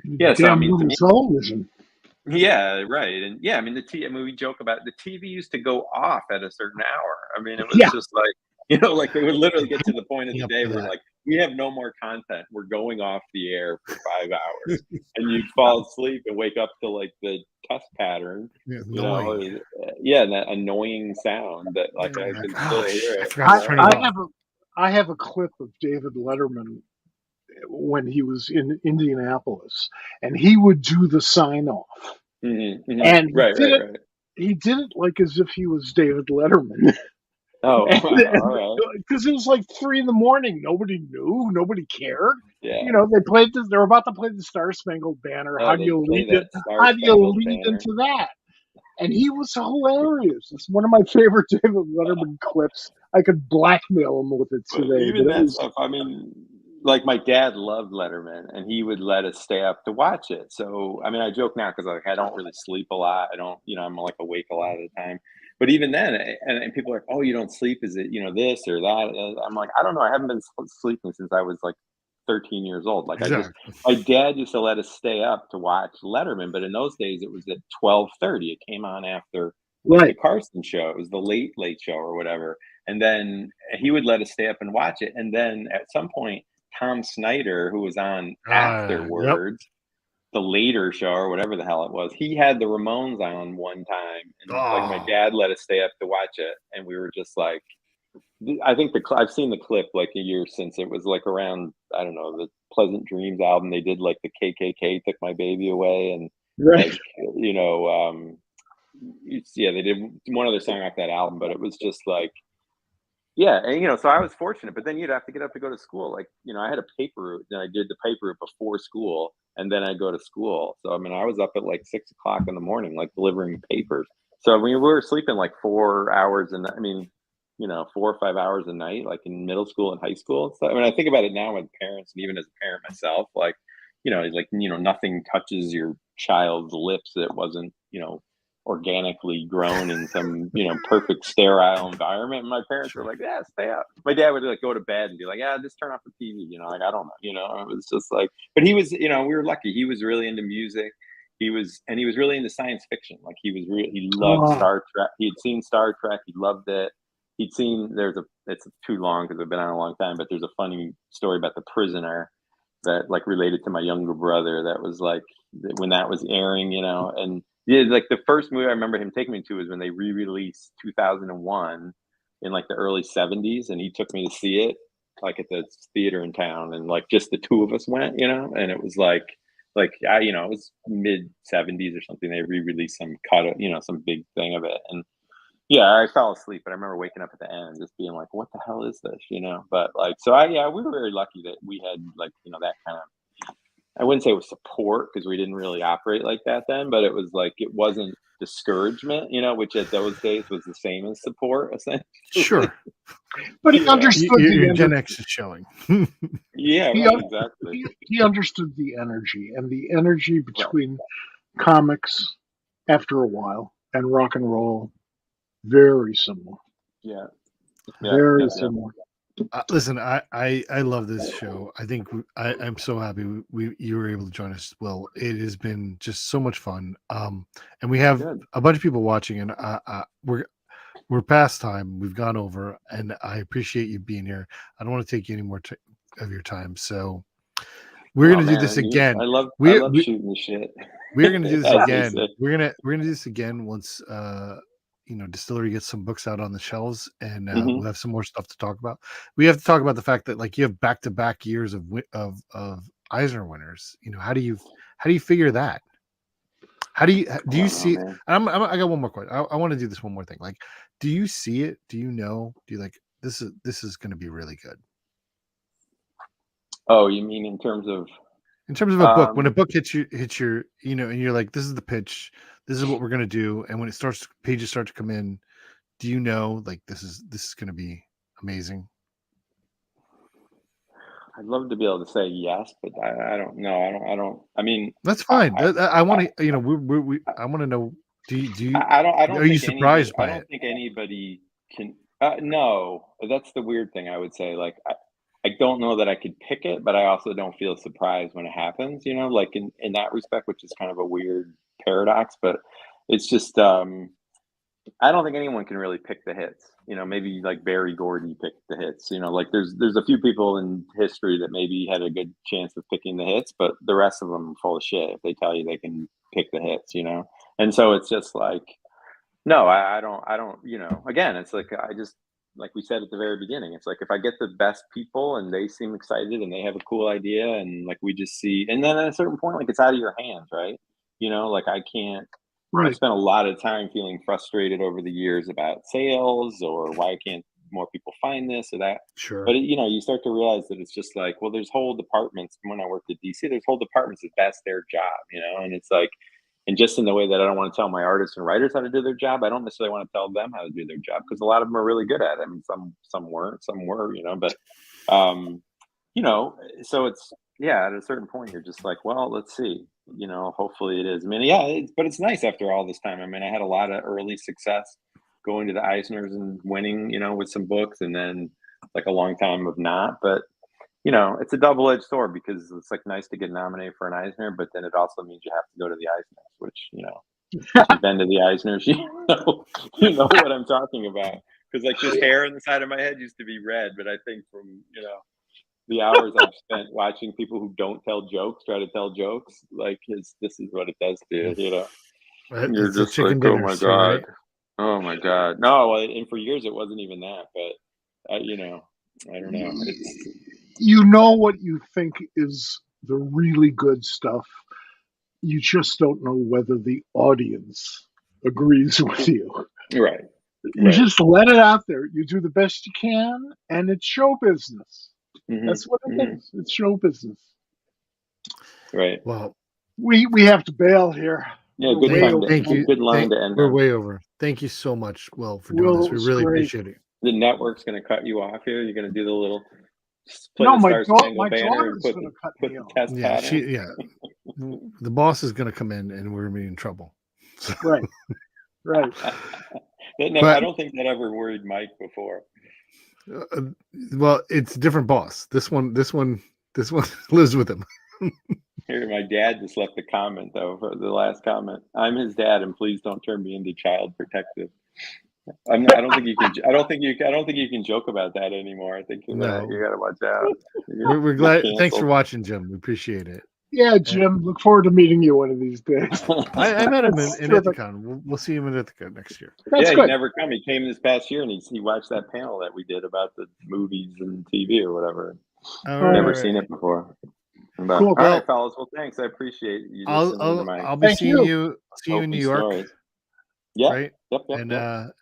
yeah, so I Damn mean, to little me, television. yeah, right. And yeah, I mean, I mean, we joke about the TV used to go off at a certain hour. I mean, it was Yeah. just like, you know, like they would literally get to the point of the Yep, day where that. like, we have no more content. We're going off the air for 5 hours. And you'd fall asleep and wake up to like the test pattern, Yeah, you know, annoying. yeah, and that annoying sound that like I can still hear I it. forgot to turn it off. I have a clip of David Letterman when he was in Indianapolis, and he would do the sign off, and Right. he did it like as if he was David Letterman. Oh, wow. All right. Because it was like 3 a.m. Nobody knew. Nobody cared. Yeah. You know, they played this. They're about to play the Star Spangled Banner. How do you lead it? How do you lead into that? And he was hilarious. It's one of my favorite David Letterman clips. I could blackmail him with it today. Even that stuff, I mean, like my dad loved Letterman, and he would let us stay up to watch it. So, I mean, I joke now because like I don't really sleep a lot. I don't, you know, I'm like awake a lot of the time. But even then, and people are like, "Oh, you don't sleep? Is it, you know, this or that?" I'm like, I don't know. I haven't been sleeping since I was like 13 years old. Like my dad used to let us stay up to watch Letterman, but in those days it was at 12:30. It came on after the Carson show. It was the late show or whatever. And then he would let us stay up and watch it. And then at some point, Tom Snyder, who was on afterwards, the later show or whatever the hell it was, he had the Ramones on one time, and like my dad let us stay up to watch it, and we were just like, I think I've seen the clip like a year since. It was like around, I don't know, the Pleasant Dreams album. They did like the KKK Took My Baby Away, and like, you know, they did one other song off that album, but it was just like, yeah, and you know, so I was fortunate, but then you'd have to get up to go to school. Like, you know, I had a paper route, and I did the paper route before school, and then I go to school. So I mean, I was up at like 6 o'clock in the morning, like delivering papers. So I mean, we were sleeping like 4 hours, and I mean, you know, 4 or 5 hours a night, like in middle school and high school. So I mean, I think about it now with parents, and even as a parent myself, like, you know, nothing touches your child's lips that wasn't, you know, organically grown in some, you know, perfect sterile environment. And my parents were like, yeah, stay up. My dad would like go to bed and be like, yeah, just turn off the TV, you know, like I don't know, you know. It was just like, but he was, you know, we were lucky. He was really into music. He was really into science fiction. Like he loved Star Trek. He had seen Star Trek. He loved it. He'd seen, it's too long because I've been on a long time, but there's a funny story about The Prisoner that like related to my younger brother. That was like when that was airing, you know. And yeah, like the first movie I remember him taking me to was when they re-released 2001 in like the early 70s, and he took me to see it like at the theater in town, and like just the two of us went, you know. And it was like you know, it was mid 70s or something. They re-released some cut, you know, some big thing of it, and Yeah, I fell asleep, but I remember waking up at the end, just being like, "What the hell is this?" You know. But like, so we were very lucky that we had like that kind of. I wouldn't say it was support because we didn't really operate like that then, but it was like it wasn't discouragement, which at those days was the same as support, essentially. Sure. But he understood the Your Gen energy. X is showing. Yeah, He, right, un- exactly. he understood the energy, and the energy between comics after a while and rock and roll, very similar. Yeah, Very similar. Listen, I love this show. I think I'm so happy you were able to join us. Well, it has been just so much fun. And we have Good. a bunch of people watching, and we're past time. We've gone over, and I appreciate you being here. I don't want to take you any more of your time, so we're gonna do this again. I love shooting the shit. We're gonna do this As they again. say. We're gonna do this again once Distillery gets some books out on the shelves, and we'll have some more stuff to talk about. We have to talk about the fact that like you have back-to-back years of Eisner winners. How do you figure that? How do you see? I got one more question. I want to do this one more thing. Like, do you see it? Do you know? Do you like this is going to be really good? Oh, you mean in terms of a book? When a book hits your, and you're like, this is the pitch. This is what we're going to do. And when pages start to come in, do you know like this is going to be amazing? I'd love to be able to say yes, but I don't know. I mean, that's fine. I want to, I want to know. Do you? I don't. Are you surprised by it? I don't think anybody can. No, that's the weird thing. I would say, like, I don't know that I could pick it, but I also don't feel surprised when it happens. Like in that respect, which is kind of a weird paradox, but it's just. I don't think anyone can really pick the hits. Maybe like Barry Gordy picked the hits. Like there's a few people in history that maybe had a good chance of picking the hits, but the rest of them are full of shit if they tell you they can pick the hits. And so it's just like, no, I don't. Again, it's like I just like we said at the very beginning. It's like if I get the best people and they seem excited and they have a cool idea and like we just see, and then at a certain point, like it's out of your hands, right? Like I can't. Right. I've spent a lot of time feeling frustrated over the years about sales or why can't more people find this or that. Sure. But you start to realize that it's just like, well, there's whole departments. When I worked at DC, there's whole departments that that's their job, and it's like, and just in the way that I don't want to tell my artists and writers how to do their job, I don't necessarily want to tell them how to do their job because a lot of them are really good at it. I mean, some weren't, some were, but so it's at a certain point you're just like, well, let's see. Hopefully it is. I mean, but it's nice after all this time. I mean, I had a lot of early success going to the Eisners and winning, with some books, and then like a long time of not. But it's a double-edged sword because it's like nice to get nominated for an Eisner, but then it also means you have to go to the Eisners, which if you've been to the Eisners, you know what I'm talking about. Because like this hair on the side of my head used to be red, but I think from the hours I've spent watching people who don't tell jokes try to tell jokes, like this is what it does to you. You're just like, oh my god, right? Oh my god. No, and for years it wasn't even that, but I don't know. It's what you think is the really good stuff. You just don't know whether the audience agrees with you. Right. You just let it out there. You do the best you can, and it's show business. That's what it is. It's show business. Right. Well, we have to bail here. Yeah, good time. Thank you. Good line to end. We're way over. Thank you so much, Will, for doing this. We really appreciate it. The network's going to cut you off here. You're going to do the little. My daughter's going to cut me off. Yeah, the boss is going to come in, and we're going to be in trouble. So. Right. No, I don't think that ever worried Mike before. Well, it's a different boss. This one lives with him. Here, my dad just left a comment though for the last comment. I'm his dad, and please don't turn me into child protective. I don't think you can joke about that anymore. I think you got to watch out. We're glad. Thanks for watching, Jim. We appreciate it. Yeah, Jim. Look forward to meeting you one of these days. I met him in Ithacon. We'll see him in Ithaca next year. That's good. He never come. He came this past year, and he watched that panel that we did about the movies and TV or whatever. Never seen it before. But, cool. All right, fellas. Well, thanks. I appreciate you. I'll be seeing you in New York. Yeah. Right. Yep.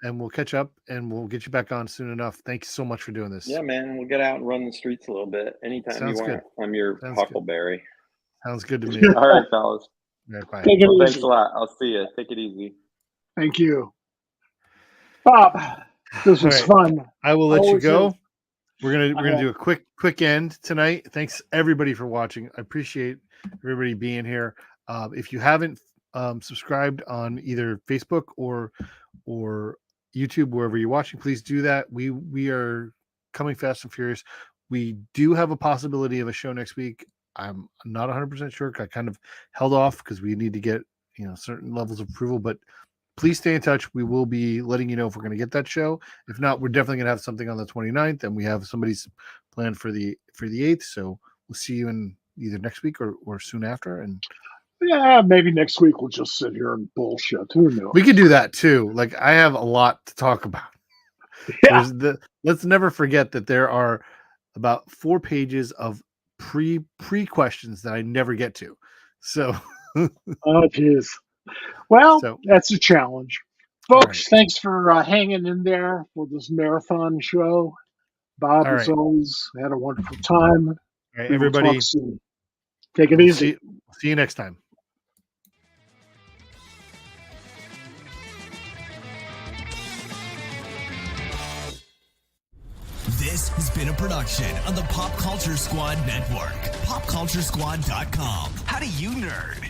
And we'll catch up and we'll get you back on soon enough. Thank you so much for doing this. Yeah, man. We'll get out and run the streets a little bit anytime Sounds you want. good. I'm your Sounds good. huckleberry. Sounds good to me. All right, fellas. All right, bye. Take it Well, easy. thanks a lot. I'll see you. Take it easy. Thank you. Bob, this was fun. I will let you Always go. is. We're gonna do a quick end tonight. Thanks everybody for watching. I appreciate everybody being here. If you haven't subscribed on either Facebook or YouTube, wherever you're watching, please do that. We are coming fast and furious. We do have a possibility of a show next week. I'm not 100% sure. I kind of held off because we need to get certain levels of approval, but please stay in touch. We will be letting you know if we're going to get that show. If not, we're definitely going to have something on the 29th, and we have somebody's planned for the 8th. So we'll see you in either next week or soon after. And yeah, maybe next week we'll just sit here and bullshit. Who knows? we could do that too. Like, I have a lot to talk about. Yeah. Let's never forget that there are about 4 pages of pre questions that I never get to. So Oh, geez. Well, that's a challenge. Folks, thanks for hanging in there for this marathon show. Bob, as always, had a wonderful time. All right, We will everybody. talk soon. Take it easy. See you next time. This has been a production of the Pop Culture Squad Network. PopCultureSquad.com. How do you nerd?